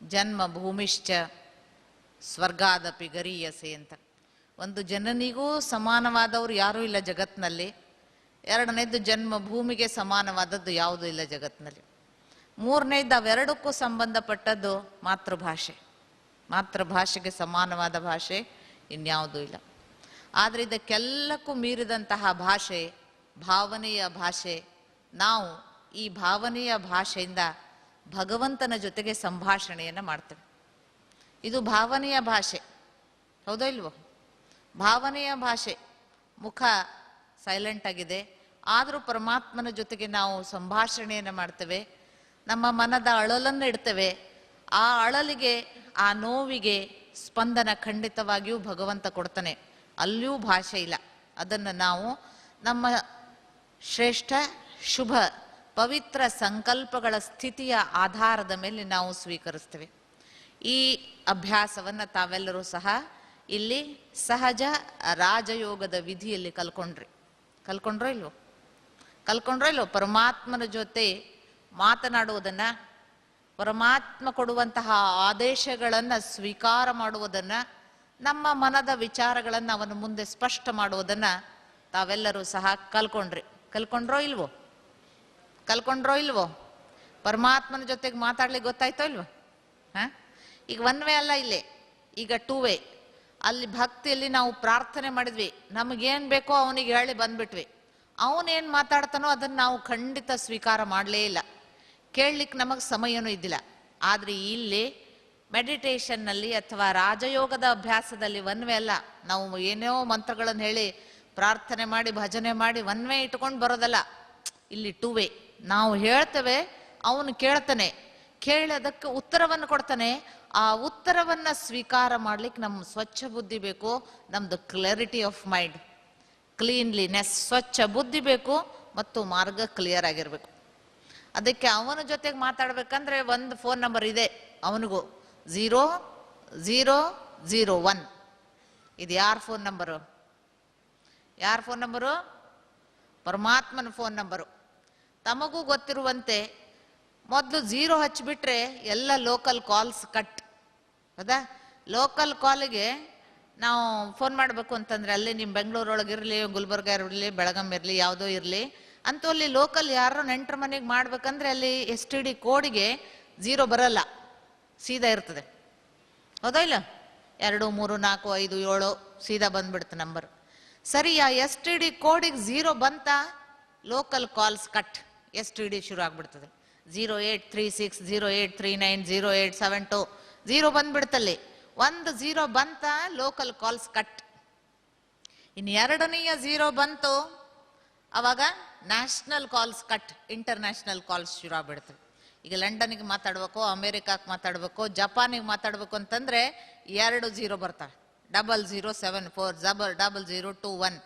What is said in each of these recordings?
ಜನ್ಮ ಭೂಮಿಶ್ಚ ಸ್ವರ್ಗಾದಪಿ ಗರೀಯಸೆ ಅಂತ. ಒಂದು ಜನನಿಗೂ ಸಮಾನವಾದವರು ಯಾರೂ ಇಲ್ಲ ಜಗತ್ತಿನಲ್ಲಿ. ಎರಡನೇದು ಜನ್ಮ ಭೂಮಿಗೆ ಸಮಾನವಾದದ್ದು ಯಾವುದೂ ಇಲ್ಲ ಜಗತ್ತಿನಲ್ಲಿ. ಮೂರನೇದು ಅವೆರಡಕ್ಕೂ ಸಂಬಂಧಪಟ್ಟದ್ದು ಮಾತೃಭಾಷೆ. ಮಾತೃಭಾಷೆಗೆ ಸಮಾನವಾದ ಭಾಷೆ ಇನ್ಯಾವುದೂ ಇಲ್ಲ. ಆದರೆ ಇದಕ್ಕೆಲ್ಲಕ್ಕೂ ಮೀರಿದಂತಹ ಭಾಷೆ ಭಾವನೆಯ ಭಾಷೆ. ನಾವು ಈ ಭಾವನೆಯ ಭಾಷೆಯಿಂದ ಭಗವಂತನ ಜೊತೆಗೆ ಸಂಭಾಷಣೆಯನ್ನು ಮಾಡ್ತೇವೆ. ಇದು ಭಾವನೆಯ ಭಾಷೆ, ಹೌದೋ ಇಲ್ವೋ? ಭಾವನೆಯ ಭಾಷೆ. ಮುಖ ಸೈಲೆಂಟ್ ಆಗಿದೆ, ಆದರೂ ಪರಮಾತ್ಮನ ಜೊತೆಗೆ ನಾವು ಸಂಭಾಷಣೆಯನ್ನು ಮಾಡ್ತೇವೆ. ನಮ್ಮ ಮನದ ಅಳಲನ್ನು ಇಡ್ತೇವೆ. ಆ ಅಳಲಿಗೆ, ಆ ನೋವಿಗೆ ಸ್ಪಂದನ ಖಂಡಿತವಾಗಿಯೂ ಭಗವಂತ ಕೊಡ್ತಾನೆ. ಅಲ್ಲಿಯೂ ಭಾಷೆ ಇಲ್ಲ. ಅದನ್ನು ನಾವು ನಮ್ಮ ಶ್ರೇಷ್ಠ ಶುಭ ಪವಿತ್ರ ಸಂಕಲ್ಪಗಳ ಸ್ಥಿತಿಯ ಆಧಾರದ ಮೇಲೆ ನಾವು ಸ್ವೀಕರಿಸ್ತೇವೆ. ಈ ಅಭ್ಯಾಸವನ್ನು ತಾವೆಲ್ಲರೂ ಸಹ ಇಲ್ಲಿ ಸಹಜ ರಾಜಯೋಗದ ವಿಧಿಯಲ್ಲಿ ಕಲ್ಕೊಂಡ್ರೋ ಇಲ್ವೋ? ಪರಮಾತ್ಮನ ಜೊತೆ ಮಾತನಾಡುವುದನ್ನು, ಪರಮಾತ್ಮ ಕೊಡುವಂತಹ ಆದೇಶಗಳನ್ನು ಸ್ವೀಕಾರ ಮಾಡುವುದನ್ನು, ನಮ್ಮ ಮನದ ವಿಚಾರಗಳನ್ನು ಅವನ ಮುಂದೆ ಸ್ಪಷ್ಟ ಮಾಡುವುದನ್ನು ತಾವೆಲ್ಲರೂ ಸಹ ಕಲ್ಕೊಂಡ್ರೋ ಇಲ್ವೋ? ಪರಮಾತ್ಮನ ಜೊತೆಗೆ ಮಾತಾಡ್ಲಿಕ್ಕೆ ಗೊತ್ತಾಯ್ತೋ ಇಲ್ವೋ? ಈಗ ಒನ್ ವೇ ಅಲ್ಲ, ಇಲ್ಲೇ ಈಗ ಟೂ ವೇ. ಅಲ್ಲಿ ಭಕ್ತಿಯಲ್ಲಿ ನಾವು ಪ್ರಾರ್ಥನೆ ಮಾಡಿದ್ವಿ, ನಮಗೇನು ಬೇಕೋ ಅವನಿಗೆ ಹೇಳಿ ಬಂದ್ಬಿಟ್ವಿ. ಅವನೇನು ಮಾತಾಡ್ತಾನೋ ಅದನ್ನು ನಾವು ಖಂಡಿತ ಸ್ವೀಕಾರ ಮಾಡಲೇ ಇಲ್ಲ, ಕೇಳಲಿಕ್ಕೆ ನಮಗೆ ಸಮಯನೂ ಇದ್ದಿಲ್ಲ. ಆದರೆ ಇಲ್ಲಿ ಮೆಡಿಟೇಷನ್ನಲ್ಲಿ ಅಥವಾ ರಾಜಯೋಗದ ಅಭ್ಯಾಸದಲ್ಲಿ ಒನ್ ವೇ ಅಲ್ಲ. ನಾವು ಏನೋ ಮಂತ್ರಗಳನ್ನು ಹೇಳಿ ಪ್ರಾರ್ಥನೆ ಮಾಡಿ ಭಜನೆ ಮಾಡಿ ಒನ್ ವೇ ಇಟ್ಕೊಂಡು ಬರೋದಲ್ಲ. ಇಲ್ಲಿ ಟೂ ವೇ. ನಾವು ಹೇಳ್ತೇವೆ, ಅವನು ಕೇಳ್ತಾನೆ, ಕೇಳಿ ಅದಕ್ಕೆ ಉತ್ತರವನ್ನು ಕೊಡ್ತಾನೆ. ಆ ಉತ್ತರವನ್ನು ಸ್ವೀಕಾರ ಮಾಡ್ಲಿಕ್ಕೆ ನಮ್ಮ ಸ್ವಚ್ಛ ಬುದ್ಧಿ ಬೇಕು. ನಮ್ದು ಕ್ಲಾರಿಟಿ ಆಫ್ ಮೈಂಡ್, ಕ್ಲೀನ್ಲಿನೆಸ್, ಸ್ವಚ್ಛ ಬುದ್ಧಿ ಬೇಕು ಮತ್ತು ಮಾರ್ಗ ಕ್ಲಿಯರ್ ಆಗಿರಬೇಕು. ಅದಕ್ಕೆ ಅವನ ಜೊತೆಗೆ ಮಾತಾಡ್ಬೇಕಂದ್ರೆ ಒಂದು ಫೋನ್ ನಂಬರ್ ಇದೆ ಅವನಿಗೂ, 0001. ಇದು ಯಾರ ಫೋನ್ ನಂಬರು? ಪರಮಾತ್ಮನ ಫೋನ್ ನಂಬರು. ತಮಗೂ ಗೊತ್ತಿರುವಂತೆ ಮೊದಲು 0 ಹಚ್ಚಿಬಿಟ್ರೆ ಎಲ್ಲ ಲೋಕಲ್ ಕಾಲ್ಸ್ ಕಟ್. ಹೌದಾ? ಲೋಕಲ್ ಕಾಲಿಗೆ ನಾವು ಫೋನ್ ಮಾಡಬೇಕು ಅಂತಂದ್ರೆ ಅಲ್ಲಿ ನಿಮ್ಮ ಬೆಂಗಳೂರೊಳಗಿರಲಿ, ಗುಲ್ಬರ್ಗ ಇರಲಿ, ಬೆಳಗಾಂ ಇರಲಿ, ಯಾವುದೋ ಇರಲಿ ಅಂತೂ ಅಲ್ಲಿ ಲೋಕಲ್ ಯಾರೋ ನೆಂಟರ ಮನೆಗೆ ಮಾಡ್ಬೇಕಂದ್ರೆ ಅಲ್ಲಿ STD ಕೋಡಿಗೆ 0 ಬರಲ್ಲ, ಸೀದಾ ಇರ್ತದೆ. ಹೌದಾ ಇಲ್ಲ? 2 3 4 5 7 ಸೀದಾ ಬಂದ್ಬಿಡುತ್ತೆ ನಂಬರ್. ಸರಿ, ಆ STD ಕೋಡಿಗೆ 0 ಬಂತ, ಲೋಕಲ್ ಕಾಲ್ಸ್ ಕಟ್, STD ಶುರು ಆಗ್ಬಿಡ್ತದೆ. 0836 0839 0872 0 ಬಂದ್ಬಿಡ್ತಲ್ಲಿ. ಒಂದು 0 ಬಂತ, ಲೋಕಲ್ ಕಾಲ್ಸ್ ಕಟ್. ಇನ್ನು ಎರಡನೆಯ 0 ಬಂತು, ಅವಾಗ national calls cut, international calls ಶುರು ಆಗ್ಬಿಡ್ತವೆ. ಈಗ ಲಂಡನ್ಗೆ ಮಾತಾಡ್ಬೇಕು, ಅಮೇರಿಕಾಕ್ಕೆ ಮಾತಾಡ್ಬೇಕು, ಜಪಾನಿಗೆ ಮಾತಾಡ್ಬೇಕು ಅಂತಂದ್ರೆ 2 0 ಬರ್ತವೆ. 0074 0021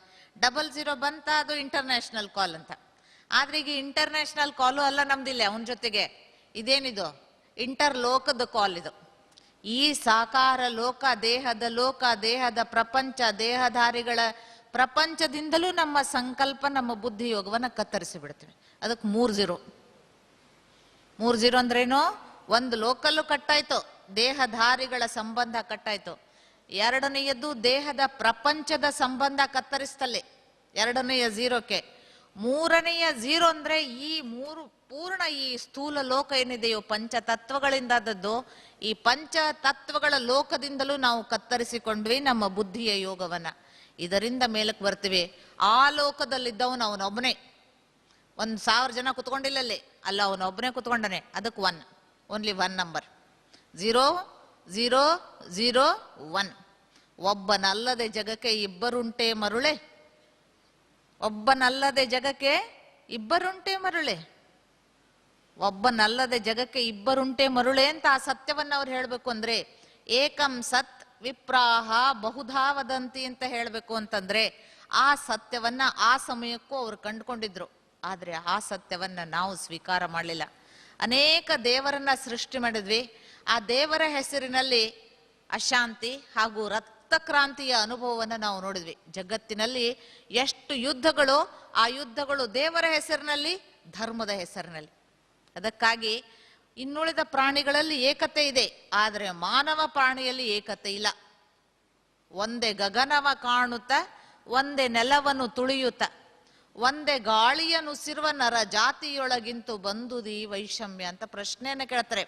00 ಬಂತ, ಅದು ಇಂಟರ್ನ್ಯಾಷನಲ್ ಕಾಲ್ ಅಂತ. ಆದ್ರೆ ಈಗ ಇಂಟರ್ನ್ಯಾಷನಲ್ ಕಾಲು ಅಲ್ಲ ನಮ್ದಿಲ್ಲ ಅವನ ಜೊತೆಗೆ. ಇದೇನಿದು? ಇಂಟರ್ಲೋಕದ ಕಾಲ್ ಇದು. ಈ ಸಾಕಾರ ಲೋಕ, ದೇಹದ ಲೋಕ, ದೇಹದ ಪ್ರಪಂಚ, ದೇಹಧಾರಿಗಳ ಪ್ರಪಂಚದಿಂದಲೂ ನಮ್ಮ ಸಂಕಲ್ಪ, ನಮ್ಮ ಬುದ್ಧಿ ಯೋಗವನ್ನು ಕತ್ತರಿಸಿ ಬಿಡ್ತೀವಿ. ಅದಕ್ಕೆ 3 0 ಅಂದ್ರೇನು? ಒಂದು ಲೋಕಲ್ಲು ಕಟ್ಟಾಯ್ತು, ದೇಹಧಾರಿಗಳ ಸಂಬಂಧ ಕಟ್ಟಾಯ್ತು. ಎರಡನೆಯದ್ದು ದೇಹದ ಪ್ರಪಂಚದ ಸಂಬಂಧ ಕತ್ತರಿಸ್ತಲ್ಲಿ, ಎರಡನೆಯ 0ಕ್ಕೆ. ಮೂರನೆಯ 0 ಅಂದ್ರೆ ಈ ಪೂರ್ಣ ಈ ಸ್ಥೂಲ ಲೋಕ ಏನಿದೆಯೋ ಪಂಚತತ್ವಗಳಿಂದಾದದ್ದು, ಈ ಪಂಚತತ್ವಗಳ ಲೋಕದಿಂದಲೂ ನಾವು ಕತ್ತರಿಸಿಕೊಂಡ್ವಿ ನಮ್ಮ ಬುದ್ಧಿಯ ಯೋಗವನ್ನ. ಇದರಿಂದ ಮೇಲಕ್ಕೆ ಬರ್ತೀವಿ. ಆ ಲೋಕದಲ್ಲಿದ್ದವನು ಅವನೊಬ್ಬನೇ. 1000 ಜನ ಕುತ್ಕೊಂಡಿಲ್ಲಲ್ಲಿ, ಅಲ್ಲ ಅವನೊಬ್ಬನೇ ಕುತ್ಕೊಂಡನೆ. ಅದಕ್ಕೆ ಓನ್ಲಿ 1 ನಂಬರ್, 0001. ಒಬ್ಬನಲ್ಲದೆ ಜಗಕ್ಕೆ ಇಬ್ಬರುಂಟೆ ಮರುಳೆ, ಒಬ್ಬನಲ್ಲದೆ ಜಗಕ್ಕೆ ಇಬ್ಬರುಂಟೆ ಮರುಳೆ, ಒಬ್ಬನಲ್ಲದೆ ಜಗಕ್ಕೆ ಇಬ್ಬರುಂಟೆ ಮರುಳೆ ಅಂತ ಆ ಸತ್ಯವನ್ನ ಅವ್ರು ಹೇಳ್ಬೇಕು ಅಂದ್ರೆ, ಏಕಂ ಸತ್ ವಿಪ್ರಾಹ ಬಹುಧಾ ವದಂತಿ ಅಂತ ಹೇಳ್ಬೇಕು ಅಂತಂದ್ರೆ, ಆ ಸತ್ಯವನ್ನ ಆ ಸಮಯಕ್ಕೂ ಅವ್ರು ಕಂಡುಕೊಂಡಿದ್ರು. ಆದ್ರೆ ಆ ಸತ್ಯವನ್ನ ನಾವು ಸ್ವೀಕಾರ ಮಾಡಲಿಲ್ಲ. ಅನೇಕ ದೇವರನ್ನ ಸೃಷ್ಟಿ ಮಾಡಿದ್ವಿ. ಆ ದೇವರ ಹೆಸರಿನಲ್ಲಿ ಅಶಾಂತಿ ಹಾಗೂ ರಕ್ತಕ್ರಾಂತಿಯ ಅನುಭವವನ್ನು ನಾವು ನೋಡಿದ್ವಿ. ಜಗತ್ತಿನಲ್ಲಿ ಎಷ್ಟು ಯುದ್ಧಗಳು, ಆ ಯುದ್ಧಗಳು ದೇವರ ಹೆಸರಿನಲ್ಲಿ, ಧರ್ಮದ ಹೆಸರಿನಲ್ಲಿ. ಅದಕ್ಕಾಗಿ ಇನ್ನುಳಿದ ಪ್ರಾಣಿಗಳಲ್ಲಿ ಏಕತೆ ಇದೆ, ಆದರೆ ಮಾನವ ಪ್ರಾಣಿಯಲ್ಲಿ ಏಕತೆ ಇಲ್ಲ. ಒಂದೇ ಗಗನವ ಕಾಣುತ್ತ, ಒಂದೇ ನೆಲವನ್ನು ತುಳಿಯುತ್ತ, ಒಂದೇ ಗಾಳಿಯನ್ನುಸಿರುವ ನರ ಜಾತಿಯೊಳಗಿಂತು ಬಂದುದಿ ವೈಷಮ್ಯ ಅಂತ ಪ್ರಶ್ನೆಯನ್ನು ಕೇಳ್ತಾರೆ.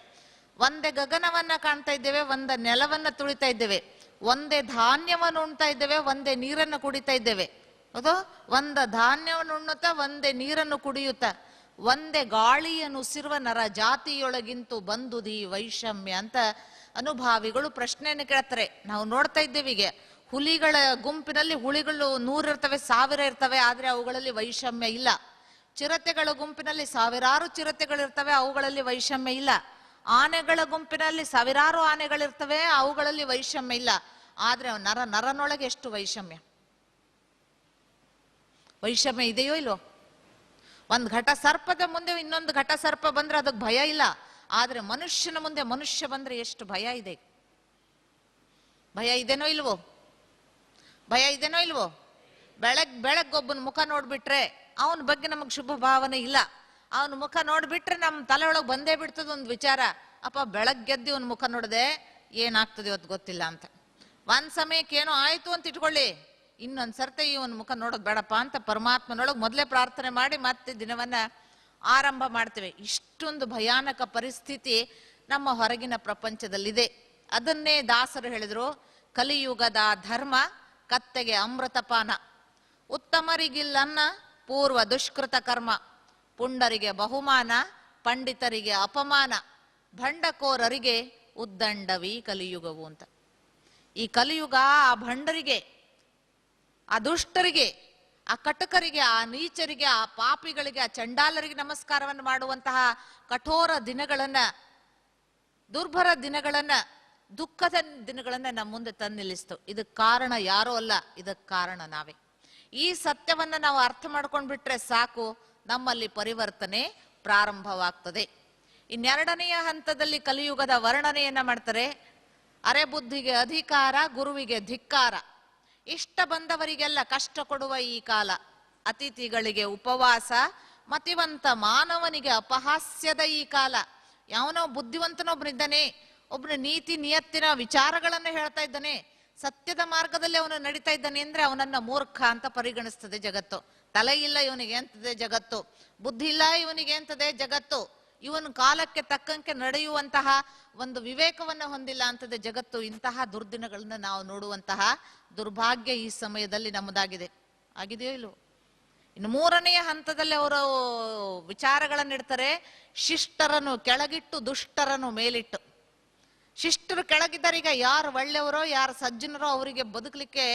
ಒಂದೇ ಗಗನವನ್ನ ಕಾಣ್ತಾ ಇದ್ದೇವೆ, ಒಂದೇ ನೆಲವನ್ನ ತುಳಿತಾ ಇದ್ದೇವೆ, ಒಂದೇ ಧಾನ್ಯವನ್ನು ಉಣ್ತಾ ಇದ್ದೇವೆ, ಒಂದೇ ನೀರನ್ನು ಕುಡಿತಾ ಇದ್ದೇವೆ. ಹೌದು, ಒಂದ ಧಾನ್ಯವನ್ನು ಉಣ್ಣುತ್ತಾ ಒಂದೇ ನೀರನ್ನು ಕುಡಿಯುತ್ತಾ, ಒಂದೇ ಗಾಳಿಯನ್ನು ಉಸಿರುವ ನರ ಜಾತಿಯೊಳಗಿಂತೂ ಬಂದುದಿ ವೈಷಮ್ಯ ಅಂತ ಅನುಭಾವಿಗಳು ಪ್ರಶ್ನೆಯನ್ನು ಕೇಳ್ತಾರೆ. ನಾವು ನೋಡ್ತಾ ಇದ್ದೇವೆ ಈಗ ಹುಲಿಗಳ ಗುಂಪಿನಲ್ಲಿ ಹುಲಿಗಳು 100 ಇರ್ತವೆ, 1000 ಇರ್ತವೆ, ಆದ್ರೆ ಅವುಗಳಲ್ಲಿ ವೈಷಮ್ಯ ಇಲ್ಲ. ಚಿರತೆಗಳ ಗುಂಪಿನಲ್ಲಿ ಸಾವಿರಾರು ಚಿರತೆಗಳಿರ್ತವೆ, ಅವುಗಳಲ್ಲಿ ವೈಷಮ್ಯ ಇಲ್ಲ. ಆನೆಗಳ ಗುಂಪಿನಲ್ಲಿ ಸಾವಿರಾರು ಆನೆಗಳಿರ್ತವೆ, ಅವುಗಳಲ್ಲಿ ವೈಷಮ್ಯ ಇಲ್ಲ. ಆದ್ರೆ ನರನೊಳಗೆ ಎಷ್ಟು ವೈಷಮ್ಯ ಇದೆಯೋ ಇಲ್ವೋ? ಒಂದು ಘಟ ಸರ್ಪದ ಮುಂದೆ ಇನ್ನೊಂದು ಘಟ ಸರ್ಪ ಬಂದ್ರೆ ಅದಕ್ಕೆ ಭಯ ಇಲ್ಲ, ಆದ್ರೆ ಮನುಷ್ಯನ ಮುಂದೆ ಮನುಷ್ಯ ಬಂದ್ರೆ ಎಷ್ಟು ಭಯ ಇದೆ. ಭಯ ಇದೇನೋ ಇಲ್ವೋ? ಬೆಳಗ್ಗೊಬ್ಬನ ಮುಖ ನೋಡ್ಬಿಟ್ರೆ ಅವನ ಬಗ್ಗೆ ನಮಗ್ ಶುಭ ಭಾವನೆ ಇಲ್ಲ. ಅವನ ಮುಖ ನೋಡ್ಬಿಟ್ರೆ ನಮ್ ತಲೆ ಒಳಗೆ ಬಂದೇ ಬಿಡ್ತದ ಒಂದು ವಿಚಾರ, ಅಪ್ಪ ಬೆಳಗ್ಗೆದ್ದು ಅವನ ಮುಖ ನೋಡದೆ ಏನಾಗ್ತದೆ ಇವತ್ತು ಗೊತ್ತಿಲ್ಲ ಅಂತ. ಒಂದ್ ಸಮಯಕ್ಕೆ ಏನೋ ಆಯ್ತು ಅಂತ ಇಟ್ಕೊಳ್ಳಿ, ಇನ್ನೊಂದ್ ಸರ್ತಿ ಇವನ್ ಮುಖ ನೋಡೋದ್ ಬೇಡಪ್ಪ ಅಂತ ಪರಮಾತ್ಮನೊಳಗೆ ಮೊದಲೇ ಪ್ರಾರ್ಥನೆ ಮಾಡಿ ಮತ್ತೆ ದಿನವನ್ನ ಆರಂಭ ಮಾಡ್ತೇವೆ. ಇಷ್ಟೊಂದು ಭಯಾನಕ ಪರಿಸ್ಥಿತಿ ನಮ್ಮ ಹೊರಗಿನ ಪ್ರಪಂಚದಲ್ಲಿದೆ. ಅದನ್ನೇ ದಾಸರು ಹೇಳಿದ್ರು, ಕಲಿಯುಗದ ಧರ್ಮ ಕತ್ತೆಗೆ ಅಮೃತಪಾನ, ಉತ್ತಮರಿಗಿಲ್ಲನ್ನ ಪೂರ್ವ ದುಷ್ಕೃತ ಕರ್ಮ, ಪುಂಡರಿಗೆ ಬಹುಮಾನ ಪಂಡಿತರಿಗೆ ಅಪಮಾನ, ಭಂಡಕೋರರಿಗೆ ಉದ್ದಂಡವಿ ಕಲಿಯುಗವು ಅಂತ. ಈ ಕಲಿಯುಗ ಆ ಭಂಡರಿಗೆ, ಆ ದುಷ್ಟರಿಗೆ, ಆ ಕಟಕರಿಗೆ, ಆ ನೀಚರಿಗೆ, ಆ ಪಾಪಿಗಳಿಗೆ, ಆ ಚಂಡಾಲರಿಗೆ ನಮಸ್ಕಾರವನ್ನು ಮಾಡುವಂತಹ ಕಠೋರ ದಿನಗಳನ್ನ, ದುರ್ಭರ ದಿನಗಳನ್ನ, ದುಃಖದ ದಿನಗಳನ್ನ ನಮ್ಮ ಮುಂದೆ ತಂದು ನಿಲ್ಲಿಸ್ತು. ಇದಕ್ಕೆ ಕಾರಣ ಯಾರೋ ಅಲ್ಲ, ಇದಕ್ಕೆ ಕಾರಣ ನಾವೇ. ಈ ಸತ್ಯವನ್ನ ನಾವು ಅರ್ಥ ಮಾಡ್ಕೊಂಡ್ಬಿಟ್ರೆ ಸಾಕು, ನಮ್ಮಲ್ಲಿ ಪರಿವರ್ತನೆ ಪ್ರಾರಂಭವಾಗ್ತದೆ. ಇನ್ನೆರಡನೆಯ ಹಂತದಲ್ಲಿ ಕಲಿಯುಗದ ವರ್ಣನೆಯನ್ನ ಮಾಡ್ತಾರೆ. ಅರೆಬುದ್ಧಿಗೆ ಅಧಿಕಾರ, ಗುರುವಿಗೆ ಧಿಕ್ಕಾರ, ಇಷ್ಟ ಬಂದವರಿಗೆಲ್ಲ ಕಷ್ಟ ಕೊಡುವ ಈ ಕಾಲ, ಅತಿಥಿಗಳಿಗೆ ಉಪವಾಸ, ಮತಿವಂತ ಮಾನವನಿಗೆ ಅಪಹಾಸ್ಯದ ಈ ಕಾಲ. ಯಾವನೋ ಬುದ್ಧಿವಂತನೊಬ್ಬನಿದ್ದಾನೆ, ಒಬ್ಬನ ನೀತಿ ನಿಯತ್ತಿನ ವಿಚಾರಗಳನ್ನು ಹೇಳ್ತಾ ಇದ್ದಾನೆ, ಸತ್ಯದ ಮಾರ್ಗದಲ್ಲಿ ಅವನು ನಡೀತಾ ಇದ್ದಾನೆ ಅಂದ್ರೆ ಅವನನ್ನ ಮೂರ್ಖ ಅಂತ ಪರಿಗಣಿಸ್ತದೆ ಜಗತ್ತು. ತಲೆ ಇಲ್ಲ ಇವನಿಗೆ ಅಂತದೆ ಜಗತ್ತು, ಬುದ್ಧಿ ಇಲ್ಲ ಇವನಿಗೆ ಅಂತದೆ ಜಗತ್ತು, ಇವನು ಕಾಲಕ್ಕೆ ತಕ್ಕಂತೆ ನಡೆಯುವಂತಹ ಒಂದು ವಿವೇಕವನ್ನು ಹೊಂದಿಲ್ಲ ಅಂತದೆ ಜಗತ್ತು. ಇಂತಹ ದುರ್ದಿನಗಳನ್ನ ನಾವು ನೋಡುವಂತಹ ದುರ್ಭಾಗ್ಯ ಈ ಸಮಯದಲ್ಲಿ ನಮ್ಮದಾಗಿದೆ. ಆಗಿದೆಯೋ ಇಲ್ಲೋ? ಇನ್ನು ಮೂರನೆಯ ಹಂತದಲ್ಲಿ ಅವರು ವಿಚಾರಗಳನ್ನು ಇಡ್ತಾರೆ. ಶಿಷ್ಟರನ್ನು ಕೆಳಗಿಟ್ಟು ದುಷ್ಟರನ್ನು ಮೇಲಿಟ್ಟು. ಶಿಷ್ಟರು ಕೆಳಗಿದ್ದಾರೆ. ಈಗ ಯಾರು ಒಳ್ಳೆಯವರೋ ಯಾರು ಸಜ್ಜನರೋ ಅವರಿಗೆ ಬದುಕಲಿಕ್ಕೆ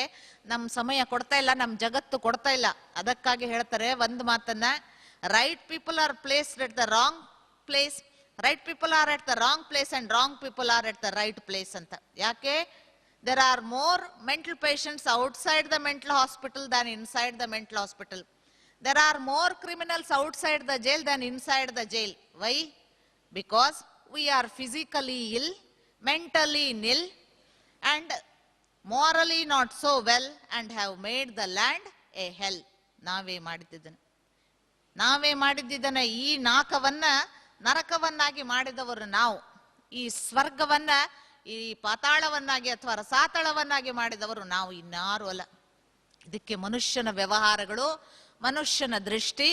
ನಮ್ಮ ಸಮಯ ಕೊಡ್ತಾ ಇಲ್ಲ, ನಮ್ಮ ಜಗತ್ತು ಕೊಡ್ತಾ ಇಲ್ಲ. ಅದಕ್ಕಾಗಿ ಹೇಳ್ತಾರೆ ಒಂದು ಮಾತನ್ನ, right people are placed at the wrong place, right people are at the wrong place and wrong people are at the right place ಅಂತ. ಯಾಕೆ? there are more mental patients outside the mental hospital than inside the mental hospital. There are more criminals outside the jail than inside the jail. Why? Because we are physically ill, mentally nil, and morally not so well, and have made the land a hell. ನಾವೇ ಮಾಡಿದ್ದನ್ನ ಈ ನಾಕವನ್ನ ನರಕವನ್ನಾಗಿ ಮಾಡಿದವರು ನಾವು. ಈ ಸ್ವರ್ಗವನ್ನ ಈ ಪಾತಾಳವನ್ನಾಗಿ ಅಥವಾ ರಸಾತಳವನ್ನಾಗಿ ಮಾಡಿದವರು ನಾವು, ಇನ್ನಾರು ಅಲ್ಲ. ಇದಕ್ಕೆ ಮನುಷ್ಯನ ವ್ಯವಹಾರಗಳು, ಮನುಷ್ಯನ ದೃಷ್ಟಿ,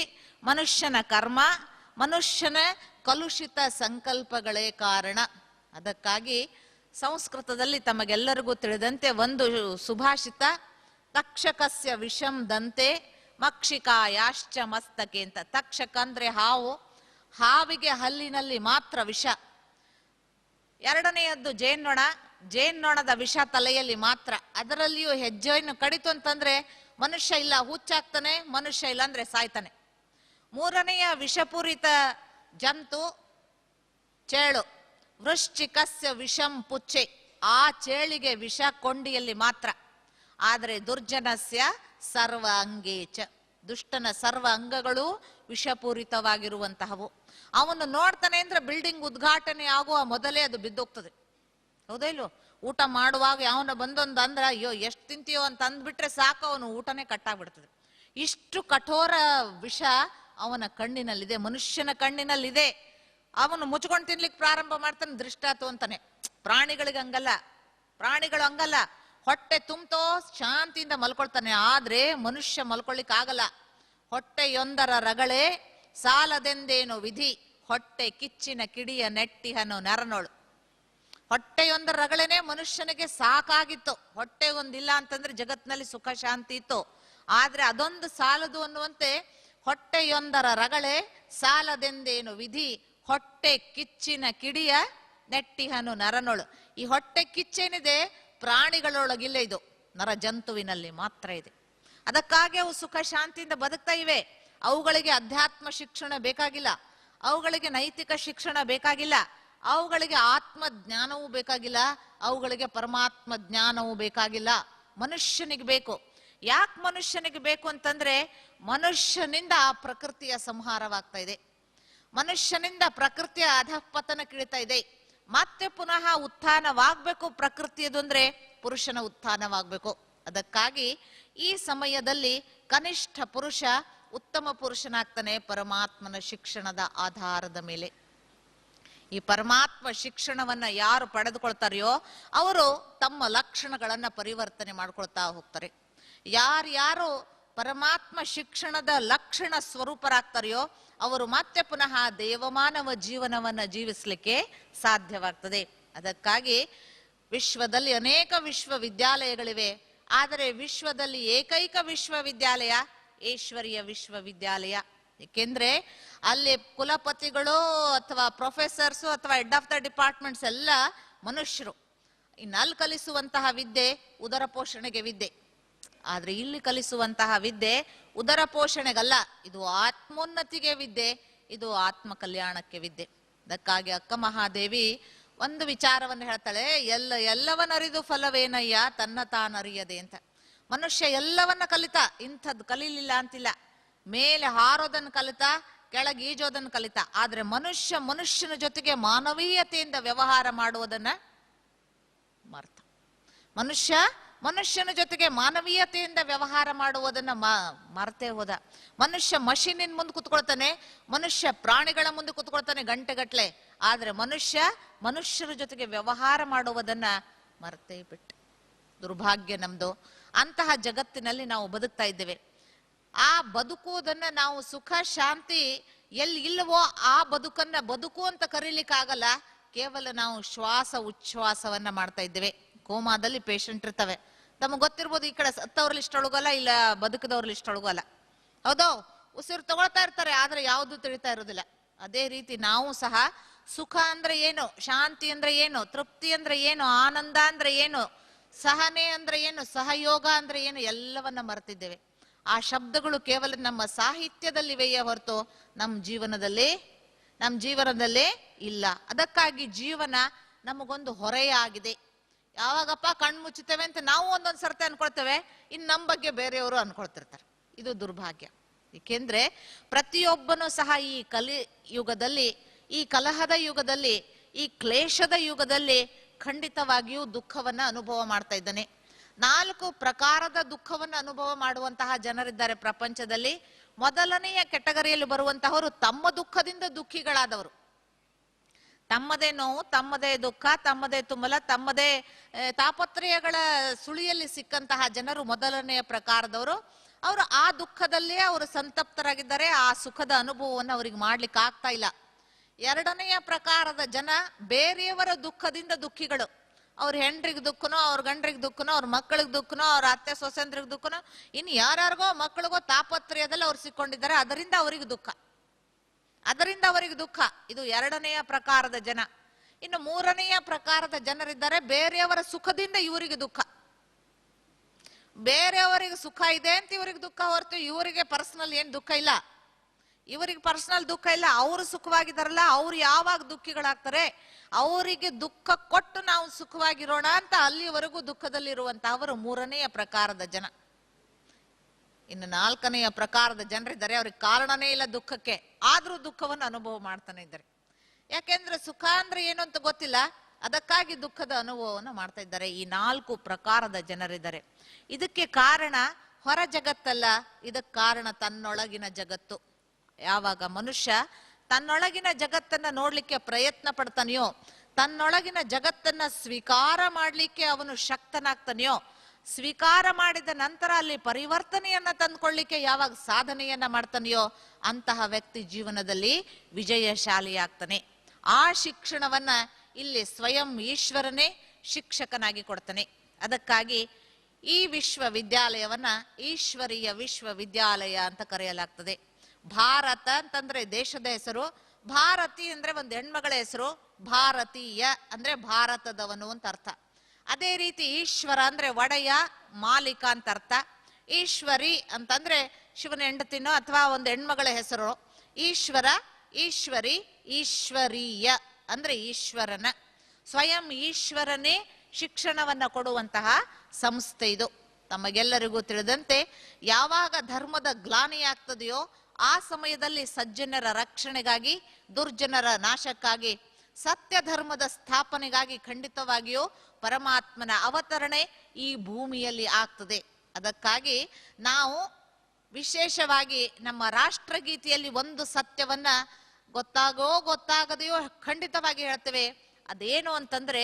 ಮನುಷ್ಯನ ಕರ್ಮ, ಮನುಷ್ಯನ ಕಲುಷಿತ ಸಂಕಲ್ಪಗಳೇ ಕಾರಣ. ಅದಕ್ಕಾಗಿ ಸಂಸ್ಕೃತದಲ್ಲಿ ತಮಗೆಲ್ಲರಿಗೂ ತಿಳಿದಂತೆ ಒಂದು ಸುಭಾಷಿತ, ತಕ್ಷಕಸ್ಯ ವಿಷಂ ದಂತೆ ಮಕ್ಷಿಕಾಯಾಶ್ಚ ಮಸ್ತಕೆ ಅಂತ. ತಕ್ಷಕ ಅಂದ್ರೆ ಹಾವು, ಹಾವಿಗೆ ಹಲ್ಲಿನಲ್ಲಿ ಮಾತ್ರ ವಿಷ. ಎರಡನೆಯದ್ದು ಜೇನ್ನೊಣ, ಜೇನ್ನೊಣದ ವಿಷ ತಲೆಯಲ್ಲಿ ಮಾತ್ರ. ಅದರಲ್ಲಿಯೂ ಹೆಜ್ಜೆಯನ್ನು ಕಡಿತು ಅಂತಂದ್ರೆ ಮನುಷ್ಯ ಇಲ್ಲ ಹುಚ್ಚಾಗ್ತಾನೆ, ಮನುಷ್ಯ ಇಲ್ಲ ಅಂದ್ರೆ ಸಾಯ್ತಾನೆ. ಮೂರನೆಯ ವಿಷಪೂರಿತ ಜಂತು ಚೇಳು, ವೃಶ್ಚಿಕಸ್ಯ ವಿಷಂ ಪುಚ್ಚೆ, ಆ ಚೇಳಿಗೆ ವಿಷ ಕೊಂಡಿಯಲ್ಲಿ ಮಾತ್ರ. ಆದರೆ ದುರ್ಜನಸ್ಯ ಸರ್ವ ಅಂಗೇಚ, ದುಷ್ಟನ ಸರ್ವ ಅಂಗಗಳು ವಿಷಪೂರಿತವಾಗಿರುವಂತಹವು. ಅವನು ನೋಡ್ತಾನೆ ಅಂದ್ರೆ ಬಿಲ್ಡಿಂಗ್ ಉದ್ಘಾಟನೆ ಆಗುವ ಮೊದಲೇ ಅದು ಬಿದ್ದೋಗ್ತದೆ. ಹೌದಾ ಇಲ್ವೋ? ಊಟ ಮಾಡುವಾಗ ಯಾವನ ಬಂದೊಂದು ಅಂದ್ರ ಅಯ್ಯೋ ಎಷ್ಟು ತಿಂತೀಯೋ ಅಂತ ಅಂದ್ಬಿಟ್ರೆ ಸಾಕು, ಅವನು ಊಟನೇ ಕಟ್ಟಾಗ್ಬಿಡ್ತದೆ. ಇಷ್ಟು ಕಠೋರ ವಿಷ ಅವನ ಕಣ್ಣಿನಲ್ಲಿದೆ, ಮನುಷ್ಯನ ಕಣ್ಣಿನಲ್ಲಿದೆ. ಅವನು ಮುಚ್ಕೊಂಡು ತಿನ್ಲಿಕ್ಕೆ ಪ್ರಾರಂಭ ಮಾಡ್ತಾನೆ, ದೃಷ್ಟಾತು ಅಂತಾನೆ. ಪ್ರಾಣಿಗಳಿಗೆ ಹಂಗಲ್ಲ, ಪ್ರಾಣಿಗಳು ಹಂಗಲ್ಲ, ಹೊಟ್ಟೆ ತುಂಬತೋ ಶಾಂತಿಯಿಂದ ಮಲ್ಕೊಳ್ತಾನೆ. ಆದ್ರೆ ಮನುಷ್ಯ ಮಲ್ಕೊಳ್ಳಿಕ್ ಆಗಲ್ಲ. ಹೊಟ್ಟೆಯೊಂದರ ರಗಳೆ ಸಾಲದೆಂದೇನು ವಿಧಿ, ಹೊಟ್ಟೆ ಕಿಚ್ಚಿನ ಕಿಡಿಯ ನೆಟ್ಟಿಹನು ನರನೋಳು. ಹೊಟ್ಟೆಯೊಂದರ ರಗಳೆನೆ ಮನುಷ್ಯನಿಗೆ ಸಾಕಾಗಿತ್ತು. ಹೊಟ್ಟೆ ಒಂದಿಲ್ಲ ಅಂತಂದ್ರೆ ಜಗತ್ತಿನಲ್ಲಿ ಸುಖ ಶಾಂತಿ ಇತ್ತು. ಆದ್ರೆ ಅದೊಂದು ಸಾಲದು ಅನ್ನುವಂತೆ ಹೊಟ್ಟೆಯೊಂದರ ರಗಳೆ ಸಾಲದೆಂದೇನು ವಿಧಿ, ಹೊಟ್ಟೆ ಕಿಚ್ಚಿನ ಕಿಡಿಯ ನೆಟ್ಟಿಹನು ನರನೋಳು. ಈ ಹೊಟ್ಟೆ ಕಿಚ್ಚೇನಿದೆ ಪ್ರಾಣಿಗಳೊಳಗಿಲ್ಲ, ಇದು ನರ ಜಂತುವಿನಲ್ಲಿ ಮಾತ್ರ ಇದೆ. ಅದಕ್ಕಾಗಿ ಅವು ಸುಖ ಶಾಂತಿಯಿಂದ ಬದುಕ್ತಾ ಇವೆ. ಅವುಗಳಿಗೆ ಅಧ್ಯಾತ್ಮ ಶಿಕ್ಷಣ ಬೇಕಾಗಿಲ್ಲ, ಅವುಗಳಿಗೆ ನೈತಿಕ ಶಿಕ್ಷಣ ಬೇಕಾಗಿಲ್ಲ, ಅವುಗಳಿಗೆ ಆತ್ಮ ಜ್ಞಾನವೂ ಬೇಕಾಗಿಲ್ಲ, ಅವುಗಳಿಗೆ ಪರಮಾತ್ಮ ಜ್ಞಾನವೂ ಬೇಕಾಗಿಲ್ಲ. ಮನುಷ್ಯನಿಗೆ ಬೇಕು. ಯಾಕೆ ಮನುಷ್ಯನಿಗೆ ಬೇಕು ಅಂತಂದ್ರೆ ಮನುಷ್ಯನಿಂದ ಆ ಪ್ರಕೃತಿಯ ಸಂಹಾರವಾಗ್ತಾ ಇದೆ, ಮನುಷ್ಯನಿಂದ ಪ್ರಕೃತಿಯ ಅಧಃಪತನ ಕಿಳಿತಾ ಇದೆ. ಮತ್ತೆ ಪುನಃ ಉತ್ಥಾನವಾಗ್ಬೇಕು ಪ್ರಕೃತಿಯದು ಅಂದ್ರೆ ಪುರುಷನ ಉತ್ಥಾನವಾಗ್ಬೇಕು. ಅದಕ್ಕಾಗಿ ಈ ಸಮಯದಲ್ಲಿ ಕನಿಷ್ಠ ಪುರುಷ ಉತ್ತಮ ಪುರುಷನಾಗ್ತಾನೆ ಪರಮಾತ್ಮನ ಶಿಕ್ಷಣದ ಆಧಾರದ ಮೇಲೆ. ಈ ಪರಮಾತ್ಮ ಶಿಕ್ಷಣವನ್ನ ಯಾರು ಪಡೆದುಕೊಳ್ತಾರೆಯೋ ಅವರು ತಮ್ಮ ಲಕ್ಷಣಗಳನ್ನ ಪರಿವರ್ತನೆ ಮಾಡ್ಕೊಳ್ತಾ ಹೋಗ್ತಾರೆ. ಯಾರ್ಯಾರು ಪರಮಾತ್ಮ ಶಿಕ್ಷಣದ ಲಕ್ಷಣ ಸ್ವರೂಪರಾಗ್ತಾರೆಯೋ ಅವರು ಮತ್ತೆ ಪುನಃ ದೇವಮಾನವ ಜೀವನವನ್ನ ಜೀವಿಸಲಿಕ್ಕೆ ಸಾಧ್ಯವಾಗ್ತದೆ. ಅದಕ್ಕಾಗಿ ವಿಶ್ವದಲ್ಲಿ ಅನೇಕ ವಿಶ್ವವಿದ್ಯಾಲಯಗಳಿವೆ, ಆದರೆ ವಿಶ್ವದಲ್ಲಿ ಏಕೈಕ ವಿಶ್ವವಿದ್ಯಾಲಯ ಈಶ್ವರೀಯ ವಿಶ್ವವಿದ್ಯಾಲಯ. ಏಕೆಂದ್ರೆ ಅಲ್ಲಿ ಕುಲಪತಿಗಳು ಅಥವಾ ಪ್ರೊಫೆಸರ್ಸು ಅಥವಾ ಹೆಡ್ ಆಫ್ ದ ಡಿಪಾರ್ಟ್ಮೆಂಟ್ಸ್ ಎಲ್ಲ ಮನುಷ್ಯರು. ಇನ್ನಲ್ಲಿ ಕಲಿಸುವಂತಹ ವಿದ್ಯೆ ಉದರ ಪೋಷಣೆಗೆ ವಿದ್ಯೆ, ಆದ್ರೆ ಇಲ್ಲಿ ಕಲಿಸುವಂತಹ ವಿದ್ಯೆ ಉದರ ಪೋಷಣೆಗಲ್ಲ, ಇದು ಆತ್ಮೋನ್ನತಿಗೆ ವಿದ್ಯೆ, ಇದು ಆತ್ಮ ಕಲ್ಯಾಣಕ್ಕೆ ವಿದ್ಯೆ. ಅದಕ್ಕಾಗಿ ಅಕ್ಕ ಮಹಾದೇವಿ ಒಂದು ವಿಚಾರವನ್ನು ಹೇಳ್ತಾಳೆ, ಎಲ್ಲವನ್ನರಿದು ಫಲವೇನಯ್ಯ ತನ್ನ ತಾನರಿಯದೆ ಅಂತ. ಮನುಷ್ಯ ಎಲ್ಲವನ್ನ ಕಲಿತ, ಇಂಥದ್ದು ಕಲೀಲಿಲ್ಲ ಅಂತಿಲ್ಲ. ಮೇಲೆ ಹಾರೋದನ್ನು ಕಲಿತ, ಕೆಳಗೆ ಈಜೋದನ್ನು ಕಲಿತ, ಆದ್ರೆ ಮನುಷ್ಯನ ಜೊತೆಗೆ ಮಾನವೀಯತೆಯಿಂದ ವ್ಯವಹಾರ ಮಾಡುವುದನ್ನ ಮರ್ತ. ಮನುಷ್ಯನ ಜೊತೆಗೆ ಮಾನವೀಯತೆಯಿಂದ ವ್ಯವಹಾರ ಮಾಡುವುದನ್ನ ಮರ್ತೇ ಹೋದ. ಮನುಷ್ಯ ಮಷೀನಿನ ಮುಂದೆ ಕುತ್ಕೊಳ್ತಾನೆ, ಮನುಷ್ಯ ಪ್ರಾಣಿಗಳ ಮುಂದೆ ಕುತ್ಕೊಳ್ತಾನೆ ಗಂಟೆಗಟ್ಲೆ, ಆದ್ರೆ ಮನುಷ್ಯರ ಜೊತೆಗೆ ವ್ಯವಹಾರ ಮಾಡುವುದನ್ನ ಮರ್ತೇ ಬಿಟ್ಟು. ದುರ್ಭಾಗ್ಯ ನಮ್ದು. ಅಂತಹ ಜಗತ್ತಿನಲ್ಲಿ ನಾವು ಬದುಕ್ತಾ ಇದ್ದೇವೆ. ಆ ಬದುಕುವುದನ್ನ ನಾವು ಸುಖ ಶಾಂತಿ ಎಲ್ಲಿ ಇಲ್ಲವೋ ಆ ಬದುಕನ್ನ ಬದುಕು ಅಂತ ಕರೀಲಿಕ್ಕಾಗಲ್ಲ. ಕೇವಲ ನಾವು ಶ್ವಾಸ ಉಚ್ಛ್ವಾಸವನ್ನ ಮಾಡ್ತಾ ಇದ್ದೇವೆ. ಕೋಮಾದಲ್ಲಿ ಪೇಷಂಟ್ ಇರ್ತವೆ, ತಮಗೆ ಗೊತ್ತಿರ್ಬೋದು, ಈ ಕಡೆ ಸತ್ತವ್ರ ಲಿಸ್ಟ್ ಒಳಗಲ್ಲ, ಇಲ್ಲ ಬದುಕದವ್ರ ಲಿಸ್ಟ್ ಒಳಗಲ್ಲ. ಹೌದೋ, ಉಸಿರು ತಗೊಳ್ತಾ ಇರ್ತಾರೆ, ಆದ್ರೆ ಯಾವುದು ತಿಳಿತಾ ಇರೋದಿಲ್ಲ. ಅದೇ ರೀತಿ ನಾವು ಸಹ ಸುಖ ಅಂದ್ರೆ ಏನು, ಶಾಂತಿ ಅಂದ್ರೆ ಏನು, ತೃಪ್ತಿ ಅಂದ್ರೆ ಏನು, ಆನಂದ ಅಂದ್ರೆ ಏನು, ಸಹನೆ ಅಂದ್ರೆ ಏನು, ಸಹಯೋಗ ಅಂದ್ರೆ ಏನು, ಎಲ್ಲವನ್ನ ಮರೆತಿದ್ದೇವೆ. ಆ ಶಬ್ದಗಳು ಕೇವಲ ನಮ್ಮ ಸಾಹಿತ್ಯದಲ್ಲಿವೆಯೇ ಹೊರತು ನಮ್ಮ ಜೀವನದಲ್ಲೇ ಇಲ್ಲ. ಅದಕ್ಕಾಗಿ ಜೀವನ ನಮಗೊಂದು ಹೊರೆಯಾಗಿದೆ. ಯಾವಾಗಪ್ಪ ಕಣ್ಣು ಮುಚ್ಚುತ್ತೇವೆ ಅಂತ ನಾವು ಒಂದೊಂದು ಸರ್ತಿ ಅನ್ಕೊಳ್ತೇವೆ, ಇನ್ನು ನಮ್ಮ ಬಗ್ಗೆ ಬೇರೆಯವರು ಅನ್ಕೊಳ್ತಿರ್ತಾರೆ. ಇದು ದುರ್ಭಾಗ್ಯ. ಏಕೆಂದ್ರೆ ಪ್ರತಿಯೊಬ್ಬನು ಸಹ ಈ ಯುಗದಲ್ಲಿ, ಈ ಕಲಹದ ಯುಗದಲ್ಲಿ, ಈ ಕ್ಲೇಶದ ಯುಗದಲ್ಲಿ ಖಂಡಿತವಾಗಿಯೂ ದುಃಖವನ್ನ ಅನುಭವ ಮಾಡ್ತಾ ಇದ್ದಾನೆ. 4 ಪ್ರಕಾರದ ದುಃಖವನ್ನು ಅನುಭವ ಮಾಡುವಂತಹ ಜನರಿದ್ದಾರೆ ಪ್ರಪಂಚದಲ್ಲಿ. ಮೊದಲನೆಯ ಕೆಟಗರಿಯಲ್ಲಿ ಬರುವಂತಹವರು ತಮ್ಮ ದುಃಖದಿಂದ ದುಃಖಿಗಳಾದವರು. ತಮ್ಮದೇ ನೋವು, ತಮ್ಮದೇ ದುಃಖ, ತಮ್ಮದೇ ತುಮಲ, ತಮ್ಮದೇ ತಾಪತ್ರಯಗಳ ಸುಳಿಯಲ್ಲಿ ಸಿಕ್ಕಂತಹ ಜನರು ಮೊದಲನೆಯ ಪ್ರಕಾರದವರು. ಅವರು ಆ ದುಃಖದಲ್ಲೇ ಅವರು ಸಂತಪ್ತರಾಗಿದ್ದಾರೆ. ಆ ಸುಖದ ಅನುಭವವನ್ನು ಅವರಿಗೆ ಮಾಡ್ಲಿಕ್ಕೆ ಆಗ್ತಾ ಇಲ್ಲ. ಎರಡನೆಯ ಪ್ರಕಾರದ ಜನ ಬೇರೆಯವರ ದುಃಖದಿಂದ ದುಃಖಿಗಳು. ಅವ್ರ ಹೆಂಡ್ರಿಗೆ ದುಃಖನೋ, ಅವ್ರ ಗಂಡ್ರಿಗೆ ದುಃಖನೋ, ಅವ್ರ ಮಕ್ಕಳಿಗೆ ದುಃಖನೋ, ಅವ್ರ ಅತ್ತೆ ಸೊಸೆಂದ್ರಿಗೆ ದುಃಖನೋ, ಇನ್ನು ಯಾರ್ಯಾರಿಗೋ ಮಕ್ಕಳಿಗೋ ತಾಪತ್ರಯದಲ್ಲಿ ಅವ್ರು ಸಿಕ್ಕೊಂಡಿದ್ದಾರೆ, ಅದರಿಂದ ಅವರಿಗೆ ದುಃಖ. ಇದು ಎರಡನೆಯ ಪ್ರಕಾರದ ಜನ. ಇನ್ನು ಮೂರನೆಯ ಪ್ರಕಾರದ ಜನರಿದ್ದಾರೆ, ಬೇರೆಯವರ ಸುಖದಿಂದ ಇವರಿಗೆ ದುಃಖ. ಬೇರೆಯವರಿಗೆ ಸುಖ ಇದೆ ಅಂತ ಇವರಿಗೆ ದುಃಖ ಹೊರತು ಇವರಿಗೆ ಪರ್ಸನಲ್ ಏನ್ ದುಃಖ ಇಲ್ಲ. ಅವರು ಸುಖವಾಗಿದ್ದಾರಲ್ಲ, ಅವ್ರು ಯಾವಾಗ ದುಃಖಿಗಳಾಗ್ತಾರೆ, ಅವರಿಗೆ ದುಃಖ ಕೊಟ್ಟು ನಾವು ಸುಖವಾಗಿರೋಣ ಅಂತ ಅಲ್ಲಿವರೆಗೂ ದುಃಖದಲ್ಲಿರುವಂತಹವರು ಮೂರನೆಯ ಪ್ರಕಾರದ ಜನ. ಇನ್ನು 4ನೆಯ ಪ್ರಕಾರದ ಜನರಿದ್ದಾರೆ, ಅವ್ರಿಗೆ ಕಾರಣನೇ ಇಲ್ಲ ದುಃಖಕ್ಕೆ, ಆದ್ರೂ ದುಃಖವನ್ನು ಅನುಭವ ಮಾಡ್ತಾನೆ ಇದ್ದಾರೆ. ಯಾಕೆಂದ್ರೆ ಸುಖ ಅಂದ್ರೆ ಏನು ಅಂತ ಗೊತ್ತಿಲ್ಲ, ಅದಕ್ಕಾಗಿ ದುಃಖದ ಅನುಭವವನ್ನು ಮಾಡ್ತಾ ಇದ್ದಾರೆ. ಈ 4 ಪ್ರಕಾರದ ಜನರಿದ್ದಾರೆ. ಇದಕ್ಕೆ ಕಾರಣ ಹೊರ ಜಗತ್ತಲ್ಲ, ಇದಕ್ಕೆ ಕಾರಣ ತನ್ನೊಳಗಿನ ಜಗತ್ತು. ಯಾವಾಗ ಮನುಷ್ಯ ತನ್ನೊಳಗಿನ ಜಗತ್ತನ್ನ ನೋಡ್ಲಿಕ್ಕೆ ಪ್ರಯತ್ನ ಪಡ್ತಾನೆಯೋ, ತನ್ನೊಳಗಿನ ಜಗತ್ತನ್ನ ಸ್ವೀಕಾರ ಮಾಡಲಿಕ್ಕೆ ಅವನು ಶಕ್ತನಾಗ್ತಾನೆಯೋ, ಸ್ವೀಕಾರ ಮಾಡಿದ ನಂತರ ಅಲ್ಲಿ ಪರಿವರ್ತನೆಯನ್ನ ತಂದ್ಕೊಳ್ಳಿಕ್ಕೆ ಯಾವಾಗ ಸಾಧನೆಯನ್ನ ಮಾಡ್ತಾನೆಯೋ ಅಂತಹ ವ್ಯಕ್ತಿ ಜೀವನದಲ್ಲಿ ವಿಜಯಶಾಲಿಯಾಗ್ತಾನೆ. ಆ ಶಿಕ್ಷಣವನ್ನ ಇಲ್ಲಿ ಸ್ವಯಂ ಈಶ್ವರನೇ ಶಿಕ್ಷಕನಾಗಿ ಕೊಡ್ತಾನೆ. ಅದಕ್ಕಾಗಿ ಈ ವಿಶ್ವವಿದ್ಯಾಲಯವನ್ನ ಈಶ್ವರೀಯ ವಿಶ್ವವಿದ್ಯಾಲಯ ಅಂತ ಕರೆಯಲಾಗ್ತದೆ. ಭಾರತ ಅಂತಂದ್ರೆ ದೇಶದ ಹೆಸರು, ಭಾರತಿ ಅಂದ್ರೆ ಒಂದು ಹೆಣ್ಮಗಳ ಹೆಸರು, ಭಾರತೀಯ ಅಂದ್ರೆ ಭಾರತದವನು ಅಂತ ಅರ್ಥ. ಅದೇ ರೀತಿ ಈಶ್ವರ ಅಂದ್ರೆ ಒಡೆಯ, ಮಾಲೀಕ ಅಂತ ಅರ್ಥ. ಈಶ್ವರಿ ಅಂತಂದ್ರೆ ಶಿವನ ಹೆಂಡತಿನೋ ಅಥವಾ ಒಂದು ಹೆಣ್ಮಗಳ ಹೆಸರು. ಈಶ್ವರ, ಈಶ್ವರಿ, ಈಶ್ವರೀಯ ಅಂದ್ರೆ ಈಶ್ವರನ, ಸ್ವಯಂ ಈಶ್ವರನೇ ಶಿಕ್ಷಣವನ್ನ ಕೊಡುವಂತಹ ಸಂಸ್ಥೆ ಇದು. ತಮಗೆಲ್ಲರಿಗೂ ತಿಳಿದಂತೆ ಯಾವಾಗ ಧರ್ಮದ ಗ್ಲಾನಿ ಆಗ್ತದೆಯೋ ಆ ಸಮಯದಲ್ಲಿ ಸಜ್ಜನರ ರಕ್ಷಣೆಗಾಗಿ, ದುರ್ಜನರ ನಾಶಕ್ಕಾಗಿ, ಸತ್ಯ ಧರ್ಮದ ಸ್ಥಾಪನೆಗಾಗಿ ಖಂಡಿತವಾಗಿಯೂ ಪರಮಾತ್ಮನ ಅವತರಣೆ ಈ ಭೂಮಿಯಲ್ಲಿ ಆಗ್ತದೆ. ಅದಕ್ಕಾಗಿ ನಾವು ವಿಶೇಷವಾಗಿ ನಮ್ಮ ರಾಷ್ಟ್ರಗೀತೆಯಲ್ಲಿ ಒಂದು ಸತ್ಯವನ್ನ ಗೊತ್ತಾಗದೆಯೋ ಖಂಡಿತವಾಗಿ ಹೇಳ್ತೇವೆ. ಅದೇನು ಅಂತಂದ್ರೆ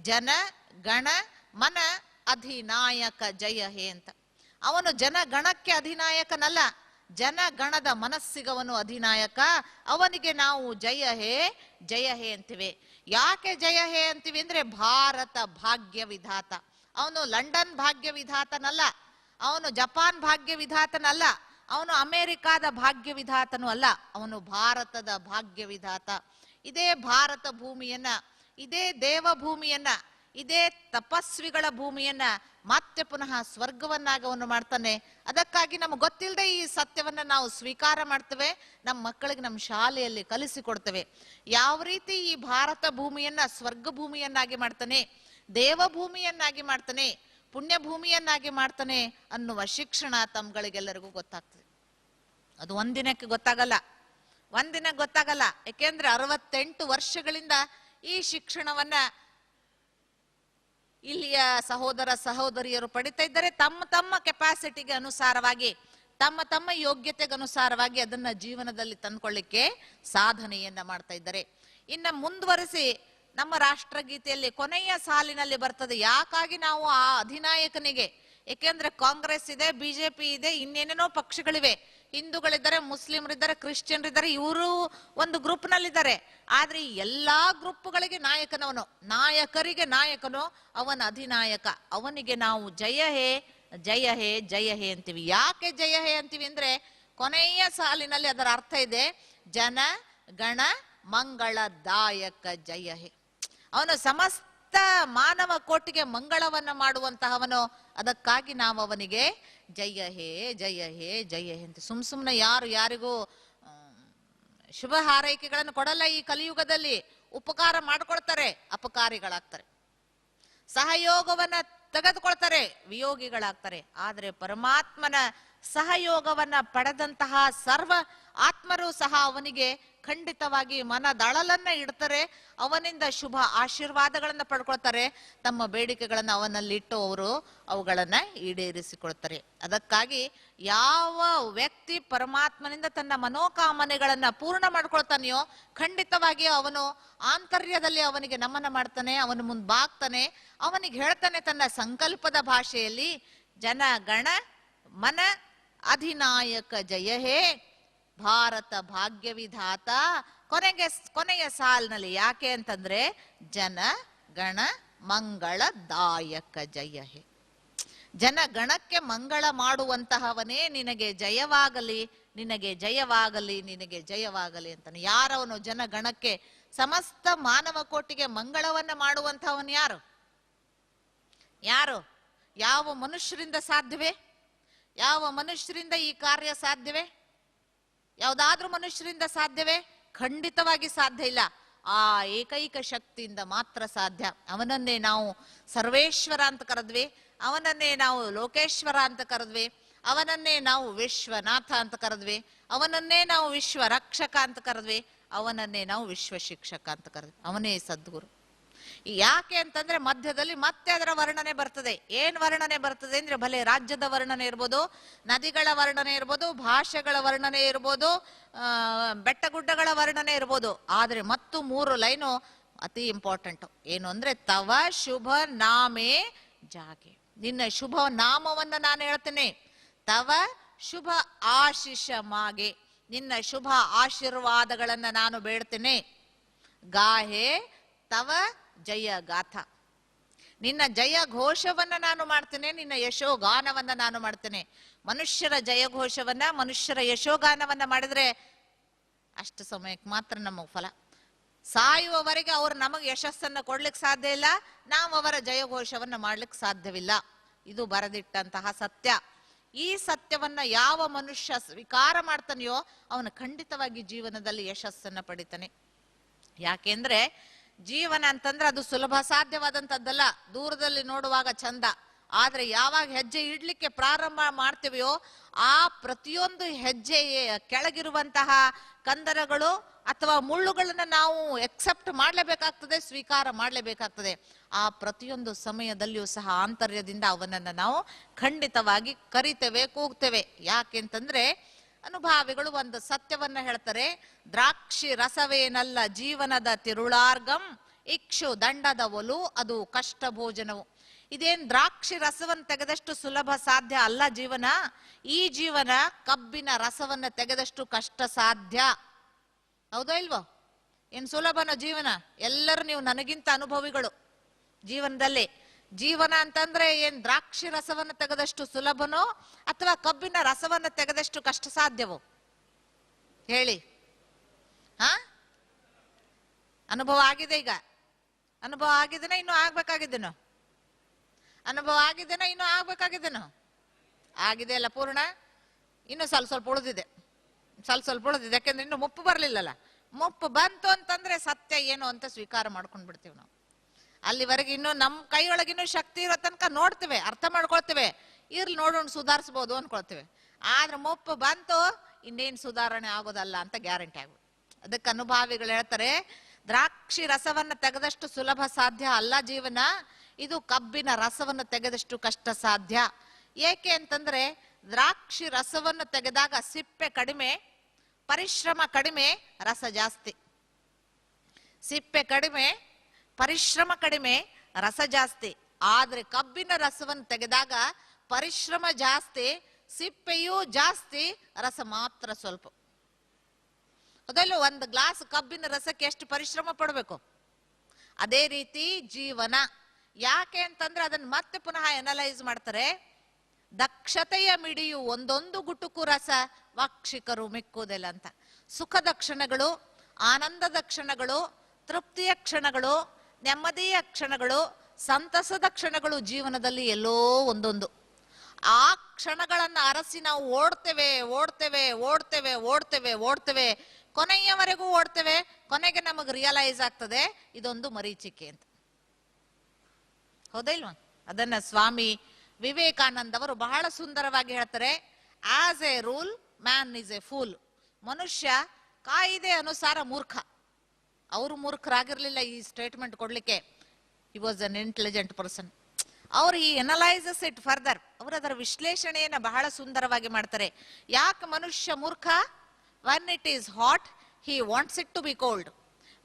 ಜನ ಗಣ ಮನ ಅಧಿನಾಯಕ ಜಯ ಹೇ ಅಂತ. ಅವನು ಜನಗಣಕ್ಕೆ ಅಧಿನಾಯಕನಲ್ಲ, ಜನಗಣದ ಮನಸ್ಸಿಗವನು ಅಧಿನಾಯಕ. ಅವನಿಗೆ ನಾವು ಜಯ ಹೇ ಅಂತೀವಿ. ಯಾಕೆ ಜಯ ಹೇ ಅಂತೀವಿ ಅಂದ್ರೆ ಭಾರತ ಭಾಗ್ಯ ವಿಧಾತ. ಅವನು ಲಂಡನ್ ಭಾಗ್ಯ ವಿಧಾತನಲ್ಲ, ಅವನು ಜಪಾನ್ ಭಾಗ್ಯ ವಿಧಾತನಲ್ಲ, ಅವನು ಅಮೆರಿಕಾದ ಭಾಗ್ಯ ವಿಧಾತನೂ ಅಲ್ಲ, ಅವನು ಭಾರತದ ಭಾಗ್ಯ ವಿಧಾತ. ಇದೇ ಭಾರತ ಭೂಮಿಯನ್ನ, ಇದೇ ದೇವ ಭೂಮಿಯನ್ನ, ಇದೇ ತಪಸ್ವಿಗಳ ಭೂಮಿಯನ್ನ ಮತ್ತೆ ಪುನಃ ಸ್ವರ್ಗವನ್ನಾಗಿ ಅವನು ಮಾಡ್ತಾನೆ. ಅದಕ್ಕಾಗಿ ನಮ್ಗೆ ಗೊತ್ತಿಲ್ಲದೆ ಈ ಸತ್ಯವನ್ನ ನಾವು ಸ್ವೀಕಾರ ಮಾಡ್ತೇವೆ, ನಮ್ಮ ಮಕ್ಕಳಿಗೆ ನಮ್ಮ ಶಾಲೆಯಲ್ಲಿ ಕಲಿಸಿಕೊಡ್ತೇವೆ. ಯಾವ ರೀತಿ ಈ ಭಾರತ ಭೂಮಿಯನ್ನ ಸ್ವರ್ಗ ಭೂಮಿಯನ್ನಾಗಿ ಮಾಡ್ತಾನೆ, ದೇವ ಭೂಮಿಯನ್ನಾಗಿ ಮಾಡ್ತಾನೆ, ಪುಣ್ಯ ಭೂಮಿಯನ್ನಾಗಿ ಮಾಡ್ತಾನೆ ಅನ್ನುವ ಶಿಕ್ಷಣ ತಮ್ಗಳಿಗೆಲ್ಲರಿಗೂ ಗೊತ್ತಾಗ್ತದೆ. ಅದು ಒಂದಿನಕ್ಕೆ ಗೊತ್ತಾಗಲ್ಲ, ಯಾಕೆಂದ್ರೆ 68 ವರ್ಷಗಳಿಂದ ಈ ಶಿಕ್ಷಣವನ್ನ ಇಲ್ಲಿಯ ಸಹೋದರ ಸಹೋದರಿಯರು ಪಡಿತಾ ಇದ್ದಾರೆ. ತಮ್ಮ ತಮ್ಮ ಕೆಪಾಸಿಟಿಗೆ ಅನುಸಾರವಾಗಿ, ತಮ್ಮ ಯೋಗ್ಯತೆಗೆ ಅನುಸಾರವಾಗಿ ಅದನ್ನ ಜೀವನದಲ್ಲಿ ತಂದ್ಕೊಳ್ಳಿಕ್ಕೆ ಸಾಧನೆಯನ್ನ ಮಾಡ್ತಾ ಇದ್ದಾರೆ. ಇನ್ನ ಮುಂದುವರಿಸಿ ನಮ್ಮ ರಾಷ್ಟ್ರಗೀತೆಯಲ್ಲಿ ಕೊನೆಯ ಸಾಲಿನಲ್ಲಿ ಬರ್ತದೆ, ಯಾಕಾಗಿ ನಾವು ಆ ಅಧಿನಾಯಕನಿಗೆ, ಏಕೆಂದ್ರೆ ಕಾಂಗ್ರೆಸ್ ಇದೆ, ಬಿಜೆಪಿ ಇದೆ, ಇನ್ನೇನೇನೋ ಪಕ್ಷಗಳಿವೆ, ಹಿಂದೂಗಳಿದ್ದಾರೆ, ಮುಸ್ಲಿಮರಿದ್ದಾರೆ, ಕ್ರಿಶ್ಚಿಯನ್ರಿದ್ದಾರೆ, ಇವರು ಒಂದು ಗ್ರೂಪ್ ನಲ್ಲಿದ್ದಾರೆ. ಆದ್ರೆ ಈ ಎಲ್ಲಾ ಗ್ರೂಪ್ಗಳಿಗೆ ನಾಯಕನವನು, ನಾಯಕರಿಗೆ ನಾಯಕನು ಅವನ ಅಧಿನಾಯಕ. ಅವನಿಗೆ ನಾವು ಜಯ ಹೇ ಅಂತೀವಿ. ಯಾಕೆ ಜಯ ಹೇ ಅಂತೀವಿ ಅಂದ್ರೆ ಕೊನೆಯ ಸಾಲಿನಲ್ಲಿ ಅದರ ಅರ್ಥ ಇದೆ, ಜನ ಗಣ ಮಂಗಳದಾಯಕ ಜಯ ಹೇ. ಅವನು ಸಮಸ್ತ ಮಾನವ ಕೋಟಿಗೆ ಮಂಗಳವನ್ನ ಮಾಡುವಂತಹವನು. ಅದಕ್ಕಾಗಿ ನಾವು ಅವನಿಗೆ ಜಯ ಹೇ ಅಂತ ಸುಮ್ನೆ ಯಾರಿಗೂ ಶುಭ ಹಾರೈಕೆಗಳನ್ನು ಕೊಡಲ್ಲ. ಈ ಕಲಿಯುಗದಲ್ಲಿ ಉಪಕಾರ ಮಾಡ್ಕೊಳ್ತಾರೆ, ಅಪಕಾರಿಗಳಾಗ್ತಾರೆ, ಸಹಯೋಗವನ್ನ ತೆಗೆದುಕೊಳ್ತಾರೆ, ವಿಯೋಗಿಗಳಾಗ್ತಾರೆ. ಆದ್ರೆ ಪರಮಾತ್ಮನ ಸಹಯೋಗವನ್ನ ಪಡೆದಂತಹ ಸರ್ವ ಆತ್ಮರು ಸಹ ಅವನಿಗೆ ಖಂಡಿತವಾಗಿ ಮನದಳಲನ್ನ ಇಡ್ತಾರೆ, ಅವನಿಂದ ಶುಭ ಆಶೀರ್ವಾದಗಳನ್ನ ಪಡ್ಕೊಳ್ತಾರೆ, ತಮ್ಮ ಬೇಡಿಕೆಗಳನ್ನ ಅವನಲ್ಲಿ ಇಟ್ಟು ಅವರು ಅವುಗಳನ್ನ ಈಡೇರಿಸಿಕೊಳ್ತಾರೆ. ಅದಕ್ಕಾಗಿ ಯಾವ ವ್ಯಕ್ತಿ ಪರಮಾತ್ಮನಿಂದ ತನ್ನ ಮನೋಕಾಮನೆಗಳನ್ನ ಪೂರ್ಣ ಮಾಡ್ಕೊಳ್ತಾನೆಯೋ ಖಂಡಿತವಾಗಿ ಅವನು ಆಂತರ್ಯದಲ್ಲಿ ಅವನಿಗೆ ನಮನ ಮಾಡ್ತಾನೆ, ಅವನು ಮುಂದಾಗ್ತಾನೆ, ಅವನಿಗೆ ಹೇಳ್ತಾನೆ ತನ್ನ ಸಂಕಲ್ಪದ ಭಾಷೆಯಲ್ಲಿ, ಜನ ಗಣ ಮನ ಅಧಿನಾಯಕ ಜಯ ಹೇ ಭಾರತ ಭಾಗ್ಯ ವಿಧಾತ. ಕೊನೆಯ ಸಾಲಿನಲ್ಲಿ ಯಾಕೆ ಅಂತಂದ್ರೆ ಜನ ಗಣ ಮಂಗಳದಾಯಕ ಜಯ ಹೇ. ಜನಗಣಕ್ಕೆ ಮಂಗಳ ಮಾಡುವಂತಹವನೇ ನಿನಗೆ ಜಯವಾಗಲಿ, ನಿನಗೆ ಜಯವಾಗಲಿ, ನಿನಗೆ ಜಯವಾಗಲಿ ಅಂತಾನೆ. ಯಾರವನು ಜನಗಣಕ್ಕೆ, ಸಮಸ್ತ ಮಾನವ ಕೋಟಿಗೆ ಮಂಗಳವನ್ನ ಮಾಡುವಂತಹವನು ಯಾರು? ಯಾವ ಮನುಷ್ಯರಿಂದ ಸಾಧ್ಯವೇ? ಯಾವ ಮನುಷ್ಯರಿಂದ ಈ ಕಾರ್ಯ ಸಾಧ್ಯವೇ? ಯಾವುದಾದ್ರೂ ಮನುಷ್ಯರಿಂದ ಸಾಧ್ಯವೇ? ಖಂಡಿತವಾಗಿ ಸಾಧ್ಯ ಇಲ್ಲ. ಆ ಏಕೈಕ ಶಕ್ತಿಯಿಂದ ಮಾತ್ರ ಸಾಧ್ಯ. ಅವನನ್ನೇ ನಾವು ಸರ್ವೇಶ್ವರ ಅಂತ ಕರೆದ್ವಿ, ಅವನನ್ನೇ ನಾವು ಲೋಕೇಶ್ವರ ಅಂತ ಕರೆದ್ವಿ, ಅವನನ್ನೇ ನಾವು ವಿಶ್ವನಾಥ ಅಂತ ಕರೆದ್ವಿ, ಅವನನ್ನೇ ನಾವು ವಿಶ್ವ ರಕ್ಷಕ ಅಂತ ಕರೆದ್ವಿ, ಅವನನ್ನೇ ನಾವು ವಿಶ್ವ ಶಿಕ್ಷಕ ಅಂತ ಕರೆದ್ವಿ. ಅವನೇ ಸದ್ಗುರು. ಯಾಕೆ ಅಂತಂದ್ರೆ ಮಧ್ಯದಲ್ಲಿ ಮತ್ತೆ ಅದರ ವರ್ಣನೆ ಬರ್ತದೆ. ಏನ್ ವರ್ಣನೆ ಬರ್ತದೆ ಅಂದ್ರೆ, ಭಲೆ ರಾಜ್ಯದ ವರ್ಣನೆ ಇರ್ಬೋದು, ನದಿಗಳ ವರ್ಣನೆ ಇರ್ಬೋದು, ಭಾಷೆಗಳ ವರ್ಣನೆ ಇರ್ಬೋದು, ಬೆಟ್ಟಗುಡ್ಡಗಳ ವರ್ಣನೆ ಇರ್ಬೋದು. ಆದ್ರೆ ಮತ್ತು 3 ಲೈನು ಅತಿ ಇಂಪಾರ್ಟೆಂಟ್. ಏನು ಅಂದ್ರೆ, ತವ ಶುಭ ನಾಮೇ ಜಾಗೆ, ನಿನ್ನ ಶುಭ ನಾಮವನ್ನ ನಾನು ಹೇಳ್ತೇನೆ. ತವ ಶುಭ ಆಶಿಷ ಮಾಗೆ, ನಿನ್ನ ಶುಭ ಆಶೀರ್ವಾದಗಳನ್ನ ನಾನು ಬೇಡ್ತೇನೆ. ಗಾಹೆ ತವ ಜಯ ಗಾಥ, ನಿನ್ನ ಜಯ ಘೋಷವನ್ನ ನಾನು ಮಾಡ್ತೇನೆ, ನಿನ್ನ ಯಶೋಗಾನವನ್ನ ನಾನು ಮಾಡ್ತೇನೆ. ಮನುಷ್ಯರ ಜಯಘೋಷವನ್ನ, ಮನುಷ್ಯರ ಯಶೋಗಾನವನ್ನ ಮಾಡಿದ್ರೆ ಅಷ್ಟು ಸಮಯಕ್ಕೆ ಮಾತ್ರ ನಮಗೆ ಫಲ. ಸಾಯುವವರೆಗೆ ಅವರು ನಮಗೆ ಯಶಸ್ಸನ್ನು ಕೊಡ್ಲಿಕ್ಕೆ ಸಾಧ್ಯ ಇಲ್ಲ, ನಾವು ಅವರ ಜಯಘೋಷವನ್ನ ಮಾಡ್ಲಿಕ್ಕೆ ಸಾಧ್ಯವಿಲ್ಲ. ಇದು ಬರೆದಿಟ್ಟಂತಹ ಸತ್ಯ. ಈ ಸತ್ಯವನ್ನ ಯಾವ ಮನುಷ್ಯ ಸ್ವೀಕಾರ ಮಾಡ್ತಾನೆಯೋ ಅವನು ಖಂಡಿತವಾಗಿ ಜೀವನದಲ್ಲಿ ಯಶಸ್ಸನ್ನ ಪಡಿತಾನೆ. ಯಾಕೆಂದ್ರೆ ಜೀವನ ಅಂತಂದ್ರೆ ಅದು ಸುಲಭ ಸಾಧ್ಯವಾದಂಥದ್ದಲ್ಲ. ದೂರದಲ್ಲಿ ನೋಡುವಾಗ ಚಂದ, ಆದ್ರೆ ಯಾವಾಗ ಹೆಜ್ಜೆ ಇಡ್ಲಿಕ್ಕೆ ಪ್ರಾರಂಭ ಮಾಡ್ತೀವಿಯೋ ಆ ಪ್ರತಿಯೊಂದು ಹೆಜ್ಜೆ ಕೆಳಗಿರುವಂತಹ ಕಂದರಗಳು ಅಥವಾ ಮುಳ್ಳುಗಳನ್ನ ನಾವು ಎಕ್ಸೆಪ್ಟ್ ಮಾಡಲೇಬೇಕಾಗ್ತದೆ, ಸ್ವೀಕಾರ ಮಾಡಲೇಬೇಕಾಗ್ತದೆ. ಆ ಪ್ರತಿಯೊಂದು ಸಮಯದಲ್ಲಿಯೂ ಸಹ ಆಂತರ್ಯದಿಂದ ಅವನನ್ನ ನಾವು ಖಂಡಿತವಾಗಿ ಕರಿತೇವೆ, ಕೂಗ್ತೇವೆ. ಯಾಕೆಂತಂದ್ರೆ ಅನುಭಾವಿಗಳು ಒಂದು ಸತ್ಯವನ್ನ ಹೇಳ್ತಾರೆ, ದ್ರಾಕ್ಷಿ ರಸವೇನಲ್ಲ ಜೀವನದ ತಿರುಳಾರ್ಗಂ, ಇಕ್ಷು ದಂಡದ ಒಲು ಅದು ಕಷ್ಟ ಭೋಜನವು. ಇದೇನ್ ದ್ರಾಕ್ಷಿ ರಸವನ್ನು ತೆಗೆದಷ್ಟು ಸುಲಭ ಸಾಧ್ಯ ಅಲ್ಲ ಜೀವನ. ಈ ಜೀವನ ಕಬ್ಬಿನ ರಸವನ್ನ ತೆಗೆದಷ್ಟು ಕಷ್ಟ ಸಾಧ್ಯ. ಹೌದೋ ಇಲ್ವೋ? ಏನ್ ಸುಲಭನ ಜೀವನ? ಎಲ್ಲರೂ ನೀವು ನನಗಿಂತ ಅನುಭವಿಗಳು ಜೀವನದಲ್ಲಿ. ಜೀವನ ಅಂತಂದ್ರೆ ಏನ್ ದ್ರಾಕ್ಷಿ ರಸವನ್ನು ತೆಗೆದಷ್ಟು ಸುಲಭನೋ ಅಥವಾ ಕಬ್ಬಿನ ರಸವನ್ನು ತೆಗೆದಷ್ಟು ಕಷ್ಟ ಸಾಧ್ಯವೋ ಹೇಳಿ? ಅನುಭವ ಆಗಿದೆ? ಈಗ ಅನುಭವ ಆಗಿದ್ದೇನೆ, ಇನ್ನೂ ಆಗ್ಬೇಕಾಗಿದ್ದೇನೋ? ಅನುಭವ ಆಗಿದ್ದೇನೋ, ಇನ್ನೂ ಆಗ್ಬೇಕಾಗಿದ್ದೇನೋ? ಆಗಿದೆ ಅಲ್ಲ ಪೂರ್ಣ? ಇನ್ನು ಸ್ವಲ್ಪ ಉಳಿದಿದೆ, ಸ್ವಲ್ಪ ಉಳಿದಿದೆ. ಯಾಕೆಂದ್ರೆ ಇನ್ನು ಮುಪ್ಪು ಬರ್ಲಿಲ್ಲಲ್ಲ. ಮುಪ್ಪು ಬಂತು ಅಂತಂದ್ರೆ ಸತ್ಯ ಏನು ಅಂತ ಸ್ವೀಕಾರ ಮಾಡ್ಕೊಂಡ್ ಬಿಡ್ತೀವಿ ನಾವು. ಅಲ್ಲಿವರೆಗೆ ಇನ್ನು ನಮ್ಮ ಕೈಯೊಳಗಿನ್ನೂ ಶಕ್ತಿ ಇರೋ ತನಕ ನೋಡ್ತೇವೆ, ಅರ್ಥ ಮಾಡ್ಕೊಳ್ತೇವೆ, ಇರ್ಲಿ ನೋಡೋಣ ಸುಧಾರಿಸ್ಬೋದು ಅನ್ಕೊಳ್ತೇವೆ. ಆದ್ರೆ ಮುಪ್ಪು ಬಂತು, ಇನ್ನೇನು ಸುಧಾರಣೆ ಆಗೋದಲ್ಲ ಅಂತ ಗ್ಯಾರಂಟಿ ಆಗ್ಬೋದು. ಅದಕ್ಕೆ ಅನುಭಾವಿಗಳು ಹೇಳ್ತಾರೆ, ದ್ರಾಕ್ಷಿ ರಸವನ್ನ ತೆಗೆದಷ್ಟು ಸುಲಭ ಸಾಧ್ಯ ಅಲ್ಲ ಜೀವನ, ಇದು ಕಬ್ಬಿನ ರಸವನ್ನು ತೆಗೆದಷ್ಟು ಕಷ್ಟ ಸಾಧ್ಯ. ಏಕೆ ಅಂತಂದ್ರೆ ದ್ರಾಕ್ಷಿ ರಸವನ್ನು ತೆಗೆದಾಗ ಸಿಪ್ಪೆ ಕಡಿಮೆ, ಪರಿಶ್ರಮ ಕಡಿಮೆ, ರಸ ಜಾಸ್ತಿ. ಸಿಪ್ಪೆ ಕಡಿಮೆ, ಪರಿಶ್ರಮ ಕಡಿಮೆ, ರಸ ಜಾಸ್ತಿ. ಆದ್ರೆ ಕಬ್ಬಿನ ರಸವನ್ನು ತೆಗೆದಾಗ ಪರಿಶ್ರಮ ಜಾಸ್ತಿ, ಸಿಪ್ಪೆಯೂ ಜಾಸ್ತಿ, ರಸ ಮಾತ್ರ ಸ್ವಲ್ಪ. ಅದಲ್ಲ, ಒಂದು ಗ್ಲಾಸ್ ಕಬ್ಬಿನ ರಸಕ್ಕೆ ಎಷ್ಟು ಪರಿಶ್ರಮ ಪಡಬೇಕು? ಅದೇ ರೀತಿ ಜೀವನ. ಯಾಕೆ ಅಂತಂದ್ರೆ ಅದನ್ನ ಮತ್ತೆ ಪುನಃ ಎನಲೈಸ್ ಮಾಡ್ತಾರೆ. ದಕ್ಷತೆಯ ಮಿಡಿಯು ಒಂದೊಂದು ಗುಟುಕು ರಸ ವಾಕ್ಷಿಕರು ಮಿಕ್ಕುವುದಿಲ್ಲ ಅಂತ. ಸುಖದ ಕ್ಷಣಗಳು, ಆನಂದದ ಕ್ಷಣಗಳು, ತೃಪ್ತಿಯ ಕ್ಷಣಗಳು, ನೆಮ್ಮದಿಯ ಕ್ಷಣಗಳು, ಸಂತಸದ ಕ್ಷಣಗಳು ಜೀವನದಲ್ಲಿ ಎಲ್ಲೋ ಒಂದೊಂದು. ಆ ಕ್ಷಣಗಳನ್ನ ಅರಸಿ ನಾವು ಓಡ್ತೇವೆ ಓಡ್ತೇವೆ ಓಡ್ತೇವೆ ಓಡ್ತೇವೆ ಓಡ್ತೇವೆ, ಕೊನೆಯವರೆಗೂ ಓಡ್ತೇವೆ. ಕೊನೆಗೆ ನಮಗೆ ರಿಯಲೈಸ್ ಆಗ್ತದೆ ಇದೊಂದು ಮರೀಚಿಕೆ ಅಂತ. ಹೌದಾ ಇಲ್ವಾ? ಅದನ್ನ ಸ್ವಾಮಿ ವಿವೇಕಾನಂದ ಅವರು ಬಹಳ ಸುಂದರವಾಗಿ ಹೇಳ್ತಾರೆ. As A rule man is A pool. ಮನುಷ್ಯ ಕಾಯಿದೆ ಅನುಸಾರ ಮೂರ್ಖ. ಅವರು ಮೂರ್ಖರಾಗಿರ್ಲಿಲ್ಲ ಈ ಸ್ಟೇಟ್ಮೆಂಟ್ ಕೊಡ್ಲಿಕ್ಕೆ. He was an intelligent person. ಅವ್ರು ಈ ಅನಲೈಸಸ್ ಇಟ್ ಫರ್ದರ್. ಅವರು ಅದರ ವಿಶ್ಲೇಷಣೆಯನ್ನ ಬಹಳ ಸುಂದರವಾಗಿ ಮಾಡ್ತಾರೆ. ಯಾಕೆ ಮನುಷ್ಯ ಮೂರ್ಖ? When it is hot he wants it to be cold,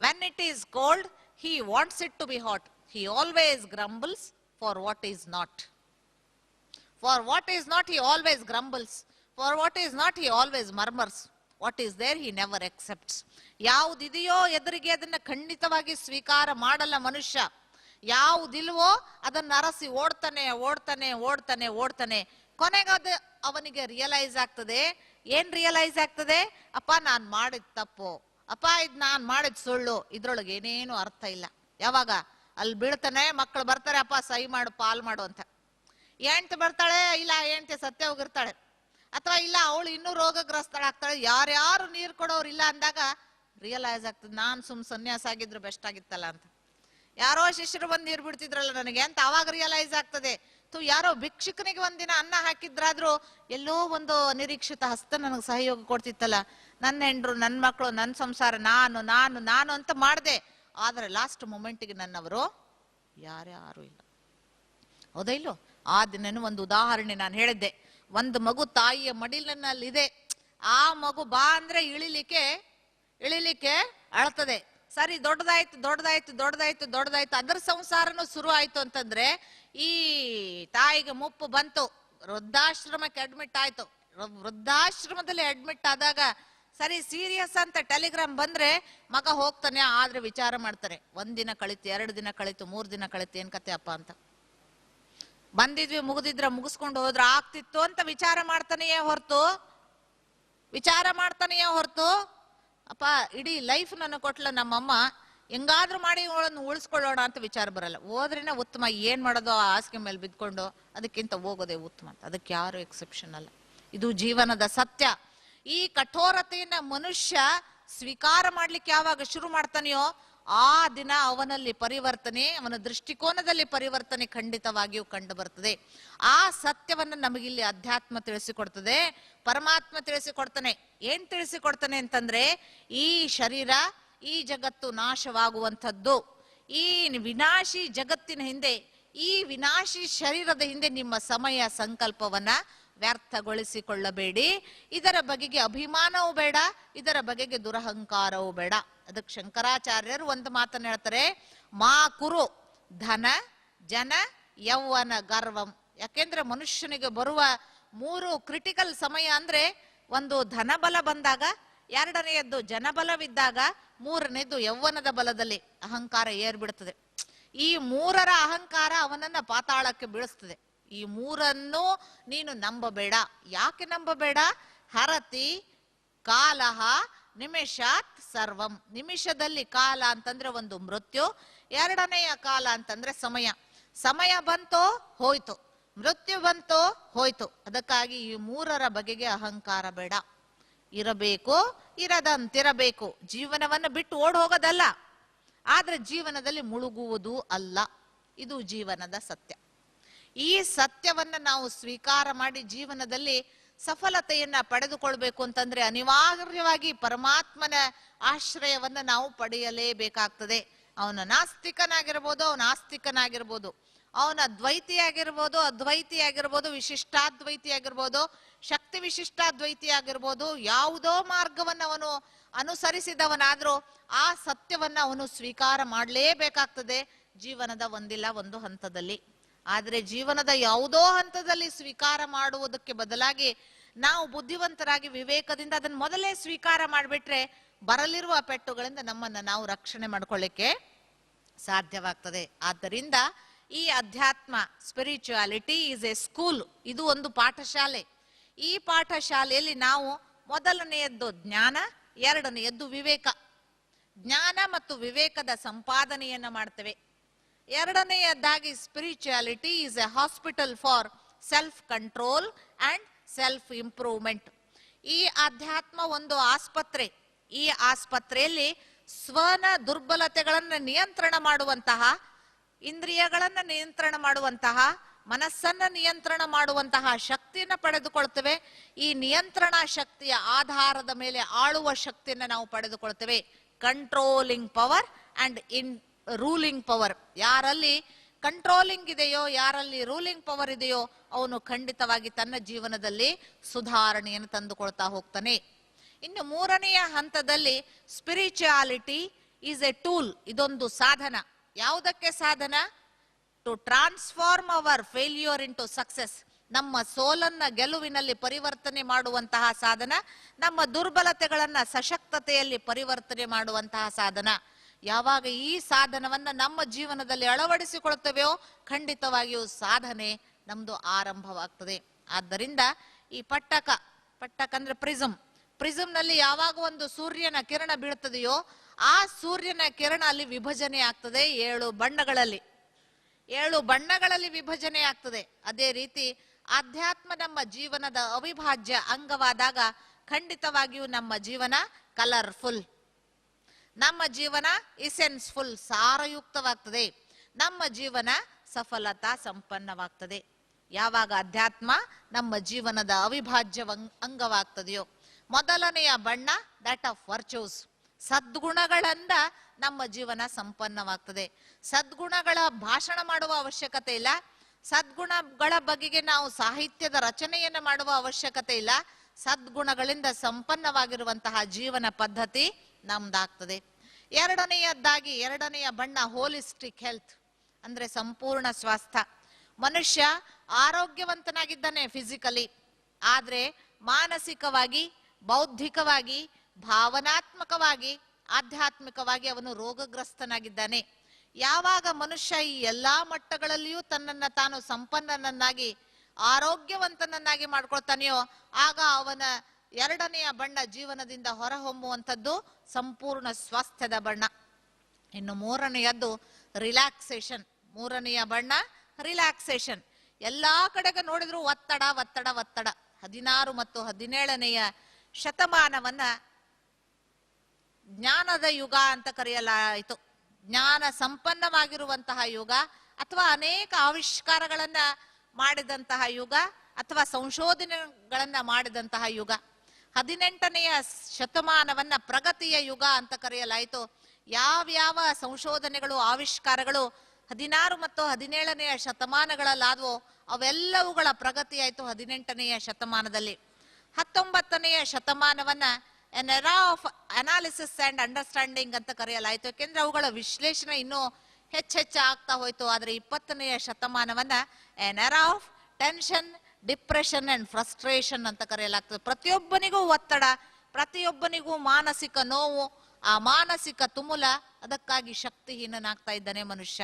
when it is cold he wants it to be hot. He always grumbles for what is not. For what is not he always grumbles. For what is not he always murmurs. What is there he never accepts. ಯಾವುದಿದೆಯೋ ಎದುರಿಗೆ ಅದನ್ನ ಖಂಡಿತವಾಗಿ ಸ್ವೀಕಾರ ಮಾಡಲ್ಲ ಮನುಷ್ಯ. ಯಾವುದಿಲ್ವೋ ಅದನ್ನ ಅರಸಿ ಓಡ್ತಾನೆ ಓಡ್ತಾನೆ ಓಡ್ತಾನೆ ಓಡ್ತಾನೆ. ಕೊನೆಗೆ ಅದು ಅವನಿಗೆ ರಿಯಲೈಸ್ ಆಗ್ತದೆ. ಏನ್ ರಿಯಲೈಸ್ ಆಗ್ತದೆ? ಅಪ್ಪ ನಾನ್ ಮಾಡಿದ ತಪ್ಪು, ಅಪ್ಪ ಇದ್ ನಾನ್ ಮಾಡಿದ ಸುಳ್ಳು, ಇದ್ರೊಳಗೆ ಏನೇನು ಅರ್ಥ ಇಲ್ಲ. ಯಾವಾಗ ಅಲ್ಲಿ ಬೀಳ್ತಾನೆ, ಮಕ್ಕಳು ಬರ್ತಾರೆ, ಅಪ್ಪ ಸಹಿ ಮಾಡು, ಪಾಲ್ ಮಾಡು ಅಂತ. ಹೆಂಡ್ತಿ ಬರ್ತಾಳೆ, ಇಲ್ಲ ಹೆಂಡ್ತಿ ಸತ್ಯ ಹೋಗಿರ್ತಾಳೆ, ಅಥವಾ ಇಲ್ಲ ಅವಳು ಇನ್ನೂ ರೋಗಗ್ರಸ್ತಳಾಗ್ತಾಳೆ. ಯಾರ್ಯಾರು ನೀರು ಕೊಡೋರು ಇಲ್ಲ ಅಂದಾಗ ರಿಯಲೈಸ್ ಆಗ್ತದೆ, ನಾನ್ ಸನ್ಯಾಸ ಆಗಿದ್ರು ಬೆಸ್ಟ್ ಆಗಿತ್ತಲ್ಲ ಅಂತ. ಯಾರೋ ಶಿಷ್ಯರು ಬಂದು ನೀರು ಬಿಡ್ತಿದ್ರಲ್ಲ ನನಗೆ ಅಂತ ಅವಾಗ ರಿಯಲೈಸ್ ಆಗ್ತದೆ. ಯಾರೋ ಭಿಕ್ಷುಕನಿಗೆ ಒಂದಿನ ಅನ್ನ ಹಾಕಿದ್ರಾದ್ರೂ ಎಲ್ಲೋ ಒಂದು ಅನಿರೀಕ್ಷಿತ ಹಸ್ತ ನನಗೆ ಸಹಯೋಗ ಕೊಡ್ತಿತ್ತಲ್ಲ. ನನ್ನ ಹೆಂಡ್ರು, ನನ್ನ ಮಕ್ಕಳು, ನನ್ನ ಸಂಸಾರ, ನಾನು ನಾನು ನಾನು ಅಂತ ಮಾಡಿದೆ. ಆದ್ರೆ ಲಾಸ್ಟ್ ಮೊಮೆಂಟ್ಗೆ ನನ್ನವರು ಯಾರ್ಯಾರು ಇಲ್ಲ. ಹೌದಾ ಇಲ್ಲೋ? ಆ ದಿನನೂ ಒಂದು ಉದಾಹರಣೆ ನಾನು ಹೇಳಿದ್ದೆ. ಒಂದು ಮಗು ತಾಯಿಯ ಮಡಿಲಿನಲ್ಲಿದೆ, ಆ ಮಗು ಬಾ ಅಂದ್ರೆ ಇಳಿಲಿಕ್ಕೆ ಅಳ್ತದೆ. ಸರಿ, ದೊಡ್ಡದಾಯ್ತು ದೊಡ್ಡದಾಯ್ತು ದೊಡ್ಡದಾಯ್ತು ದೊಡ್ಡದಾಯ್ತು, ಅದರ ಸಂಸಾರನೂ ಶುರು ಆಯ್ತು ಅಂತಂದ್ರೆ ಈ ತಾಯಿಗೆ ಮುಪ್ಪು ಬಂತು, ವೃದ್ಧಾಶ್ರಮಕ್ಕೆ ಅಡ್ಮಿಟ್ ಆಯ್ತು. ವೃದ್ಧಾಶ್ರಮದಲ್ಲಿ ಅಡ್ಮಿಟ್ ಆದಾಗ ಸರಿ ಸೀರಿಯಸ್ ಅಂತ ಟೆಲಿಗ್ರಾಮ್ ಬಂದ್ರೆ ಮಗ ಹೋಗ್ತಾನೆ. ಆದ್ರೆ ವಿಚಾರ ಮಾಡ್ತಾರೆ, 1 ದಿನ ಕಳಿತು, 2 ದಿನ ಕಳಿತು, 3 ದಿನ ಕಳಿತು, ಏನ್ ಕತೆ ಅಪ್ಪ ಅಂತ. ಬಂದಿದ್ವಿ, ಮುಗಿಸ್ಕೊಂಡು ಹೋದ್ರ ಆಗ್ತಿತ್ತು ಅಂತ ವಿಚಾರ ಮಾಡ್ತಾನೆಯೇ ಹೊರ್ತು ಅಪ್ಪ ಇಡೀ ಲೈಫ್ ನನ್ನ ಕೊಟ್ಲ ನಮ್ಮಮ್ಮ, ಹೆಂಗಾದ್ರೂ ಮಾಡಿ ಇವಳನ್ನು ಉಳಿಸ್ಕೊಳ್ಳೋಣ ಅಂತ ವಿಚಾರ ಬರಲ್ಲ. ಹೋದ್ರೇನೆ ಉತ್ತಮ, ಏನ್ ಮಾಡೋದು ಆ ಹಾಸಿಗೆ ಮೇಲೆ ಬಿದ್ಕೊಂಡು, ಅದಕ್ಕಿಂತ ಹೋಗೋದೇ ಉತ್ತಮ ಅಂತ. ಅದಕ್ಕೆ ಯಾರು ಎಕ್ಸೆಪ್ಷನ್ ಅಲ್ಲ. ಇದು ಜೀವನದ ಸತ್ಯ. ಈ ಕಠೋರತೆಯನ್ನ ಮನುಷ್ಯ ಸ್ವೀಕಾರ ಮಾಡ್ಲಿಕ್ಕೆ ಯಾವಾಗ ಶುರು ಮಾಡ್ತಾನೆಯೋ ಆ ದಿನ ಅವನಲ್ಲಿ ಪರಿವರ್ತನೆ, ಅವನ ದೃಷ್ಟಿಕೋನದಲ್ಲಿ ಪರಿವರ್ತನೆ ಖಂಡಿತವಾಗಿಯೂ ಕಂಡು ಬರ್ತದೆ. ಆ ಸತ್ಯವನ್ನ ನಮಗಿಲ್ಲಿ ಅಧ್ಯಾತ್ಮ ತಿಳಿಸಿಕೊಡ್ತದೆ, ಪರಮಾತ್ಮ ತಿಳಿಸಿಕೊಡ್ತಾನೆ. ಏನ್ ತಿಳಿಸಿಕೊಡ್ತಾನೆ ಅಂತಂದ್ರೆ, ಈ ಶರೀರ, ಈ ಜಗತ್ತು ನಾಶವಾಗುವಂಥದ್ದು. ಈ ವಿನಾಶಿ ಜಗತ್ತಿನ ಹಿಂದೆ, ಈ ವಿನಾಶಿ ಶರೀರದ ಹಿಂದೆ ನಿಮ್ಮ ಸಮಯ ಸಂಕಲ್ಪವನ್ನ ವ್ಯರ್ಥಗೊಳಿಸಿಕೊಳ್ಳಬೇಡಿ. ಇದರ ಬಗೆಗೆ ಅಭಿಮಾನವೂ ಬೇಡ, ಇದರ ಬಗೆಗೆ ದುರಹಂಕಾರವೂ ಬೇಡ. ಅದಕ್ಕೆ ಶಂಕರಾಚಾರ್ಯರು ಒಂದು ಮಾತನ್ನು ಹೇಳ್ತಾರೆ, ಮಾ ಕುರು ಧನ ಜನ ಯೌವನ ಗರ್ವಂ. ಯಾಕೆಂದ್ರೆ ಮನುಷ್ಯನಿಗೆ ಬರುವ 3 ಕ್ರಿಟಿಕಲ್ ಸಮಯ ಅಂದ್ರೆ, ಒಂದು ಧನಬಲ ಬಂದಾಗ, 2ನೇಯದ್ದು ಜನಬಲವಿದ್ದಾಗ, 3ನೇದು ಯೌವನದ ಬಲದಲ್ಲಿ ಅಹಂಕಾರ ಏರ್ಬಿಡ್ತದೆ. ಈ 3ರ ಅಹಂಕಾರ ಅವನನ್ನ ಪಾತಾಳಕ್ಕೆ ಬೀಳಿಸ್ತದೆ. ಈ 3ನ್ನು ನೀನು ನಂಬಬೇಡ. ಯಾಕೆ ನಂಬಬೇಡ? ಹರತಿ ಕಾಲಹ ನಿಮಿಷಾತ್ ಸರ್ವಂ. ನಿಮಿಷದಲ್ಲಿ ಕಾಲ ಅಂತಂದ್ರೆ ಒಂದು ಮೃತ್ಯು, 2ನೇಯ ಕಾಲ ಅಂತಂದ್ರೆ ಸಮಯ ಬಂತೋ ಹೋಯ್ತು, ಮೃತ್ಯು ಬಂತೋ ಹೋಯ್ತು. ಅದಕ್ಕಾಗಿ ಈ 3ರ ಬಗೆಗೆ ಅಹಂಕಾರ ಬೇಡ. ಇರಬೇಕು, ಇರದಂತಿರಬೇಕು. ಜೀವನವನ್ನು ಬಿಟ್ಟು ಓಡ್ ಹೋಗೋದಲ್ಲ, ಆದ್ರೆ ಜೀವನದಲ್ಲಿ ಮುಳುಗುವುದು ಅಲ್ಲ. ಇದು ಜೀವನದ ಸತ್ಯ. ಈ ಸತ್ಯವನ್ನ ನಾವು ಸ್ವೀಕಾರ ಮಾಡಿ ಜೀವನದಲ್ಲಿ ಸಫಲತೆಯನ್ನ ಪಡೆದುಕೊಳ್ಬೇಕು ಅಂತಂದ್ರೆ ಅನಿವಾರ್ಯವಾಗಿ ಪರಮಾತ್ಮನ ಆಶ್ರಯವನ್ನ ನಾವು ಪಡೆಯಲೇಬೇಕಾಗ್ತದೆ. ಅವನ ನಾಸ್ತಿಕನಾಗಿರ್ಬೋದು, ಅವನ ಆಸ್ತಿಕನಾಗಿರ್ಬೋದು, ಅವನ ದ್ವೈತಿಯಾಗಿರ್ಬೋದು, ಅದ್ವೈತಿಯಾಗಿರ್ಬೋದು, ವಿಶಿಷ್ಟಾದ್ವೈತಿಯಾಗಿರ್ಬೋದು, ಶಕ್ತಿ ವಿಶಿಷ್ಟಾದ್ವೈತಿಯಾಗಿರ್ಬೋದು, ಯಾವುದೋ ಮಾರ್ಗವನ್ನು ಅವನು ಅನುಸರಿಸಿದವನಾದ್ರೂ ಆ ಸತ್ಯವನ್ನ ಅವನು ಸ್ವೀಕಾರ ಮಾಡಲೇಬೇಕಾಗ್ತದೆ ಜೀವನದ ಒಂದಿಲ್ಲ ಒಂದು ಹಂತದಲ್ಲಿ. ಆದ್ರೆ ಜೀವನದ ಯಾವುದೋ ಹಂತದಲ್ಲಿ ಸ್ವೀಕಾರ ಮಾಡುವುದಕ್ಕೆ ಬದಲಾಗಿ ನಾವು ಬುದ್ಧಿವಂತರಾಗಿ ವಿವೇಕದಿಂದ ಅದನ್ನ ಮೊದಲೇ ಸ್ವೀಕಾರ ಮಾಡಿಬಿಟ್ರೆ ಬರಲಿರುವ ಪೆಟ್ಟುಗಳಿಂದ ನಮ್ಮನ್ನ ನಾವು ರಕ್ಷಣೆ ಮಾಡ್ಕೊಳ್ಳಿಕ್ಕೆ ಸಾಧ್ಯವಾಗ್ತದೆ. ಆದ್ದರಿಂದ ಈ ಅಧ್ಯಾತ್ಮ, ಸ್ಪಿರಿಚುಯಾಲಿಟಿ ಈಸ್ ಎ ಸ್ಕೂಲ್. ಇದು ಒಂದು ಪಾಠಶಾಲೆ. ಈ ಪಾಠಶಾಲೆಯಲ್ಲಿ ನಾವು ಮೊದಲನೆಯದ್ದು ಜ್ಞಾನ, 2ನೇಯದ್ದು ವಿವೇಕ. ಜ್ಞಾನ ಮತ್ತು ವಿವೇಕದ ಸಂಪಾದನೆಯನ್ನ ಮಾಡ್ತೇವೆ. 2ನೇಯದ್ದಾಗಿ spirituality is a hospital for self control and self improvement. ಈ ಅಧ್ಯಾತ್ಮ ಒಂದು ಆಸ್ಪತ್ರೆ. ಈ ಆಸ್ಪತ್ರೆಯಲ್ಲಿ ಸ್ವನ ದುರ್ಬಲತೆಗಳನ್ನು ನಿಯಂತ್ರಣ ಮಾಡುವಂತಹ, ಇಂದ್ರಿಯಗಳನ್ನು ನಿಯಂತ್ರಣ ಮಾಡುವಂತಹ, ಮನಸ್ಸನ್ನ ನಿಯಂತ್ರಣ ಮಾಡುವಂತಹ ಶಕ್ತಿಯನ್ನು ಪಡೆದುಕೊಳ್ತೇವೆ. ಈ ನಿಯಂತ್ರಣ ಶಕ್ತಿಯ ಆಧಾರದ ಮೇಲೆ ಆಳುವ ಶಕ್ತಿಯನ್ನು ನಾವು ಪಡೆದುಕೊಳ್ತೇವೆ. Controlling power and ruling power. ಯಾರಲ್ಲಿ ಕಂಟ್ರೋಲಿಂಗ್ ಇದೆಯೋ, ಯಾರಲ್ಲಿ ರೂಲಿಂಗ್ ಪವರ್ ಇದೆಯೋ, ಅವನು ಖಂಡಿತವಾಗಿ ತನ್ನ ಜೀವನದಲ್ಲಿ ಸುಧಾರಣೆಯನ್ನು ತಂದುಕೊಳ್ತಾ ಹೋಗ್ತಾನೆ. ಇನ್ನು 3ನೆಯ ಹಂತದಲ್ಲಿ ಸ್ಪಿರಿಚುಯಾಲಿಟಿ ಈಸ್ ಎ ಟೂಲ್. ಇದೊಂದು ಸಾಧನ. ಯಾವುದಕ್ಕೆ ಸಾಧನ? To transform our failure into success. ನಮ್ಮ ಸೋಲನ್ನ ಗೆಲುವಿನಲ್ಲಿ ಪರಿವರ್ತನೆ ಮಾಡುವಂತಹ ಸಾಧನ, ನಮ್ಮ ದುರ್ಬಲತೆಗಳನ್ನ ಸಶಕ್ತತೆಯಲ್ಲಿ ಪರಿವರ್ತನೆ ಮಾಡುವಂತಹ ಸಾಧನ. ಯಾವಾಗ ಈ ಸಾಧನವನ್ನ ನಮ್ಮ ಜೀವನದಲ್ಲಿ ಅಳವಡಿಸಿಕೊಳ್ತೇವೆಯೋ ಖಂಡಿತವಾಗಿಯೂ ಸಾಧನೆ ನಮ್ದು ಆರಂಭವಾಗ್ತದೆ. ಆದ್ದರಿಂದ ಈ ಪಟ್ಟಕ ಅಂದ್ರೆ ಪ್ರಿಸಮ್ ನಲ್ಲಿ ಯಾವಾಗ ಒಂದು ಸೂರ್ಯನ ಕಿರಣ ಬೀಳ್ತದೆಯೋ ಆ ಸೂರ್ಯನ ಕಿರಣ ಅಲ್ಲಿ ವಿಭಜನೆ ಆಗ್ತದೆ 7 ಬಣ್ಣಗಳಲ್ಲಿ. 7 ಬಣ್ಣಗಳಲ್ಲಿ ವಿಭಜನೆ ಆಗ್ತದೆ. ಅದೇ ರೀತಿ ಆಧ್ಯಾತ್ಮ ನಮ್ಮ ಜೀವನದ ಅವಿಭಾಜ್ಯ ಅಂಗವಾದಾಗ ಖಂಡಿತವಾಗಿಯೂ ನಮ್ಮ ಜೀವನ ಕಲರ್ಫುಲ್, ನಮ್ಮ ಜೀವನ ಇಸೆನ್ಸ್ಫುಲ್, ಸಾರಯುಕ್ತವಾಗ್ತದೆ, ನಮ್ಮ ಜೀವನ ಸಫಲತಾ ಸಂಪನ್ನವಾಗ್ತದೆ. ಯಾವಾಗ ಅಧ್ಯಾತ್ಮ ನಮ್ಮ ಜೀವನದ ಅವಿಭಾಜ್ಯ ಅಂಗವಾಗ್ತದೆಯೋ. ಮೊದಲನೆಯ ಬಣ್ಣ ದಟ್ ಆಫ್ ವರ್ಚೂಸ್, ಸದ್ಗುಣಗಳಿಂದ ನಮ್ಮ ಜೀವನ ಸಂಪನ್ನವಾಗ್ತದೆ. ಸದ್ಗುಣಗಳ ಭಾಷಣ ಮಾಡುವ ಅವಶ್ಯಕತೆ ಇಲ್ಲ, ಸದ್ಗುಣಗಳ ಬಗೆಗೆ ನಾವು ಸಾಹಿತ್ಯದ ರಚನೆಯನ್ನು ಮಾಡುವ ಅವಶ್ಯಕತೆ ಇಲ್ಲ. ಸದ್ಗುಣಗಳಿಂದ ಸಂಪನ್ನವಾಗಿರುವಂತಹ ಜೀವನ ಪದ್ಧತಿ ನಮ್ದಾಗ್ತದೆ. ಎರಡನೆಯ ಬಣ್ಣ ಹೋಲಿಸ್ಟಿಕ್ ಹೆಲ್ತ್, ಅಂದ್ರೆ ಸಂಪೂರ್ಣ ಸ್ವಾಸ್ಥ್ಯ. ಮನುಷ್ಯ ಆರೋಗ್ಯವಂತನಾಗಿದ್ದಾನೆ ಫಿಸಿಕಲಿ, ಆದ್ರೆ ಮಾನಸಿಕವಾಗಿ, ಬೌದ್ಧಿಕವಾಗಿ, ಭಾವನಾತ್ಮಕವಾಗಿ, ಆಧ್ಯಾತ್ಮಿಕವಾಗಿ ಅವನು ರೋಗಗ್ರಸ್ತನಾಗಿದ್ದಾನೆ. ಯಾವಾಗ ಮನುಷ್ಯ ಈ ಎಲ್ಲಾ ಮಟ್ಟಗಳಲ್ಲಿಯೂ ತನ್ನನ್ನ ತಾನು ಸಂಪನ್ನನನ್ನಾಗಿ, ಆರೋಗ್ಯವಂತನನ್ನಾಗಿ ಮಾಡ್ಕೊಳ್ತಾನೆಯೋ ಆಗ ಅವನ ಎರಡನೆಯ ಬಣ್ಣ ಜೀವನದಿಂದ ಹೊರಹೊಮ್ಮುವಂಥದ್ದು ಸಂಪೂರ್ಣ ಸ್ವಾಸ್ಥ್ಯದ ಬಣ್ಣ. ಇನ್ನು ಮೂರನೆಯದ್ದು ರಿಲ್ಯಾಕ್ಸೇಷನ್. ಮೂರನೆಯ ಬಣ್ಣ ರಿಲ್ಯಾಕ್ಸೇಷನ್. ಎಲ್ಲಾ ಕಡೆಗೆ ನೋಡಿದ್ರು ಒತ್ತಡ ಒತ್ತಡ ಒತ್ತಡ. 16 ಮತ್ತು 17ನೇ ಶತಮಾನವನ್ನ ಜ್ಞಾನದ ಯುಗ ಅಂತ ಕರೆಯಲಾಯಿತು. ಜ್ಞಾನ ಸಂಪನ್ನವಾಗಿರುವಂತಹ ಯುಗ, ಅಥವಾ ಅನೇಕ ಆವಿಷ್ಕಾರಗಳನ್ನ ಮಾಡಿದಂತಹ ಯುಗ, ಅಥವಾ ಸಂಶೋಧನೆಗಳನ್ನ ಮಾಡಿದಂತಹ ಯುಗ. 18ನೇ ಶತಮಾನವನ್ನ ಪ್ರಗತಿಯ ಯುಗ ಅಂತ ಕರೆಯಲಾಯಿತು. ಯಾವ್ಯಾವ ಸಂಶೋಧನೆಗಳು, ಆವಿಷ್ಕಾರಗಳು 16 ಮತ್ತು 17ನೇ ಶತಮಾನಗಳಲ್ಲಾದವೋ ಅವೆಲ್ಲವುಗಳ ಪ್ರಗತಿ ಆಯಿತು 18ನೇ ಶತಮಾನದಲ್ಲಿ. 19ನೇ ಶತಮಾನವನ್ನ an era of analysis and understanding ಅಂತ ಕರೆಯಲಾಯಿತು. ಯಾಕೆಂದ್ರೆ ಅವುಗಳ ವಿಶ್ಲೇಷಣೆ ಇನ್ನೂ ಹೆಚ್ಚೆಚ್ಚು ಆಗ್ತಾ ಹೋಯ್ತು. ಆದ್ರೆ 20ನೇ ಶತಮಾನವನ್ನ an era of tension, depression and frustration ಅಂತ ಕರೆಯಲಾಗ್ತದೆ. ಪ್ರತಿಯೊಬ್ಬನಿಗೂ ಒತ್ತಡ, ಪ್ರತಿಯೊಬ್ಬನಿಗೂ ಮಾನಸಿಕ ನೋವು, ಆ ಮಾನಸಿಕ ತುಮುಲ, ಅದಕ್ಕಾಗಿ ಶಕ್ತಿಹೀನನಾಗ್ತಾ ಇದ್ದಾನೆ ಮನುಷ್ಯ.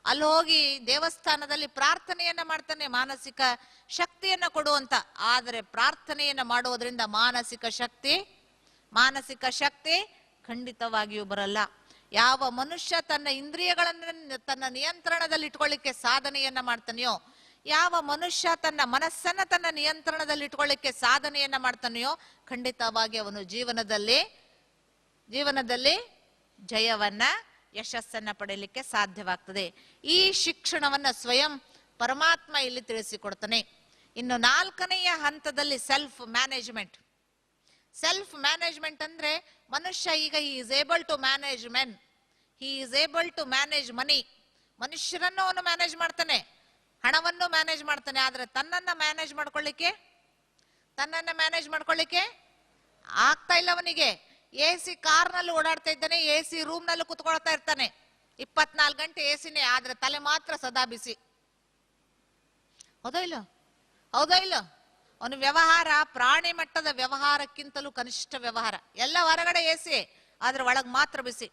ಅಲ್ಲಿ ಹೋಗಿ ದೇವಸ್ಥಾನದಲ್ಲಿ ಪ್ರಾರ್ಥನೆಯನ್ನ ಮಾಡ್ತಾನೆ, ಮಾನಸಿಕ ಶಕ್ತಿಯನ್ನ ಕೊಡುವಂತ. ಆದರೆ ಪ್ರಾರ್ಥನೆಯನ್ನ ಮಾಡುವುದರಿಂದ ಮಾನಸಿಕ ಶಕ್ತಿ ಖಂಡಿತವಾಗಿಯೂ ಬರಲ್ಲ. ಯಾವ ಮನುಷ್ಯ ತನ್ನ ಇಂದ್ರಿಯಗಳನ್ನ ತನ್ನ ನಿಯಂತ್ರಣದಲ್ಲಿ ಇಟ್ಕೊಳ್ಳಿಕ್ಕೆ ಸಾಧನೆಯನ್ನ ಮಾಡ್ತಾನೆಯೋ, ಯಾವ ಮನುಷ್ಯ ತನ್ನ ಮನಸ್ಸನ್ನ ತನ್ನ ನಿಯಂತ್ರಣದಲ್ಲಿ ಇಟ್ಕೊಳ್ಳಿಕ್ಕೆ ಸಾಧನೆಯನ್ನ ಮಾಡ್ತಾನೆಯೋ, ಖಂಡಿತವಾಗಿ ಅವನು ಜೀವನದಲ್ಲಿ ಜಯವನ್ನ, ಯಶಸ್ಸನ್ನ ಪಡೆಯಲಿಕ್ಕೆ ಸಾಧ್ಯವಾಗ್ತದೆ. ಈ ಶಿಕ್ಷಣವನ್ನ ಸ್ವಯಂ ಪರಮಾತ್ಮ ಇಲ್ಲಿ ತಿಳಿಸಿಕೊಡ್ತಾನೆ. ಇನ್ನು 4ನೆಯ ಹಂತದಲ್ಲಿ ಸೆಲ್ಫ್ ಮ್ಯಾನೇಜ್ಮೆಂಟ್ ಅಂದ್ರೆ ಮನುಷ್ಯ ಈಗ he is able to manage men, he is able to manage money. ಮನುಷ್ಯರನ್ನು ಅವನು ಮ್ಯಾನೇಜ್ ಮಾಡ್ತಾನೆ, ಹಣವನ್ನು ಮ್ಯಾನೇಜ್ ಮಾಡ್ತಾನೆ. ಆದ್ರೆ ತನ್ನನ್ನ ಮ್ಯಾನೇಜ್ ಮಾಡ್ಕೊಳ್ಳಿಕ್ಕೆ ಆಗ್ತಾ ಇಲ್ಲ ಅವನಿಗೆ. AC ಕಾರ್ನಲ್ಲಿ ಓಡಾಡ್ತಾ ಇದ್ದಾನೆ, AC ರೂಮ್ ನಲ್ಲಿ ಕುತ್ಕೊಳ್ತಾ ಇರ್ತಾನೆ, 24 ಗಂಟೆ ACನೇ, ಆದ್ರೆ ತಲೆ ಮಾತ್ರ ಸದಾ ಬಿಸಿ. ಹೌದೋ ಇಲ್ಲ? ಅವನು ವ್ಯವಹಾರ ಪ್ರಾಣಿ ಮಟ್ಟದ ವ್ಯವಹಾರಕ್ಕಿಂತಲೂ ಕನಿಷ್ಠ ವ್ಯವಹಾರ. ಎಲ್ಲ ಹೊರಗಡೆ AC, ಆದ್ರೆ ಒಳಗ್ ಮಾತ್ರ ಬಿಸಿ.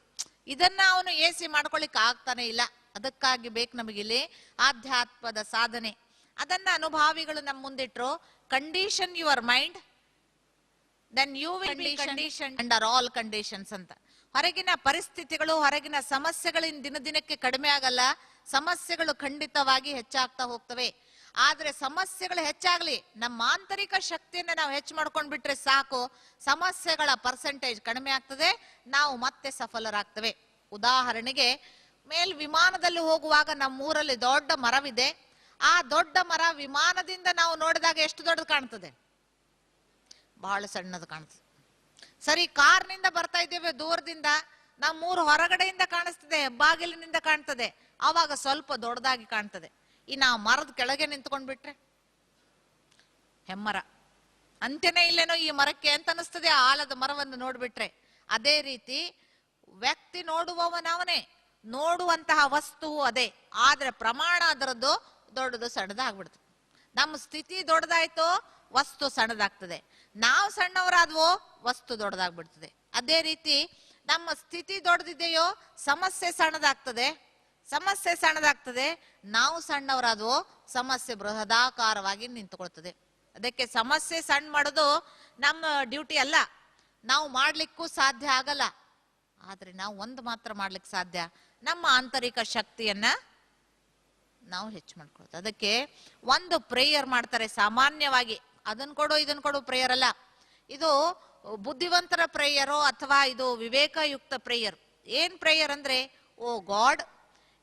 ಇದನ್ನ ಅವನು AC ಮಾಡ್ಕೊಳ್ಳಿಕ್ ಆಗ್ತಾನೆ ಇಲ್ಲ. ಅದಕ್ಕಾಗಿ ಬೇಕು ನಮಗಿಲ್ಲಿ ಆಧ್ಯಾತ್ಮದ ಸಾಧನೆ. ಅದನ್ನ ಅನುಭಾವಿಗಳು ನಮ್ಮ ಮುಂದಿಟ್ರು. Condition your mind, then you will be conditioned under all conditions ಅಂತ. ಹೊರಗಿನ ಪರಿಸ್ಥಿತಿಗಳು, ಹೊರಗಿನ ಸಮಸ್ಯೆಗಳಿಂದ ದಿನದಿನಕ್ಕೆ ಕಡಿಮೆ ಆಗಲ್ಲ, ಸಮಸ್ಯೆಗಳು ಖಂಡಿತವಾಗಿ ಹೆಚ್ಚಾಗ್ತಾ ಹೋಗ್ತವೆ. ಆದ್ರೆ ಸಮಸ್ಯೆಗಳು ಹೆಚ್ಚಾಗ್ಲಿ, ನಮ್ಮ ಆಂತರಿಕ ಶಕ್ತಿಯನ್ನ ನಾವು ಹೆಚ್ಚು ಮಾಡ್ಕೊಂಡ್ ಬಿಟ್ರೆ ಸಾಕು, ಸಮಸ್ಯೆಗಳ ಪರ್ಸೆಂಟೇಜ್ ಕಡಿಮೆ ಆಗ್ತದೆ, ನಾವು ಮತ್ತೆ ಸಫಲರಾಗ್ತವೆ. ಉದಾಹರಣೆಗೆ, ವಿಮಾನದಲ್ಲಿ ಹೋಗುವಾಗ ನಮ್ಮೂರಲ್ಲಿ ದೊಡ್ಡ ಮರವಿದೆ. ಆ ದೊಡ್ಡ ಮರ ವಿಮಾನದಿಂದ ನಾವು ನೋಡಿದಾಗ ಎಷ್ಟು ದೊಡ್ಡದು ಕಾಣ್ತದೆ? ಬಹಳ ಸಣ್ಣದು ಕಾಣ್ತದೆ. ಸರಿ, ಕಾರ್ನಿಂದ ಬರ್ತಾ ಇದ್ದೇವೆ ದೂರದಿಂದ, ನಮ್ಮೂರು ಹೊರಗಡೆಯಿಂದ ಕಾಣಿಸ್ತದೆ, ಬಾಗಿಲಿನಿಂದ ಕಾಣ್ತದೆ, ಆವಾಗ ಸ್ವಲ್ಪ ದೊಡ್ಡದಾಗಿ ಕಾಣ್ತದೆ. ಇನ್ನು ಆ ಮರದ ಕೆಳಗೆ ನಿಂತ್ಕೊಂಡ್ಬಿಟ್ರೆ ಹೆಮ್ಮರ, ಅಂತ್ಯನೇ ಇಲ್ಲೇನೋ ಈ ಮರಕ್ಕೆ ಅಂತ ಅನಿಸ್ತದೆ ಆ ಆಲದ ಮರವನ್ನು ನೋಡ್ಬಿಟ್ರೆ. ಅದೇ ರೀತಿ ವ್ಯಕ್ತಿ ನೋಡುವವನವನೇ, ನೋಡುವಂತಹ ವಸ್ತುವು ಅದೇ, ಆದ್ರೆ ಪ್ರಮಾಣ ಅದರದ್ದು ದೊಡ್ಡದು ಸಣ್ಣದಾಗ್ಬಿಡ್ತದೆ. ನಮ್ಮ ಸ್ಥಿತಿ ದೊಡ್ಡದಾಯ್ತು, ವಸ್ತು ಸಣ್ಣದಾಗ್ತದೆ. ನಾವು ಸಣ್ಣವರಾದ್ವೋ, ವಸ್ತು ದೊಡ್ಡದಾಗ್ಬಿಡ್ತದೆ. ಅದೇ ರೀತಿ ನಮ್ಮ ಸ್ಥಿತಿ ದೊಡ್ಡದಿದೆಯೋ, ಸಮಸ್ಯೆ ಸಣ್ಣದಾಗ್ತದೆ. ನಾವು ಸಣ್ಣವರಾದ್ವೋ, ಸಮಸ್ಯೆ ಬೃಹದಾಕಾರವಾಗಿ ನಿಂತುಕೊಳ್ತದೆ. ಅದಕ್ಕೆ ಸಮಸ್ಯೆ ಸಣ್ಣ ಮಾಡೋದು ನಮ್ಮ ಡ್ಯೂಟಿ ಅಲ್ಲ, ನಾವು ಮಾಡ್ಲಿಕ್ಕೂ ಸಾಧ್ಯ ಆಗಲ್ಲ. ಆದ್ರೆ ನಾವು ಒಂದು ಮಾತ್ರ ಮಾಡ್ಲಿಕ್ಕೆ ಸಾಧ್ಯ, ನಮ್ಮ ಆಂತರಿಕ ಶಕ್ತಿಯನ್ನ ನಾವು ಹೆಚ್ಚು ಮಾಡ್ಕೊಳ್ತೇವೆ. ಅದಕ್ಕೆ ಒಂದು ಪ್ರೇಯರ್ ಮಾಡ್ತಾರೆ ಸಾಮಾನ್ಯವಾಗಿ, ಅದನ್ ಕೊಡು ಇದನ್ ಕೊಡು ಪ್ರೇಯರ್ ಅಲ್ಲ. ಇದು ಬುದ್ಧಿವಂತರ ಪ್ರೇಯರೋ ಅಥವಾ ಇದು ವಿವೇಕಯುಕ್ತ ಪ್ರೇಯರ್. ಏನ್ ಪ್ರೇಯರ್ ಅಂದ್ರೆ, O God,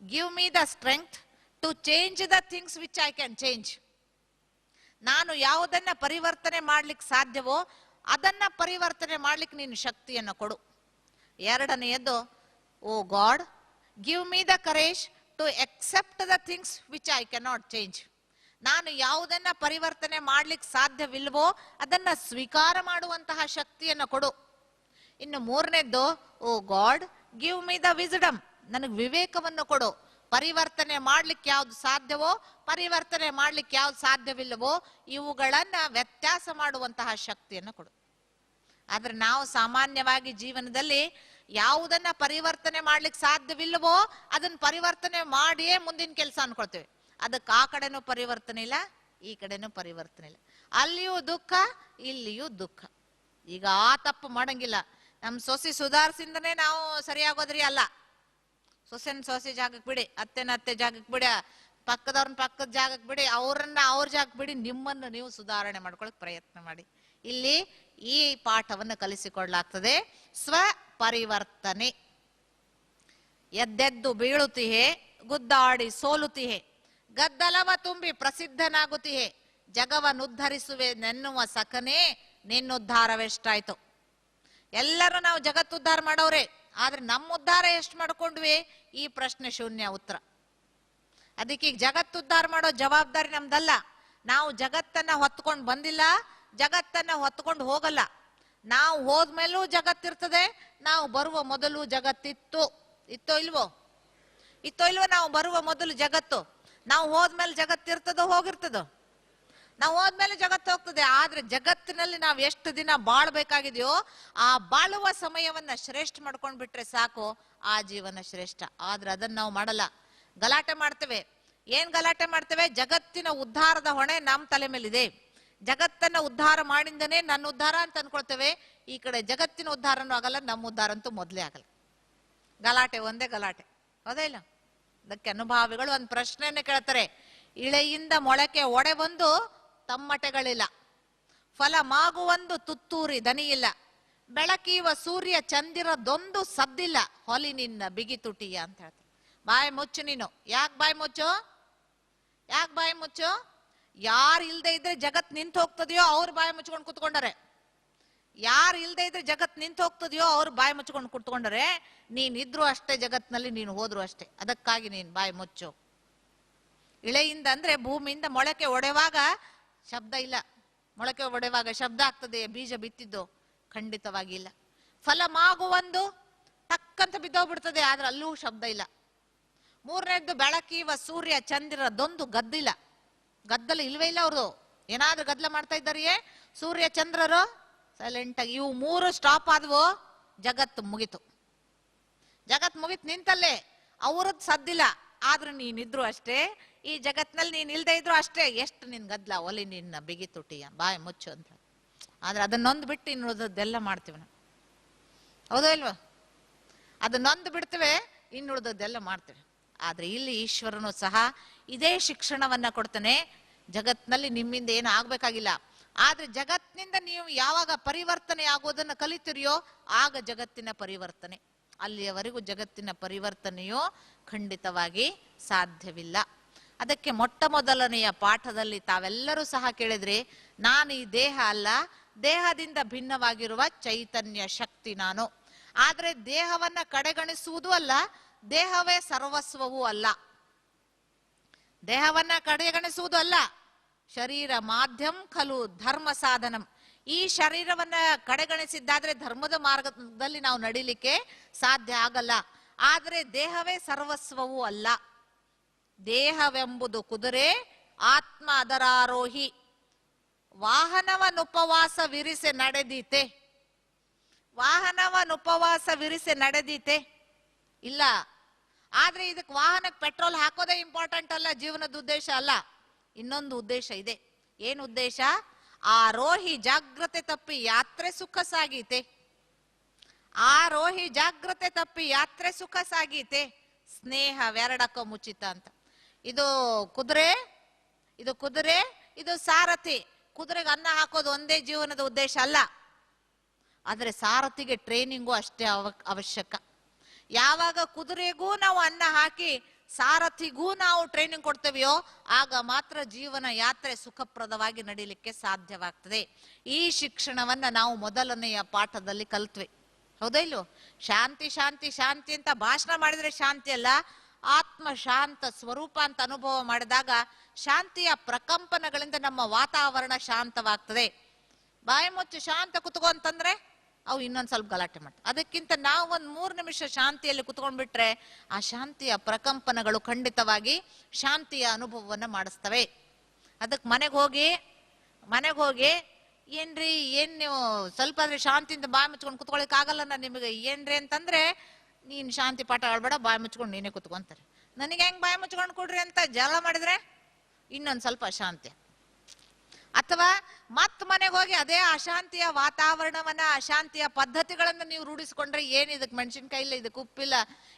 give me the strength to change the things which I can change. ನಾನು ಯಾವುದನ್ನ ಪರಿವರ್ತನೆ ಮಾಡ್ಲಿಕ್ಕೆ ಸಾಧ್ಯವೋ ಅದನ್ನ ಪರಿವರ್ತನೆ ಮಾಡ್ಲಿಕ್ಕೆ ನೀನು ಶಕ್ತಿಯನ್ನ ಕೊಡು. ಎರಡನೆಯದ್ದು, O God give me the courage to accept the things which I cannot change. ನಾನು ಯಾವುದನ್ನ ಪರಿವರ್ತನೆ ಮಾಡ್ಲಿಕ್ಕೆ ಸಾಧ್ಯವಿಲ್ವೋ ಅದನ್ನ ಸ್ವೀಕಾರ ಮಾಡುವಂತಹ ಶಕ್ತಿಯನ್ನು ಕೊಡು. ಇನ್ನು ಮೂರನೇದ್ದು, O God give me the wisdom, ನನಗೆ ವಿವೇಕವನ್ನು ಕೊಡು. ಪರಿವರ್ತನೆ ಮಾಡ್ಲಿಕ್ಕೆ ಯಾವ್ದು ಸಾಧ್ಯವೋ, ಪರಿವರ್ತನೆ ಮಾಡ್ಲಿಕ್ಕೆ ಯಾವ್ದು ಸಾಧ್ಯವಿಲ್ಲವೋ ಇವುಗಳನ್ನ ವ್ಯತ್ಯಾಸ ಮಾಡುವಂತಹ ಶಕ್ತಿಯನ್ನು ಕೊಡು. ಆದ್ರೆ ನಾವು ಸಾಮಾನ್ಯವಾಗಿ ಜೀವನದಲ್ಲಿ ಯಾವುದನ್ನ ಪರಿವರ್ತನೆ ಮಾಡ್ಲಿಕ್ಕೆ ಸಾಧ್ಯವಿಲ್ಲವೋ ಅದನ್ನ ಪರಿವರ್ತನೆ ಮಾಡಿಯೇ ಮುಂದಿನ ಕೆಲಸ ಅನ್ಕೊಳ್ತೇವೆ. ಅದಕ್ಕೆ ಆ ಕಡೆನೂ ಪರಿವರ್ತನೆ ಇಲ್ಲ, ಈ ಕಡೆನೂ ಪರಿವರ್ತನೆ ಇಲ್ಲ. ಅಲ್ಲಿಯೂ ದುಃಖ, ಇಲ್ಲಿಯೂ ದುಃಖ. ಈಗ ಆ ತಪ್ಪು ಮಾಡಂಗಿಲ್ಲ. ನಮ್ ಸೊಸೆ ಸುಧಾರಿಸಿಂದನೇ ನಾವು ಸರಿಯಾಗೋದ್ರಿ ಅಲ್ಲ. ಸೊಸೆನ ಸೊಸೆ ಜಾಗಕ್ಕೆ ಬಿಡಿ, ಅತ್ತೆನ ಅತ್ತೆ ಜಾಗಕ್ಕೆ ಬಿಡಿ, ಪಕ್ಕದವ್ರನ್ನ ಪಕ್ಕದ ಜಾಗಕ್ಕೆ ಬಿಡಿ, ಅವ್ರನ್ನ ಅವ್ರ ಜಾಗಕ್ಕೆ ಬಿಡಿ, ನಿಮ್ಮನ್ನು ನೀವು ಸುಧಾರಣೆ ಮಾಡ್ಕೊಳಕ್ ಪ್ರಯತ್ನ ಮಾಡಿ. ಇಲ್ಲಿ ಈ ಪಾಠವನ್ನು ಕಲಿಸಿಕೊಳ್ಳಲಾಗ್ತದೆ. ಸ್ವ ಪರಿವರ್ತನೆ. ಎದ್ದೆದ್ದು ಬೀಳುತ್ತಿಹೆ, ಗುದ್ದಾಡಿ ಸೋಲುತ್ತಿಹೆ, ಗದ್ದಲವ ತುಂಬಿ ಪ್ರಸಿದ್ಧನಾಗುತ್ತಿಹೆ, ಜಗವನ್ನುದ್ಧರಿಸುವೆ ನೆನ್ನುವ ಸಖನೇ ನಿನ್ನುದ್ಧಾರವೆಷ್ಟಾಯ್ತು. ಎಲ್ಲರೂ ನಾವು ಜಗತ್ತುದ್ಧಾರ ಮಾಡೋರೆ, ಆದ್ರೆ ನಮ್ಮ ಉದ್ಧಾರ ಎಷ್ಟು ಮಾಡ್ಕೊಂಡ್ವಿ? ಈ ಪ್ರಶ್ನೆ ಶೂನ್ಯ ಉತ್ತರ. ಅದಕ್ಕೆ ಈಗ ಜಗತ್ತುದ್ಧಾರ ಮಾಡೋ ಜವಾಬ್ದಾರಿ ನಮ್ದಲ್ಲ. ನಾವು ಜಗತ್ತನ್ನ ಹೊತ್ಕೊಂಡು ಬಂದಿಲ್ಲ, ಜಗತ್ತನ್ನ ಹೊತ್ಕೊಂಡು ಹೋಗಲ್ಲ. ನಾವು ಹೋದ್ಮೇಲೂ ಜಗತ್ತಿರ್ತದೆ, ನಾವು ಬರುವ ಮೊದಲು ಜಗತ್ತಿತ್ತು. ಇತ್ತೋ ಇಲ್ವೋ? ನಾವು ಬರುವ ಮೊದಲು ಜಗತ್ತು. ನಾವು ಹೋದ್ಮೇಲೆ ಜಗತ್ತಿರ್ತದೋ ಹೋಗಿರ್ತದೋ? ನಾವು ಹೋದ್ಮೇಲೆ ಜಗತ್ತು ಹೋಗ್ತದೆ. ಆದ್ರೆ ಜಗತ್ತಿನಲ್ಲಿ ನಾವು ಎಷ್ಟು ದಿನ ಬಾಳ್ಬೇಕಾಗಿದೆಯೋ ಆ ಬಾಳುವ ಸಮಯವನ್ನ ಶ್ರೇಷ್ಠ ಮಾಡ್ಕೊಂಡ್ ಬಿಟ್ರೆ ಸಾಕು, ಆ ಜೀವನ ಶ್ರೇಷ್ಠ. ಆದ್ರೆ ಅದನ್ನ ನಾವು ಮಾಡಲ್ಲ, ಗಲಾಟೆ ಮಾಡ್ತೇವೆ. ಏನ್ ಗಲಾಟೆ ಮಾಡ್ತೇವೆ? ಜಗತ್ತಿನ ಉದ್ಧಾರದ ಹೊಣೆ ನಮ್ಮ ತಲೆ ಮೇಲಿದೆ, ಜಗತ್ತನ್ನ ಉದ್ಧಾರ ಮಾಡಿಂದನೇ ನನ್ನ ಉದ್ಧಾರ ಅಂತ ಅನ್ಕೊಳ್ತೇವೆ. ಈ ಕಡೆ ಜಗತ್ತಿನ ಉದ್ಧಾರನೂ ಆಗಲ್ಲ, ನಮ್ಮ ಉದ್ಧಾರ ಅಂತೂ ಮೊದಲೇ ಆಗಲ್ಲ. ಗಲಾಟೆ ಒಂದೇ ಗಲಾಟೆ, ಹೌದಾ ಇಲ್ಲ? ಅದಕ್ಕೆ ಅನುಭಾವಿಗಳು ಒಂದು ಪ್ರಶ್ನೆಯನ್ನು ಕೇಳ್ತಾರೆ. ಇಳೆಯಿಂದ ಮೊಳಕೆ ಒಡೆ ಬಂದು ತಮ್ಮಟೆಗಳಿಲ್ಲ, ಫಲ ಮಾಗುವೊಂದು ತುತ್ತೂರಿ ದನಿಯಿಲ್ಲ, ಬೆಳಕೀವ ಸೂರ್ಯ ಚಂದಿರದೊಂದು ಸದ್ದಿಲ್ಲ, ಹೊಲಿ ನಿನ್ನ ಬಿಗಿ ತುಟಿಯ ಅಂತ ಹೇಳ್ತಾರೆ. ಬಾಯಿ ಮುಚ್ಚು ನೀನು. ಯಾಕೆ ಬಾಯಿ ಮುಚ್ಚು? ಯಾರು ಇಲ್ದೇ ಇದ್ರೆ ಜಗತ್ ನಿಂತು ಹೋಗ್ತದೆಯೋ ಅವ್ರು ಬಾಯಿ ಮುಚ್ಕೊಂಡು ಕುತ್ಕೊಂಡರೆ, ಯಾರು ಇಲ್ದೇ ಇದ್ರೆ ಜಗತ್ ನಿಂತು ಹೋಗ್ತದೆಯೋ ಅವ್ರು ಬಾಯಿ ಮುಚ್ಕೊಂಡು ಕುತ್ಕೊಂಡರೆ, ನೀನಿದ್ರು ಅಷ್ಟೇ ಜಗತ್ನಲ್ಲಿ, ನೀನು ಹೋದ್ರು ಅಷ್ಟೇ. ಅದಕ್ಕಾಗಿ ನೀನು ಬಾಯಿ ಮುಚ್ಚು. ಇಳೆಯಿಂದ ಅಂದ್ರೆ ಭೂಮಿಯಿಂದ ಮೊಳಕೆ ಒಡೆವಾಗ ಶಬ್ದ ಇಲ್ಲ. ಮೊಳಕೆ ಒಡೆವಾಗ ಶಬ್ದ ಆಗ್ತದೆ ಬೀಜ ಬಿತ್ತಿದ್ದು? ಖಂಡಿತವಾಗಿ ಇಲ್ಲ. ಫಲ ಮಾಗುವೊಂದು ಟಕ್ಕಂತ ಬಿದ್ದೋಗ್ಬಿಡ್ತದೆ, ಆದ್ರೆ ಅಲ್ಲೂ ಶಬ್ದ ಇಲ್ಲ. ಮೂರನೇದ್ದು, ಬೆಳಕೀವ ಸೂರ್ಯ ಚಂದ್ರದೊಂದು ಗದ್ದಿಲ್ಲ. ಗದ್ದಲ ಇಲ್ವೇ ಇಲ್ಲ ಅವ್ರದ್ದು. ಏನಾದ್ರೂ ಗದ್ದಲ ಮಾಡ್ತಾ ಇದ್ದಾರೆಯೇ? ಸೂರ್ಯ ಚಂದ್ರರು ಸೈಲೆಂಟ್ ಆಗಿ. ಇವು ಮೂರು ಸ್ಟಾಪ್ ಆದ್ವು, ಜಗತ್ತು ಮುಗಿತು. ನಿಂತಲ್ಲೇ. ಅವ್ರದ್ದು ಸದ್ದಿಲ್ಲ, ಆದ್ರೂ ನೀನಿದ್ರು ಅಷ್ಟೇ, ಈ ಜಗತ್ನಲ್ಲಿ ನೀನ್ ಇಲ್ದೇ ಇದ್ರು ಅಷ್ಟೇ. ಎಷ್ಟು ನಿನ್ ಗದ್ಲ, ಒಲಿ ನಿನ್ನ ಬಿಗಿ ತುಟಿಯ, ಬಾಯಿ ಮುಚ್ಚು ಅಂತ. ಆದ್ರೆ ಅದನ್ನೊಂದು ಬಿಟ್ಟು ಇನ್ನುಳಿದದ್ದೆಲ್ಲ ಮಾಡ್ತೀವಿ ನಾವು, ಹೌದೋ ಇಲ್ವಾ? ಅದನ್ನೊಂದು ಬಿಡ್ತೇವೆ, ಇನ್ನುಳಿದದ್ದೆಲ್ಲ ಮಾಡ್ತೇವೆ. ಆದ್ರೆ ಇಲ್ಲಿ ಈಶ್ವರನು ಸಹ ಇದೇ ಶಿಕ್ಷಣವನ್ನ ಕೊಡ್ತಾನೆ. ಜಗತ್ನಲ್ಲಿ ನಿಮ್ಮಿಂದ ಏನು ಆಗ್ಬೇಕಾಗಿಲ್ಲ, ಆದ್ರೆ ಜಗತ್ತಿನಿಂದ ನೀವು ಯಾವಾಗ ಪರಿವರ್ತನೆ ಆಗೋದನ್ನ ಕಲಿತಿರಿಯೋ ಆಗ ಜಗತ್ತಿನ ಪರಿವರ್ತನೆ. ಅಲ್ಲಿಯವರೆಗೂ ಜಗತ್ತಿನ ಪರಿವರ್ತನೆಯೋ ಖಂಡಿತವಾಗಿ ಸಾಧ್ಯವಿಲ್ಲ. ಅದಕ್ಕೆ ಮೊಟ್ಟ ಮೊದಲನೆಯ ಪಾಠದಲ್ಲಿ ತಾವೆಲ್ಲರೂ ಸಹ ಕೇಳಿದ್ರಿ, ನಾನು ಈ ದೇಹ ಅಲ್ಲ, ದೇಹದಿಂದ ಭಿನ್ನವಾಗಿರುವ ಚೈತನ್ಯ ಶಕ್ತಿ ನಾನು. ಆದ್ರೆ ದೇಹವನ್ನ ಕಡೆಗಣಿಸುವುದೂ ಅಲ್ಲ, ದೇಹವೇ ಸರ್ವಸ್ವವೂ ಅಲ್ಲ. ದೇಹವನ್ನ ಕಡೆಗಣಿಸುವುದು ಅಲ್ಲ. ಶರೀರ ಮಾಧ್ಯಮ ಖಲು ಧರ್ಮ ಸಾಧನಂ. ಈ ಶರೀರವನ್ನ ಕಡೆಗಣಿಸಿದ್ದಾದ್ರೆ ಧರ್ಮದ ಮಾರ್ಗದಲ್ಲಿ ನಾವು ನಡಿಲಿಕ್ಕೆ ಸಾಧ್ಯ ಆಗಲ್ಲ. ಆದ್ರೆ ದೇಹವೇ ಸರ್ವಸ್ವವೂ ಅಲ್ಲ. ದೇಹವೆಂಬುದು ಕುದುರೆ, ಆತ್ಮ ಅದರಾರೋಹಿ, ವಾಹನವನುಪವಾಸ ವಿರಿಸೆ ನಡೆದೀತೆ. ವಾಹನವನುಪವಾಸ ವಿರಿಸೆ ನಡೆದೀತೆ ಇಲ್ಲ. ಆದ್ರೆ ಇದಕ್ಕೆ ವಾಹನಕ್ಕೆ ಪೆಟ್ರೋಲ್ ಹಾಕೋದೇ ಇಂಪಾರ್ಟೆಂಟ್ ಅಲ್ಲ, ಜೀವನದ ಉದ್ದೇಶ ಅಲ್ಲ. ಇನ್ನೊಂದು ಉದ್ದೇಶ ಇದೆ. ಏನು ಉದ್ದೇಶ? ಆರೋಹಿ ಜಾಗ್ರತೆ ತಪ್ಪಿ ಯಾತ್ರೆ ಸುಖ ಸಾಗೀತೆ. ಆರೋಹಿ ಜಾಗ್ರತೆ ತಪ್ಪಿ ಯಾತ್ರೆ ಸುಖ ಸಾಗೀತೆ, ಸ್ನೇಹವೆರಡಕ್ಕ ಮುಚಿತ ಅಂತ. ಇದು ಕುದುರೆ, ಇದು ಸಾರಥಿ. ಕುದುರೆಗೆ ಅನ್ನ ಹಾಕೋದು ಒಂದೇ ಜೀವನದ ಉದ್ದೇಶ ಅಲ್ಲ, ಆದ್ರೆ ಸಾರಥಿಗೆ ಟ್ರೈನಿಂಗು ಅಷ್ಟೇ ಅವಶ್ಯಕ. ಯಾವಾಗ ಕುದುರೆಗೂ ನಾವು ಅನ್ನ ಹಾಕಿ ಸಾರಥಿಗೂ ನಾವು ಟ್ರೈನಿಂಗ್ ಕೊಡ್ತೇವೆಯೋ ಆಗ ಮಾತ್ರ ಜೀವನ ಯಾತ್ರೆ ಸುಖಪ್ರದವಾಗಿ ನಡೀಲಿಕ್ಕೆ ಸಾಧ್ಯವಾಗ್ತದೆ. ಈ ಶಿಕ್ಷಣವನ್ನ ನಾವು ಮೊದಲನೆಯ ಪಾಠದಲ್ಲಿ ಕಲ್ತ್ವಿ. ಹೌದಾ ಇಲ್ವೋ? ಶಾಂತಿ ಶಾಂತಿ ಶಾಂತಿ ಅಂತ ಭಾಷಣ ಮಾಡಿದ್ರೆ ಶಾಂತಿ ಅಲ್ಲ, ಆತ್ಮ ಶಾಂತ ಸ್ವರೂಪ ಅಂತ ಅನುಭವ ಮಾಡಿದಾಗ ಶಾಂತಿಯ ಪ್ರಕಂಪನಗಳಿಂದ ನಮ್ಮ ವಾತಾವರಣ ಶಾಂತವಾಗ್ತದೆ. ಬಾಯಿ ಮುಚ್ಚಿ ಶಾಂತ ಕುತ್ಕೋ ಅಂತಂದ್ರೆ ಅವು ಇನ್ನೊಂದು ಸ್ವಲ್ಪ ಗಲಾಟೆ ಮಾಡ್ತವೆ. ಅದಕ್ಕಿಂತ ನಾವು ಒಂದು 3 ನಿಮಿಷ ಶಾಂತಿಯಲ್ಲಿ ಕುತ್ಕೊಂಡ್ಬಿಟ್ರೆ ಆ ಶಾಂತಿಯ ಪ್ರಕಂಪನಗಳು ಖಂಡಿತವಾಗಿ ಶಾಂತಿಯ ಅನುಭವವನ್ನು ಮಾಡಿಸ್ತವೆ. ಅದಕ್ಕೆ ಮನೆಗೆ ಹೋಗಿ ಏನ್ರಿ ಏನ್ ನೀವು ಸ್ವಲ್ಪ ಆದ್ರೆ ಶಾಂತಿಯಿಂದ ಬಾಯಿ ಮುಚ್ಕೊಂಡು ಕುತ್ಕೊಳಿಕ್ ಆಗಲ್ಲ ನಿಮಗೆ ಏನ್ರಿ ಅಂತಂದ್ರೆ, ನೀನ್ ಶಾಂತಿ ಪಾಠ ಆಡ್ಬೇಡ, ಬಾಯಿ ಮುಚ್ಕೊಂಡು ನೀನೇ ಕುತ್ಕೊಂತಾರೆ. ನನಗೆ ಹೆಂಗ್ ಬಾಯಿ ಮುಚ್ಕೊಂಡು ಕೊಡ್ರಿ ಅಂತ ಜಗಳ ಮಾಡಿದ್ರೆ ಇನ್ನೊಂದ್ ಸ್ವಲ್ಪ ಅಶಾಂತಿ. ಅಥವಾ ಮತ್ ಮನೆಗೆ ಹೋಗಿ ಅದೇ ಅಶಾಂತಿಯ ವಾತಾವರಣವನ್ನ, ಅಶಾಂತಿಯ ಪದ್ಧತಿಗಳನ್ನ ನೀವು ರೂಢಿಸ್ಕೊಂಡ್ರೆ, ಏನ್ ಇದಕ್ ಮೆಣಸಿನ್ಕಾಯಿ ಇಲ್ಲ, ಇದಕ್ಕೆ ಉಪ್ಪಿಲ್ಲ,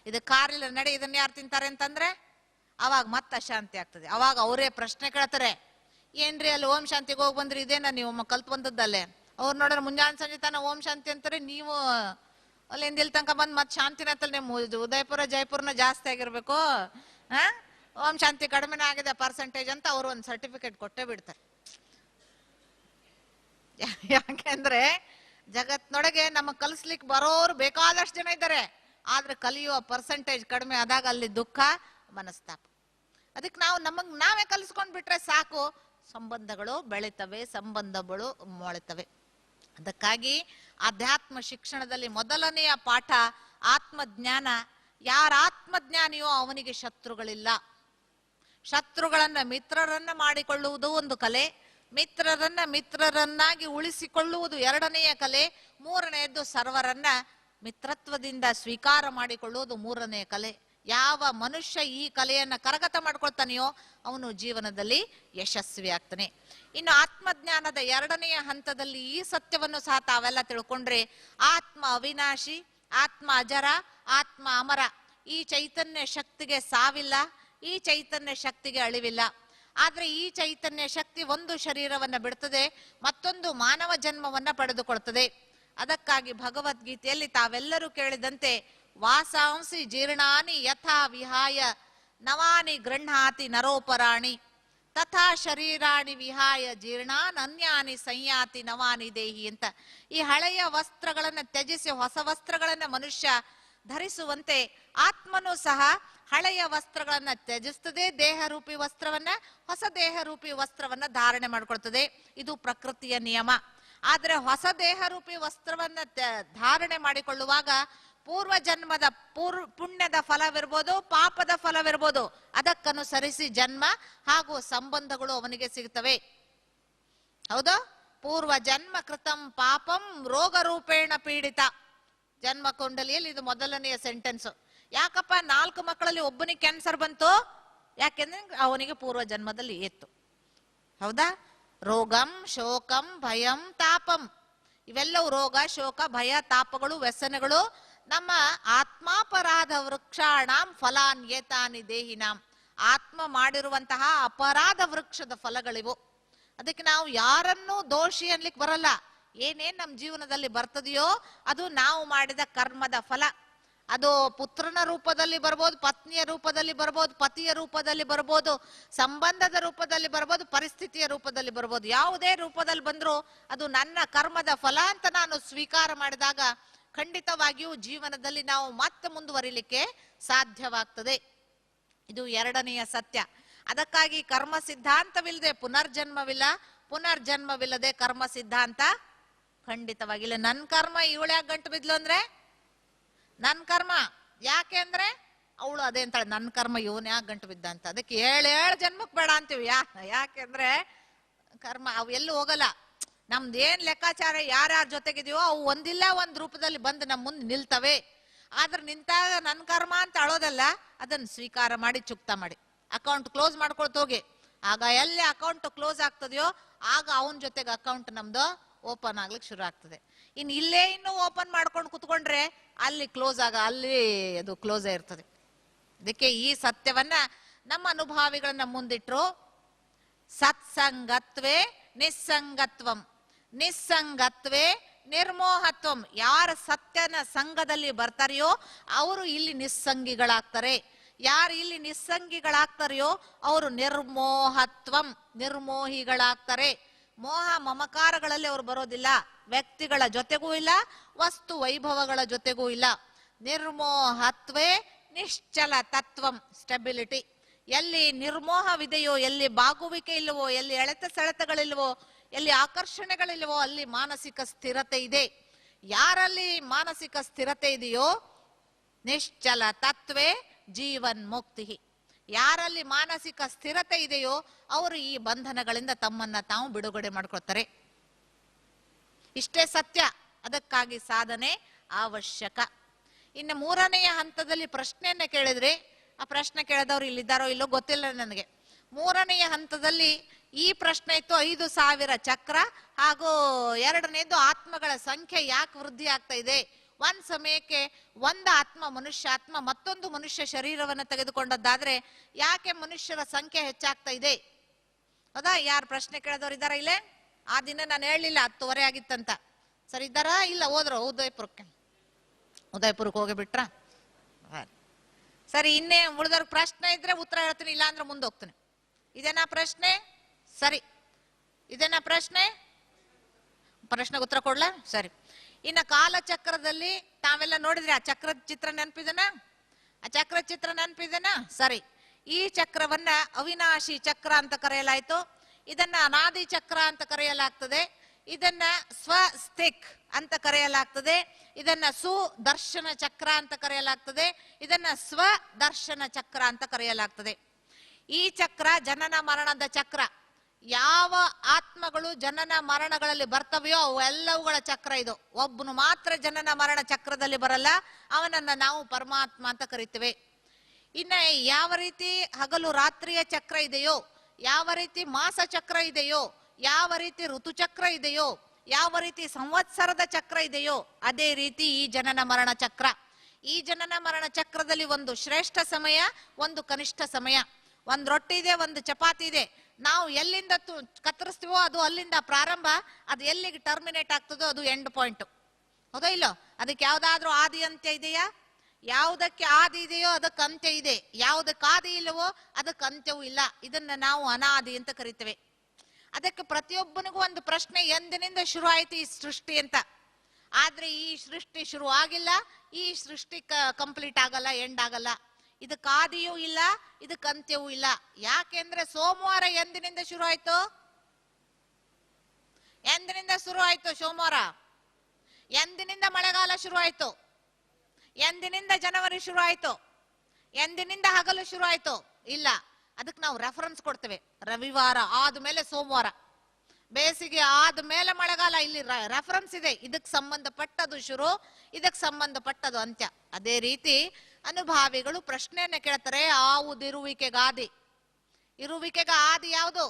ಇದಕ್ಕೆ ಕಾರಿಲ್ಲ, ನಡೆ ಇದನ್ನ ಯಾರು ತಿಂತಾರೆ ಅಂತಂದ್ರೆ ಅವಾಗ ಮತ್ತೆ ಅಶಾಂತಿ ಆಗ್ತದೆ. ಅವಾಗ ಅವರೇ ಪ್ರಶ್ನೆ ಕೇಳ್ತಾರೆ, ಏನ್ರಿ ಅಲ್ಲಿ ಓಂ ಶಾಂತಿಗೆ ಹೋಗಿ ಬಂದ್ರಿ, ಇದೇನ ನೀವು ಕಲ್ತ್ ಬಂದದ್ದಲ್ಲೇ? ಅವ್ರು ನೋಡ್ರೆ ಮುಂಜಾನೆ ಸಂಜೆ ತನ ಓಂ ಶಾಂತಿ ಅಂತಾರೆ, ನೀವು ಅಲ್ಲಿಂದ ಇಲ್ಲಿ ತನಕ ಬಂದ್ ಮತ್ತೆ ಶಾಂತಿನ ಅಂತಲ್ಲ. ನಿಮ್ಮ ಉದಯಪುರ ಜೈಪುರ್ನ ಜಾಸ್ತಿ ಆಗಿರ್ಬೇಕು, ಓಂ ಶಾಂತಿ ಕಡಿಮೆನೇ ಆಗಿದೆ ಪರ್ಸೆಂಟೇಜ್ ಅಂತ ಅವ್ರು ಒಂದು ಸರ್ಟಿಫಿಕೇಟ್ ಕೊಟ್ಟೇ ಬಿಡ್ತಾರೆ. ಯಾಕೆಂದ್ರೆ ಜಗತ್ನೊಳಗೆ ನಮಗ್ ಕಲಿಸ್ಲಿಕ್ಕೆ ಬರೋರು ಬೇಕಾದಷ್ಟು ಜನ ಇದ್ದಾರೆ, ಆದ್ರೆ ಕಲಿಯುವ ಪರ್ಸೆಂಟೇಜ್ ಕಡಿಮೆ ಆದಾಗ ಅಲ್ಲಿ ದುಃಖ, ಮನಸ್ತಾಪ. ಅದಕ್ಕೆ ನಾವೇ ಕಲಿಸ್ಕೊಂಡ್ ಬಿಟ್ರೆ ಸಾಕು, ಸಂಬಂಧಗಳು ಬೆಳಿತವೆ, ಸಂಬಂಧಗಳು ಮೊಳಿತವೆ. ಅದಕ್ಕಾಗಿ ಆಧ್ಯಾತ್ಮ ಶಿಕ್ಷಣದಲ್ಲಿ ಮೊದಲನೆಯ ಪಾಠ ಆತ್ಮಜ್ಞಾನ. ಯಾರ ಆತ್ಮಜ್ಞಾನಿಯೋ ಅವನಿಗೆ ಶತ್ರುಗಳಿಲ್ಲ. ಶತ್ರುಗಳನ್ನ ಮಿತ್ರರನ್ನ ಮಾಡಿಕೊಳ್ಳುವುದು ಒಂದು ಕಲೆ, ಮಿತ್ರರನ್ನಾಗಿ ಉಳಿಸಿಕೊಳ್ಳುವುದು ಎರಡನೆಯ ಕಲೆ, ಮೂರನೆಯದ್ದು ಸರ್ವರನ್ನ ಮಿತ್ರತ್ವದಿಂದ ಸ್ವೀಕಾರ ಮಾಡಿಕೊಳ್ಳುವುದು ಮೂರನೆಯ ಕಲೆ. ಯಾವ ಮನುಷ್ಯ ಈ ಕಲೆಯನ್ನ ಕರಗತ ಮಾಡ್ಕೊಳ್ತಾನೆಯೋ ಅವನು ಜೀವನದಲ್ಲಿ ಯಶಸ್ವಿ ಆಗ್ತಾನೆ. ಇನ್ನು ಆತ್ಮಜ್ಞಾನದ ಎರಡನೆಯ ಹಂತದಲ್ಲಿ ಈ ಸತ್ಯವನ್ನು ಸಹ ತಾವೆಲ್ಲ ತಿಳ್ಕೊಂಡ್ರೆ, ಆತ್ಮ ಅವಿನಾಶಿ, ಆತ್ಮ ಅಜರ, ಆತ್ಮ ಅಮರ. ಈ ಚೈತನ್ಯ ಶಕ್ತಿಗೆ ಸಾವಿಲ್ಲ, ಈ ಚೈತನ್ಯ ಶಕ್ತಿಗೆ ಅಳಿವಿಲ್ಲ. ಆದ್ರೆ ಈ ಚೈತನ್ಯ ಶಕ್ತಿ ಒಂದು ಶರೀರವನ್ನ ಬಿಡ್ತದೆ, ಮತ್ತೊಂದು ಮಾನವ ಜನ್ಮವನ್ನ ಪಡೆದುಕೊಳ್ತದೆ. ಅದಕ್ಕಾಗಿ ಭಗವದ್ಗೀತೆಯಲ್ಲಿ ತಾವೆಲ್ಲರೂ ಕೇಳಿದಂತೆ, ವಾಸಾಂಸಿ ಜೀರ್ಣಾನಿ ಯಥಾ ವಿಹಾಯ ನವಾನಿ ಗೃಹಾತಿ ನರೋಪರಾಣಿ ತಥಾ ಶರೀರಾಣಿ ವಿಹಾಯ ಜೀರ್ಣಾನ್ ಅನ್ಯಾನಿ ಸಂಯಾತಿ ನವಾನಿ ದೇಹಿ ಅಂತ. ಈ ಹಳೆಯ ವಸ್ತ್ರಗಳನ್ನ ತ್ಯಜಿಸಿ ಹೊಸ ವಸ್ತ್ರಗಳನ್ನ ಮನುಷ್ಯ ಧರಿಸುವಂತೆ ಆತ್ಮನೂ ಸಹ ಹಳೆಯ ವಸ್ತ್ರಗಳನ್ನ ತ್ಯಜಿಸ್ತದೆ, ದೇಹರೂಪಿ ವಸ್ತ್ರವನ್ನ, ಹೊಸ ದೇಹರೂಪಿ ವಸ್ತ್ರವನ್ನ ಧಾರಣೆ ಮಾಡ್ಕೊಳ್ತದೆ. ಇದು ಪ್ರಕೃತಿಯ ನಿಯಮ. ಆದ್ರೆ ಹೊಸ ದೇಹರೂಪಿ ವಸ್ತ್ರವನ್ನ ಧಾರಣೆ ಮಾಡಿಕೊಳ್ಳುವಾಗ ಪೂರ್ವ ಜನ್ಮದ ಪುಣ್ಯದ ಫಲವಿರ್ಬೋದು, ಪಾಪದ ಫಲವಿರ್ಬೋದು, ಅದಕ್ಕನುಸರಿಸಿ ಜನ್ಮ ಹಾಗೂ ಸಂಬಂಧಗಳು ಅವನಿಗೆ ಸಿಗ್ತವೆ. ಹೌದು, ಪೂರ್ವ ಜನ್ಮ ಕೃತಂ ಪಾಪಂ ರೋಗ ರೂಪೇಣ ಪೀಡಿತ. ಜನ್ಮ ಕುಂಡಲಿಯಲ್ಲಿ ಇದು ಮೊದಲನೆಯ ಸೆಂಟೆನ್ಸ್. ಯಾಕಪ್ಪ 4 ಮಕ್ಕಳಲ್ಲಿ ಒಬ್ಬನಿಗೆ ಕ್ಯಾನ್ಸರ್ ಬಂತು? ಯಾಕೆಂದ್ರೆ ಅವನಿಗೆ ಪೂರ್ವ ಜನ್ಮದಲ್ಲಿ ಇತ್ತು. ಹೌದಾ? ರೋಗಂ ಶೋಕಂ ಭಯಂ ತಾಪಂ, ಇವೆಲ್ಲವೂ ರೋಗ, ಶೋಕ, ಭಯ, ತಾಪಗಳು, ವ್ಯಸನಗಳು ನಮ್ಮ ಆತ್ಮಾಪರಾಧ ವೃಕ್ಷಾಣಾಂ ಫಲಾನ್ಯೇತಾನಿ ದೇಹಿನಾಂ. ಆತ್ಮ ಮಾಡಿರುವಂತಹ ಅಪರಾಧ ವೃಕ್ಷದ ಫಲಗಳಿವು. ಅದಕ್ಕೆ ನಾವು ಯಾರನ್ನೂ ದೋಷಿ ಅನ್ಲಿಕ್ಕೆ ಬರಲ್ಲ. ಏನೇನ್ ನಮ್ಮ ಜೀವನದಲ್ಲಿ ಬರ್ತದೆಯೋ ಅದು ನಾವು ಮಾಡಿದ ಕರ್ಮದ ಫಲ. ಅದು ಪುತ್ರನ ರೂಪದಲ್ಲಿ ಬರ್ಬೋದು, ಪತ್ನಿಯ ರೂಪದಲ್ಲಿ ಬರ್ಬೋದು, ಪತಿಯ ರೂಪದಲ್ಲಿ ಬರ್ಬೋದು, ಸಂಬಂಧದ ರೂಪದಲ್ಲಿ ಬರ್ಬೋದು, ಪರಿಸ್ಥಿತಿಯ ರೂಪದಲ್ಲಿ ಬರ್ಬೋದು. ಯಾವುದೇ ರೂಪದಲ್ಲಿ ಬಂದ್ರೂ ಅದು ನನ್ನ ಕರ್ಮದ ಫಲ ಅಂತ ನಾನು ಸ್ವೀಕಾರ ಮಾಡಿದಾಗ ಖಂಡಿತವಾಗಿಯೂ ಜೀವನದಲ್ಲಿ ನಾವು ಮತ್ತೆ ಮುಂದುವರಿಲಿಕ್ಕೆ ಸಾಧ್ಯವಾಗ್ತದೆ. ಇದು ಎರಡನೆಯ ಸತ್ಯ. ಅದಕ್ಕಾಗಿ ಕರ್ಮ ಸಿದ್ಧಾಂತವಿಲ್ಲದೆ ಪುನರ್ಜನ್ಮವಿಲ್ಲ, ಪುನರ್ಜನ್ಮವಿಲ್ಲದೆ ಕರ್ಮ ಸಿದ್ಧಾಂತ ಖಂಡಿತವಾಗಿಲ್ಲ. ನನ್ನ ಕರ್ಮ ಇವಳ್ಯಾಕೆ ಗಂಟು ಬಿದ್ಲು ಅಂದ್ರೆ ನನ್ ಕರ್ಮ, ಯಾಕೆ ಅಂದ್ರೆ ಅವಳು ಅದೇ ಅಂತಾಳೆ, ನನ್ನ ಕರ್ಮ ಇವನ್ ಯಾಕೆ ಗಂಟು ಬಿದ್ದ ಅಂತ. ಅದಕ್ಕೆ 7 ಜನ್ಮಕ್ ಬೇಡ ಅಂತೀವಿ. ಯಾಕೆಂದ್ರೆ ಕರ್ಮ ಅವು ಎಲ್ಲೂ ಹೋಗಲ್ಲ. ನಮ್ದೇನ್ ಲೆಕ್ಕಾಚಾರ ಯಾರ್ಯಾರ ಜೊತೆಗಿದೀವೋ ಅವು ಒಂದಿಲ್ಲ ಒಂದ್ ರೂಪದಲ್ಲಿ ಬಂದು ನಮ್ಮ ಮುಂದೆ ನಿಲ್ತವೆ. ಆದ್ರೆ ನಿಂತಾಗ ನನ್ನ ಕರ್ಮ ಅಂತ ಅಳೋದಲ್ಲ, ಅದನ್ನ ಸ್ವೀಕಾರ ಮಾಡಿ ಚುಕ್ತ ಮಾಡಿ ಅಕೌಂಟ್ ಕ್ಲೋಸ್ ಮಾಡ್ಕೊಳ್ತ ಹೋಗಿ. ಆಗ ಎಲ್ಲಿ ಅಕೌಂಟ್ ಕ್ಲೋಸ್ ಆಗ್ತದೆಯೋ ಆಗ ಅವನ ಜೊತೆಗೆ ಅಕೌಂಟ್ ನಮ್ದು ಓಪನ್ ಆಗ್ಲಿಕ್ಕೆ ಶುರು ಆಗ್ತದೆ. ಇನ್ನು ಓಪನ್ ಮಾಡ್ಕೊಂಡು ಕುತ್ಕೊಂಡ್ರೆ ಅಲ್ಲಿ ಅದು ಕ್ಲೋಸ್ ಇರ್ತದೆ. ಅದಕ್ಕೆ ಈ ಸತ್ಯವನ್ನ ನಮ್ಮ ಅನುಭಾವಿಗಳನ್ನ ಮುಂದಿಟ್ರು. ಸತ್ಸಂಗತ್ವೇ ನಿಸ್ಸಂಗತ್ವಂ, ನಿಸ್ಸಂಗತ್ವೇ ನಿರ್ಮೋಹತ್ವಂ. ಯಾರ ಸತ್ಯನ ಸಂಘದಲ್ಲಿ ಬರ್ತಾರೆಯೋ ಅವರು ಇಲ್ಲಿ ನಿಸ್ಸಂಗಿಗಳಾಗ್ತಾರೆ. ಯಾರು ಇಲ್ಲಿ ನಿಸ್ಸಂಗಿಗಳಾಗ್ತಾರೆಯೋ ಅವರು ನಿರ್ಮೋಹತ್ವಂ, ನಿರ್ಮೋಹಿಗಳಾಗ್ತಾರೆ. ಮೋಹ ಮಮಕಾರಗಳಲ್ಲಿ ಅವ್ರು ಬರೋದಿಲ್ಲ. ವ್ಯಕ್ತಿಗಳ ಜೊತೆಗೂ ಇಲ್ಲ, ವಸ್ತು ವೈಭವಗಳ ಜೊತೆಗೂ ಇಲ್ಲ. ನಿರ್ಮೋಹತ್ವೇ ನಿಶ್ಚಲ ತತ್ವಂ, ಸ್ಟೆಬಿಲಿಟಿ. ಎಲ್ಲಿ ನಿರ್ಮೋಹವಿದೆಯೋ, ಎಲ್ಲಿ ಬಾಗುವಿಕೆ ಇಲ್ಲವೋ, ಎಲ್ಲಿ ಎಳೆತ ಸೆಳೆತಗಳಿಲ್ವೋ, ಎಲ್ಲಿ ಆಕರ್ಷಣೆಗಳಿಲ್ವೋ, ಅಲ್ಲಿ ಮಾನಸಿಕ ಸ್ಥಿರತೆ ಇದೆ. ಯಾರಲ್ಲಿ ಮಾನಸಿಕ ಸ್ಥಿರತೆ ಇದೆಯೋ ನಿಶ್ಚಲ ತತ್ವೇ ಜೀವನ್ ಮುಕ್ತಿ. ಯಾರಲ್ಲಿ ಮಾನಸಿಕ ಸ್ಥಿರತೆ ಇದೆಯೋ ಅವರು ಈ ಬಂಧನಗಳಿಂದ ತಮ್ಮನ್ನ ತಾವು ಬಿಡುಗಡೆ ಮಾಡ್ಕೊಳ್ತಾರೆ. ಇಷ್ಟೇ ಸತ್ಯ. ಅದಕ್ಕಾಗಿ ಸಾಧನೆ ಅವಶ್ಯಕ. ಇನ್ನು ಮೂರನೆಯ ಹಂತದಲ್ಲಿ ಪ್ರಶ್ನೆಯನ್ನ ಕೇಳಿದ್ರೆ, ಆ ಪ್ರಶ್ನೆ ಕೇಳಿದವರು ಇಲ್ಲಿದ್ದಾರೋ ಇಲ್ಲೋ ಗೊತ್ತಿಲ್ಲ ನನಗೆ. ಮೂರನೆಯ ಹಂತದಲ್ಲಿ ಈ ಪ್ರಶ್ನೆ ಇತ್ತು, 5,000 ಚಕ್ರ ಹಾಗೂ ಎರಡನೇದು ಆತ್ಮಗಳ ಸಂಖ್ಯೆ ಯಾಕೆ ವೃದ್ಧಿ ಆಗ್ತಾ ಇದೆ. ಒಂದ್ ಸಮಯಕ್ಕೆ ಒಂದು ಆತ್ಮ, ಮನುಷ್ಯಾತ್ಮ ಮತ್ತೊಂದು ಮನುಷ್ಯ ಶರೀರವನ್ನು ತೆಗೆದುಕೊಂಡದ್ದಾದ್ರೆ ಯಾಕೆ ಮನುಷ್ಯರ ಸಂಖ್ಯೆ ಹೆಚ್ಚಾಗ್ತಾ ಇದೆ? ಹೌದಾ? ಯಾರು ಪ್ರಶ್ನೆ ಕೇಳಿದವರು ಇದ್ದಾರ ಇಲ್ಲೇ? ಆ ದಿನ ನಾನು ಹೇಳಲಿಲ್ಲ 10:15 ಆಗಿತ್ತಂತ. ಸರಿ ಇದ್ದಾರಾ? ಇಲ್ಲ, ಹೋದ್ರು ಉದಯಪುರಕ್ಕೆ ಹೋಗಿಬಿಟ್ರ? ಸರಿ, ಇನ್ನೇ ಉಳಿದವ್ರ ಪ್ರಶ್ನೆ ಇದ್ರೆ ಉತ್ತರ ಹೇಳ್ತೀನಿ, ಇಲ್ಲ ಅಂದ್ರೆ ಮುಂದೆ ಹೋಗ್ತೀನಿ. ಇದೇನಾ ಪ್ರಶ್ನೆ? ಸರಿ, ಇದೇನಾ ಪ್ರಶ್ನೆಗೆ ಉತ್ತರ ಕೊಡ್ಲಾ? ಸರಿ. ಇನ್ನು ಕಾಲಚಕ್ರದಲ್ಲಿ ತಾವೆಲ್ಲ ನೋಡಿದ್ರಿ, ಆ ಚಕ್ರದ ಚಿತ್ರ ನೆನಪಿದೆನಾ? ಆ ಚಕ್ರ ಚಿತ್ರ ನೆನಪಿದೆನಾ? ಸರಿ. ಈ ಚಕ್ರವನ್ನ ಅವಿನಾಶಿ ಚಕ್ರ ಅಂತ ಕರೆಯಲಾಯ್ತು. ಇದನ್ನ ಅನಾದಿ ಚಕ್ರ ಅಂತ ಕರೆಯಲಾಗ್ತದೆ. ಇದನ್ನ ಸ್ವಸ್ತಿಕ್ ಅಂತ ಕರೆಯಲಾಗ್ತದೆ. ಇದನ್ನ ಸುದರ್ಶನ ಚಕ್ರ ಅಂತ ಕರೆಯಲಾಗ್ತದೆ. ಇದನ್ನ ಸ್ವದರ್ಶನ ಚಕ್ರ ಅಂತ ಕರೆಯಲಾಗ್ತದೆ. ಈ ಚಕ್ರ ಜನನ ಮರಣದ ಚಕ್ರ. ಯಾವ ಆತ್ಮಗಳು ಜನನ ಮರಣಗಳಲ್ಲಿ ಬರ್ತವೆಯೋ ಅವೆಲ್ಲವುಗಳ ಚಕ್ರ ಇದು. ಒಬ್ಬನು ಮಾತ್ರ ಜನನ ಮರಣ ಚಕ್ರದಲ್ಲಿ ಬರಲ್ಲ, ಅವನನ್ನ ನಾವು ಪರಮಾತ್ಮ ಅಂತ ಕರಿತೇವೆ. ಇನ್ನ ಯಾವ ರೀತಿ ಹಗಲು ರಾತ್ರಿಯ ಚಕ್ರ ಇದೆಯೋ, ಯಾವ ರೀತಿ ಮಾಸ ಚಕ್ರ ಇದೆಯೋ, ಯಾವ ರೀತಿ ಋತುಚಕ್ರ ಇದೆಯೋ, ಯಾವ ರೀತಿ ಸಂವತ್ಸರದ ಚಕ್ರ ಇದೆಯೋ, ಅದೇ ರೀತಿ ಈ ಜನನ ಮರಣ ಚಕ್ರ. ಈ ಜನನ ಮರಣ ಚಕ್ರದಲ್ಲಿ ಒಂದು ಶ್ರೇಷ್ಠ ಸಮಯ, ಒಂದು ಕನಿಷ್ಠ ಸಮಯ. ಒಂದು ರೊಟ್ಟಿ ಇದೆ, ಒಂದು ಚಪಾತಿ ಇದೆ. ನಾವು ಎಲ್ಲಿಂದ ಕತ್ತರಿಸ್ತೀವೋ ಅದು ಅಲ್ಲಿಂದ ಪ್ರಾರಂಭ, ಅದು ಎಲ್ಲಿಗೆ ಟರ್ಮಿನೇಟ್ ಆಗ್ತದೋ ಅದು ಎಂಡ್ ಪಾಯಿಂಟ್. ಹೌದೋ ಇಲ್ಲೋ? ಅದಕ್ಕೆ ಯಾವ್ದಾದ್ರೂ ಆದಿ ಅಂತ್ಯ ಇದೆಯಾ? ಯಾವುದಕ್ಕೆ ಆದಿ ಇದೆಯೋ ಅದಕ್ಕೆ ಅಂತ್ಯ ಇದೆ, ಯಾವುದಕ್ಕೆ ಆದಿ ಇಲ್ಲವೋ ಅದಕ್ಕೆ ಅಂತ್ಯವೂ ಇಲ್ಲ. ಇದನ್ನ ನಾವು ಅನಾದಿ ಅಂತ ಕರಿತೇವೆ. ಅದಕ್ಕೆ ಪ್ರತಿಯೊಬ್ಬನಿಗೂ ಒಂದು ಪ್ರಶ್ನೆ, ಎಂದಿನಿಂದ ಶುರು ಆಯ್ತು ಈ ಸೃಷ್ಟಿ ಅಂತ. ಆದ್ರೆ ಈ ಸೃಷ್ಟಿ ಶುರು ಆಗಿಲ್ಲ, ಈ ಸೃಷ್ಟಿ ಕಂಪ್ಲೀಟ್ ಆಗಲ್ಲ, ಎಂಡ್ ಆಗಲ್ಲ. ಇದಕ್ಕೆ ಆದಿಯೂ ಇಲ್ಲ, ಇದಕ್ಕೆ ಅಂತ್ಯವೂ ಇಲ್ಲ. ಯಾಕೆಂದ್ರೆ ಸೋಮವಾರ ಎಂದಿನಿಂದ ಶುರು ಆಯ್ತು? ಎಂದಿನಿಂದ ಶುರು ಆಯ್ತು ಸೋಮವಾರ? ಎಂದಿನಿಂದ ಮಳೆಗಾಲ ಶುರು ಆಯ್ತು? ಎಂದಿನಿಂದ ಜನವರಿ ಶುರು ಆಯ್ತು? ಎಂದಿನಿಂದ ಹಗಲು ಶುರು ಆಯ್ತು? ಇಲ್ಲ. ಅದಕ್ಕೆ ನಾವು ರೆಫರೆನ್ಸ್ ಕೊಡ್ತೇವೆ. ರವಿವಾರ ಆದ್ಮೇಲೆ ಸೋಮವಾರ, ಬೇಸಿಗೆ ಆದ್ಮೇಲೆ ಮಳೆಗಾಲ. ಇಲ್ಲಿ ರೆಫರೆನ್ಸ್ ಇದೆ, ಇದಕ್ಕೆ ಸಂಬಂಧಪಟ್ಟದು ಶುರು, ಇದಕ್ಕೆ ಸಂಬಂಧಪಟ್ಟದು ಅಂತ್ಯ. ಅದೇ ರೀತಿ ಅನುಭಾವಿಗಳು ಪ್ರಶ್ನೆಯನ್ನ ಕೇಳ್ತಾರೆ, ಆವುದಿರುವಿಕೆಗಾದಿ? ಇರುವಿಕೆಗ ಆದಿ ಯಾವುದು?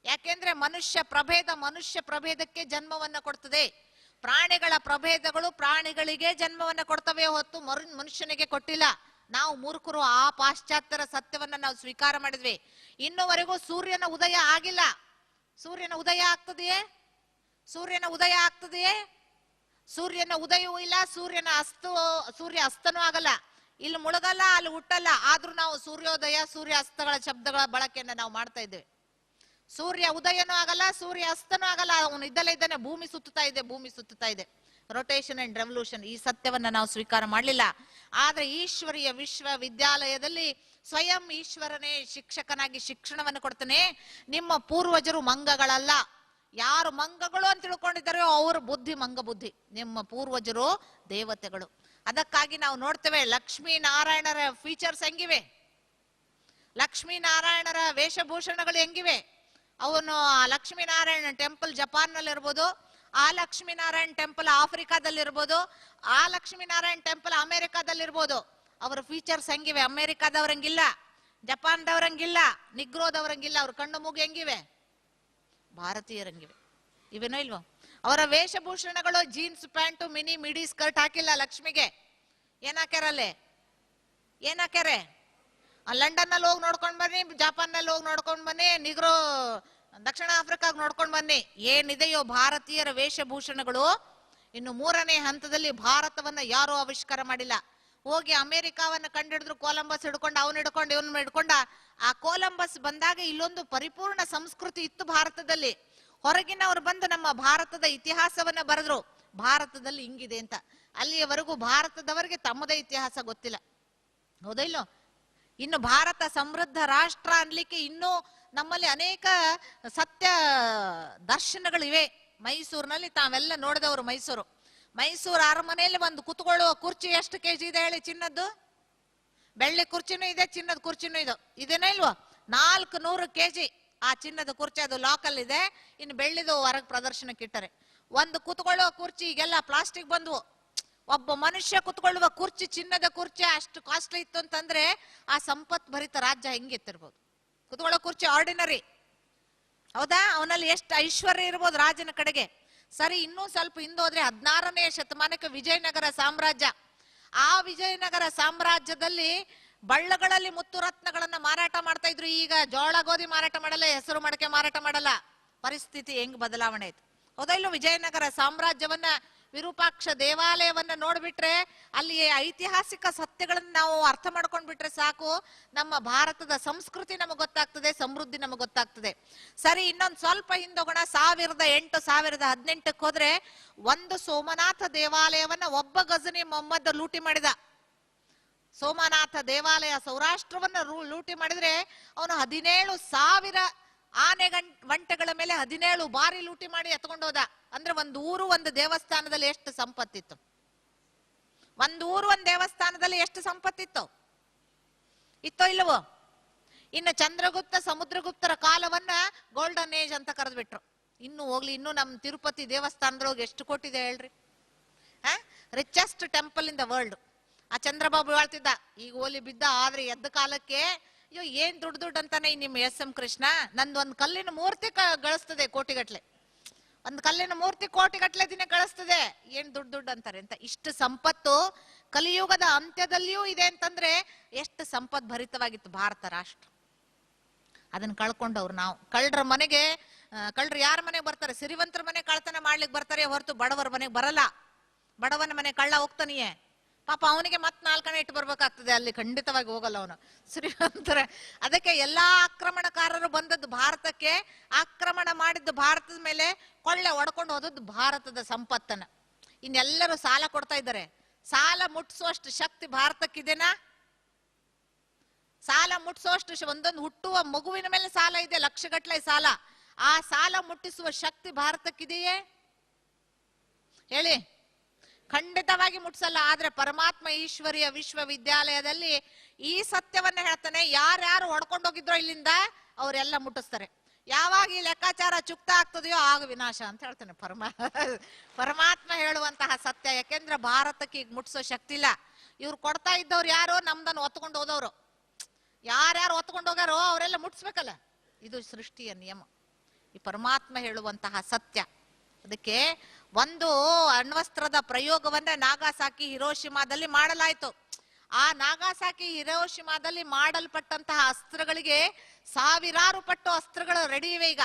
ಯಾಕೆಂದ್ರೆ ಮನುಷ್ಯ ಪ್ರಭೇದಕ್ಕೆ ಜನ್ಮವನ್ನ ಕೊಡ್ತದೆ. ಪ್ರಾಣಿಗಳ ಪ್ರಭೇದಗಳು ಪ್ರಾಣಿಗಳಿಗೆ ಜನ್ಮವನ್ನ ಕೊಡ್ತವೆ ಹೊತ್ತು ಮನುಷ್ಯನಿಗೆ ಕೊಟ್ಟಿಲ್ಲ. ನಾವು ಮೂರ್ಖರು ಆ ಪಾಶ್ಚಾತ್ಯರ ಸತ್ಯವನ್ನ ನಾವು ಸ್ವೀಕಾರ ಮಾಡಿದ್ವಿ. ಇನ್ನುವರೆಗೂ ಸೂರ್ಯನ ಉದಯ ಆಗಿಲ್ಲ. ಸೂರ್ಯನ ಉದಯ ಆಗ್ತದೆಯೇ? ಸೂರ್ಯನ ಉದಯ ಆಗ್ತದೆಯೇ? ಸೂರ್ಯನ ಉದಯವೂ ಇಲ್ಲ, ಸೂರ್ಯ ಅಸ್ತನೂ ಆಗಲ್ಲ. ಇಲ್ಲಿ ಮುಳುಗಲ್ಲ, ಅಲ್ಲಿ ಹುಟ್ಟಲ್ಲ. ಆದ್ರೂ ನಾವು ಸೂರ್ಯೋದಯ ಸೂರ್ಯ ಅಸ್ತಗಳ ಶಬ್ದಗಳ ಬಳಕೆಯನ್ನ ನಾವು ಮಾಡ್ತಾ ಇದ್ದೇವೆ. ಸೂರ್ಯ ಉದಯನೂ ಆಗಲ್ಲ, ಸೂರ್ಯ ಅಸ್ತನೂ ಆಗಲ್ಲ. ಅವನು ಇದ್ದಾನೆ, ಭೂಮಿ ಸುತ್ತುತ್ತಾ ಇದೆ. Rotation and revolution. ಈ ಸತ್ಯವನ್ನ ನಾವು ಸ್ವೀಕಾರ ಮಾಡಲಿಲ್ಲ. ಆದ್ರೆ ಈಶ್ವರೀಯ ವಿಶ್ವವಿದ್ಯಾಲಯದಲ್ಲಿ ಸ್ವಯಂ ಈಶ್ವರನೇ ಶಿಕ್ಷಕನಾಗಿ ಶಿಕ್ಷಣವನ್ನು ಕೊಡ್ತಾನೆ. ನಿಮ್ಮ ಪೂರ್ವಜರು ಮಂಗಗಳಲ್ಲ. ಯಾರು ಮಂಗಗಳು ಅಂತ ತಿಳ್ಕೊಂಡಿದ್ದಾರೋ ಅವ್ರ ಬುದ್ಧಿ ಮಂಗ ಬುದ್ಧಿ. ನಿಮ್ಮ ಪೂರ್ವಜರು ದೇವತೆಗಳು. ಅದಕ್ಕಾಗಿ ನಾವು ನೋಡ್ತೇವೆ ಲಕ್ಷ್ಮೀನಾರಾಯಣರ ಫೀಚರ್ಸ್ ಹೆಂಗಿವೆ, ಲಕ್ಷ್ಮೀನಾರಾಯಣರ ವೇಷಭೂಷಣಗಳು ಹೆಂಗಿವೆ. ಅವನು ಲಕ್ಷ್ಮೀನಾರಾಯಣ ಟೆಂಪಲ್ ಜಪಾನ್ ನಲ್ಲಿ ಇರ್ಬೋದು, ಆ ಲಕ್ಷ್ಮೀನಾರಾಯಣ ಟೆಂಪಲ್ ಆಫ್ರಿಕಾದಲ್ಲಿ ಇರ್ಬೋದು, ಆ ಲಕ್ಷ್ಮೀನಾರಾಯಣ ಟೆಂಪಲ್ ಅಮೆರಿಕಾದಲ್ಲಿ ಇರ್ಬೋದು. ಅವರ ಫೀಚರ್ಸ್ ಹೆಂಗಿವೆ? ಅಮೆರಿಕಾದವ್ರಂಗಿಲ್ಲ, ಜಪಾನ್ದವ್ರಂಗಿಲ್ಲ, ನಿಗ್ರೋದವ್ರಂಗಿಲ್ಲ. ಅವ್ರ ಕಣ್ಣು ಮೂಗು ಹೆಂಗಿವೆ? ಭಾರತೀಯರಂಗಿವೆ. ಇವೇನೋ ಇಲ್ವೋ? ಅವರ ವೇಷಭೂಷಣಗಳು ಜೀನ್ಸ್ ಪ್ಯಾಂಟು, ಮಿಡಿ ಸ್ಕರ್ಟ್ ಹಾಕಿಲ್ಲ ಲಕ್ಷ್ಮಿಗೆ. ಏನಾಕ್ಯಾರಲ್ಲೇ? ಏನಾಕ್ಯಾರೆ? ಲಂಡನ್ ನಲ್ಲಿ ಹೋಗಿ ನೋಡ್ಕೊಂಡ್ ಬನ್ನಿ, ಜಪಾನ್ ನಲ್ಲಿ ಹೋಗಿ ನೋಡ್ಕೊಂಡ್ ಬನ್ನಿ, ನಿಗ್ರೋ ದಕ್ಷಿಣ ಆಫ್ರಿಕಾಗ್ ನೋಡ್ಕೊಂಡ್ ಬನ್ನಿ. ಏನಿದೆಯೋ ಭಾರತೀಯರ ವೇಷಭೂಷಣಗಳು. ಇನ್ನು ಮೂರನೇ ಹಂತದಲ್ಲಿ ಭಾರತವನ್ನ ಯಾರೂ ಆವಿಷ್ಕಾರ ಮಾಡಿಲ್ಲ. ಹೋಗಿ ಅಮೆರಿಕಾವನ್ನ ಕಂಡಿಡಿದ್ರು, ಕೊಲಂಬಸ್ ಹಿಡ್ಕೊಂಡು, ಅವನ್ ಹಿಡ್ಕೊಂಡು ಇವನ್ ಹಿಡ್ಕೊಂಡ. ಆ ಕೊಲಂಬಸ್ ಬಂದಾಗ ಇಲ್ಲೊಂದು ಪರಿಪೂರ್ಣ ಸಂಸ್ಕೃತಿ ಇತ್ತು ಭಾರತದಲ್ಲಿ. ಹೊರಗಿನವರು ಬಂದು ನಮ್ಮ ಭಾರತದ ಇತಿಹಾಸವನ್ನ ಬರೆದ್ರು, ಭಾರತದಲ್ಲಿ ಹಿಂಗಿದೆ ಅಂತ. ಅಲ್ಲಿಯವರೆಗೂ ಭಾರತದವರಿಗೆ ತಮ್ಮದೇ ಇತಿಹಾಸ ಗೊತ್ತಿಲ್ಲ, ಹೌದಾ ಇಲ್ಲೋ? ಇನ್ನು ಭಾರತ ಸಮೃದ್ಧ ರಾಷ್ಟ್ರ ಅನ್ಲಿಕ್ಕೆ ಇನ್ನೂ ನಮ್ಮಲ್ಲಿ ಅನೇಕ ಸತ್ಯ ದರ್ಶನಗಳಿವೆ. ಮೈಸೂರಿನಲ್ಲಿ ತಾವೆಲ್ಲ ನೋಡಿದವರು, ಮೈಸೂರು ಅರಮನೆಯಲ್ಲಿ ಒಂದು ಕುತ್ಕೊಳ್ಳುವ ಕುರ್ಚಿ ಎಷ್ಟು ಕೆಜಿ ಇದೆ ಹೇಳಿ? ಚಿನ್ನದ್ದು. ಬೆಳ್ಳಿ ಕುರ್ಚಿನೂ ಇದೆ, ಚಿನ್ನದ ಕುರ್ಚಿನೂ ಇದೆ, ಇದೇನಾ ಇಲ್ವಾ? 400 kg ಆ ಚಿನ್ನದ ಕುರ್ಚಿ, ಅದು ಲಾಕಲ್ ಇದೆ. ಇನ್ನು ಬೆಳ್ಳಿದು ಹೊರಗೆ ಪ್ರದರ್ಶನಕ್ಕೆ ಇಟ್ಟರೆ. ಒಂದು ಕುತ್ಕೊಳ್ಳುವ ಕುರ್ಚಿ, ಈಗೆಲ್ಲ ಪ್ಲಾಸ್ಟಿಕ್ ಬಂದ್ವು. ಒಬ್ಬ ಮನುಷ್ಯ ಕುತ್ಕೊಳ್ಳುವ ಕುರ್ಚಿ, ಚಿನ್ನದ ಕುರ್ಚಿ ಅಷ್ಟು ಕಾಸ್ಟ್ಲಿ ಇತ್ತು ಅಂತಂದ್ರೆ ಆ ಸಂಪತ್ ಭರಿತ ರಾಜ್ಯ ಹೆಂಗಿತ್ತಿರ್ಬೋದು? ಕುತ್ಕೊಳ್ಳೋ ಕುರ್ಚಿ ಆರ್ಡಿನರಿ, ಹೌದಾ? ಅವನಲ್ಲಿ ಎಷ್ಟು ಐಶ್ವರ್ಯ ಇರ್ಬೋದು ರಾಜನ ಕಡೆಗೆ. ಸರಿ, ಇನ್ನೂ ಸ್ವಲ್ಪ ಹಿಂದೋದ್ರೆ 16ನೇ ಶತಮಾನಕ್ಕೆ ವಿಜಯನಗರ ಸಾಮ್ರಾಜ್ಯ. ಆ ವಿಜಯನಗರ ಸಾಮ್ರಾಜ್ಯದಲ್ಲಿ ಬಳ್ಳಗಳಲ್ಲಿ ಮುತ್ತು ರತ್ನಗಳನ್ನ ಮಾರಾಟ ಮಾಡ್ತಾ ಇದ್ರು. ಈಗ ಜೋಳ ಗೋಧಿ ಮಾರಾಟ ಮಾಡಲ್ಲ, ಹೆಸರು ಮಡಕೆ ಮಾರಾಟ ಮಾಡಲ್ಲ. ಪರಿಸ್ಥಿತಿ ಹೆಂಗ್ ಬದಲಾವಣೆ ಆಯ್ತು, ಹೌದಾ ಇಲ್ಲೋ? ವಿಜಯನಗರ ಸಾಮ್ರಾಜ್ಯವನ್ನ, ವಿರೂಪಾಕ್ಷ ದೇವಾಲಯವನ್ನ ನೋಡ್ಬಿಟ್ರೆ, ಅಲ್ಲಿ ಐತಿಹಾಸಿಕ ಸತ್ಯಗಳನ್ನ ನಾವು ಅರ್ಥ ಮಾಡ್ಕೊಂಡ್ ಬಿಟ್ರೆ ಸಾಕು, ನಮ್ಮ ಭಾರತದ ಸಂಸ್ಕೃತಿ ನಮಗೆ ಗೊತ್ತಾಗ್ತದೆ, ಸಮೃದ್ಧಿ ನಮಗೆ ಗೊತ್ತಾಗ್ತದೆ. ಸರಿ, ಇನ್ನೊಂದು ಸ್ವಲ್ಪ ಹಿಂದೋಗೋಣ. 1018ಕ್ಕೆ ಹೋದ್ರೆ ಒಂದು ಸೋಮನಾಥ ದೇವಾಲಯವನ್ನ ಒಬ್ಬ ಗಜನಿ ಮೊಹಮ್ಮದ್ ಲೂಟಿ ಮಾಡಿದ. ಸೋಮನಾಥ ದೇವಾಲಯ ಸೌರಾಷ್ಟ್ರವನ್ನ ಲೂಟಿ ಮಾಡಿದ್ರೆ ಅವನು 17,000 ಆನೆ ಒಂಟೆಗಳ ಮೇಲೆ 17 ಬಾರಿ ಲೂಟಿ ಮಾಡಿ ಎತ್ಕೊಂಡು ಹೋದ. ಅಂದ್ರೆ ಒಂದು ಊರು, ಒಂದು ದೇವಸ್ಥಾನದಲ್ಲಿ ಎಷ್ಟು ಸಂಪತ್ತಿತ್ತು? ಒಂದು ಊರು, ಒಂದು ದೇವಸ್ಥಾನದಲ್ಲಿ ಎಷ್ಟು ಸಂಪತ್ತಿತ್ತು? ಇತ್ತೋ ಇಲ್ಲವೋ? ಇನ್ನು ಚಂದ್ರಗುಪ್ತ, ಸಮುದ್ರಗುಪ್ತರ ಕಾಲವನ್ನ ಗೋಲ್ಡನ್ ಏಜ್ ಅಂತ ಕರೆದ್ಬಿಟ್ರು. ಇನ್ನು ಹೋಗ್ಲಿ, ಇನ್ನು ನಮ್ಮ ತಿರುಪತಿ ದೇವಸ್ಥಾನದೊಳಗೆ ಎಷ್ಟು ಕೊಟ್ಟಿದೆ ಹೇಳ್ರಿ? Richest temple in the world. ಆ ಚಂದ್ರಬಾಬು ಹೇಳ್ತಿದ್ದ, ಈಗ ಓಲಿ ಬಿದ್ದ, ಆದ್ರೆ ಎದ್ದ ಕಾಲಕ್ಕೆ ಅಯ್ಯೋ ಏನ್ ದುಡ್ಡು ಅಂತಾನೆ ನಿಮ್ಮ ಎಸ್.ಎಂ. ಕೃಷ್ಣ. ನಂದು ಒಂದು ಕಲ್ಲಿನ ಮೂರ್ತಿ ಗಳಿಸ್ತದೆ ಕೋಟಿಗಟ್ಲೆ, ಒಂದು ಕಲ್ಲಿನ ಮೂರ್ತಿ ಕೋಟಿಗಟ್ಲೆ ದಿನ ಗಳಿಸ್ತದೆ, ಏನ್ ದುಡ್ಡು ಅಂತಾರೆ ಅಂತ. ಇಷ್ಟು ಸಂಪತ್ತು ಕಲಿಯುಗದ ಅಂತ್ಯದಲ್ಲಿಯೂ ಇದೆ ಅಂತಂದ್ರೆ ಎಷ್ಟು ಸಂಪತ್ ಭರಿತವಾಗಿತ್ತು ಭಾರತ ರಾಷ್ಟ್ರ. ಅದನ್ನ ಕಳ್ಕೊಂಡವ್ರು ನಾವು. ಕಳ್ಳರು ಯಾರ ಮನೆಗೆ ಬರ್ತಾರೆ? ಸಿರಿವಂತರ ಮನೆ ಕಳ್ತನ ಮಾಡ್ಲಿಕ್ಕೆ ಬರ್ತಾರೆ ಹೊರತು ಬಡವರ ಮನೆಗೆ ಬರಲ್ಲ. ಬಡವನ ಮನೆ ಕಳ್ಳ ಹೋಗ್ತಾನೆಯೇ, ಪಾಪ ಅವನಿಗೆ ಮತ್ 4 ಆಣೆ ಇಟ್ಟು ಬರ್ಬೇಕಾಗ್ತದೆ, ಅಲ್ಲಿ ಖಂಡಿತವಾಗಿ ಹೋಗಲ್ಲ ಅವನು ಶ್ರೀಮಂತರ. ಅದಕ್ಕೆ ಎಲ್ಲಾ ಆಕ್ರಮಣಕಾರರು ಬಂದದ್ದು ಭಾರತಕ್ಕೆ, ಆಕ್ರಮಣ ಮಾಡಿದ್ದು ಭಾರತದ ಮೇಲೆ, ಕೊಳ್ಳೆ ಹೊಡ್ಕೊಂಡು ಹೋದದ್ದು ಭಾರತದ ಸಂಪತ್ತನ್ನ. ಇನ್ನೆಲ್ಲರೂ ಸಾಲ ಕೊಡ್ತಾ ಇದ್ದಾರೆ. ಸಾಲ ಮುಟ್ಸುವಷ್ಟು ಶಕ್ತಿ ಭಾರತಕ್ಕಿದೆನಾ? ಸಾಲ ಮುಟ್ಸುವಷ್ಟು, ಒಂದೊಂದು ಹುಟ್ಟುವ ಮಗುವಿನ ಮೇಲೆ ಸಾಲ ಇದೆ, ಲಕ್ಷಗಟ್ಟಲೆ ಸಾಲ. ಆ ಸಾಲ ಮುಟ್ಟಿಸುವ ಶಕ್ತಿ ಭಾರತಕ್ಕಿದೆಯೇ ಹೇಳಿ? ಖಂಡಿತವಾಗಿ ಮುಟ್ಸಲ್ಲ. ಆದ್ರೆ ಪರಮಾತ್ಮ ಈಶ್ವರಿಯ ವಿಶ್ವವಿದ್ಯಾಲಯದಲ್ಲಿ ಈ ಸತ್ಯವನ್ನ ಹೇಳ್ತಾನೆ, ಯಾರ್ಯಾರು ಹೊಡ್ಕೊಂಡೋಗಿದ್ರೋ ಇಲ್ಲಿಂದ ಅವರೆಲ್ಲ ಮುಟ್ಟಿಸ್ತಾರೆ. ಯಾವಾಗ ಈ ಲೆಕ್ಕಾಚಾರ ಚುಕ್ತ ಆಗ್ತದೆಯೋ ಆಗ ವಿನಾಶ ಅಂತ ಹೇಳ್ತಾನೆ ಪರಮಾತ್ಮ ಹೇಳುವಂತಹ ಸತ್ಯ. ಯಾಕೆಂದ್ರೆ ಭಾರತಕ್ಕೆ ಈಗ ಮುಟ್ಸೋ ಶಕ್ತಿ ಇಲ್ಲ. ಇವ್ರು ಕೊಡ್ತಾ ಇದ್ದವ್ರು ಯಾರೋ ನಮ್ದನ್ನು ಒತ್ಕೊಂಡು ಹೋದವ್ರು, ಯಾರ್ಯಾರು ಒತ್ಕೊಂಡು ಹೋಗಾರೋ ಅವರೆಲ್ಲ ಮುಟ್ಸ್ಬೇಕಲ್ಲ. ಇದು ಸೃಷ್ಟಿಯ ನಿಯಮ, ಈ ಪರಮಾತ್ಮ ಹೇಳುವಂತಹ ಸತ್ಯ. ಅದಕ್ಕೆ ಒಂದು ಅಣ್ವಸ್ತ್ರದ ಪ್ರಯೋಗವನ್ನ ನಾಗಾಸಾಕಿ ಹಿರೋಶಿಮಾದಲ್ಲಿ ಮಾಡಲಾಯಿತು. ಆ ನಾಗಾಸಾಕಿ ಹಿರೋಶಿಮಾದಲ್ಲಿ ಮಾಡಲ್ಪಟ್ಟಂತಹ ಅಸ್ತ್ರಗಳಿಗೆ ಸಾವಿರಾರು ಪಟ್ಟು ಅಸ್ತ್ರಗಳು ರೆಡಿ ಇವೆ. ಈಗ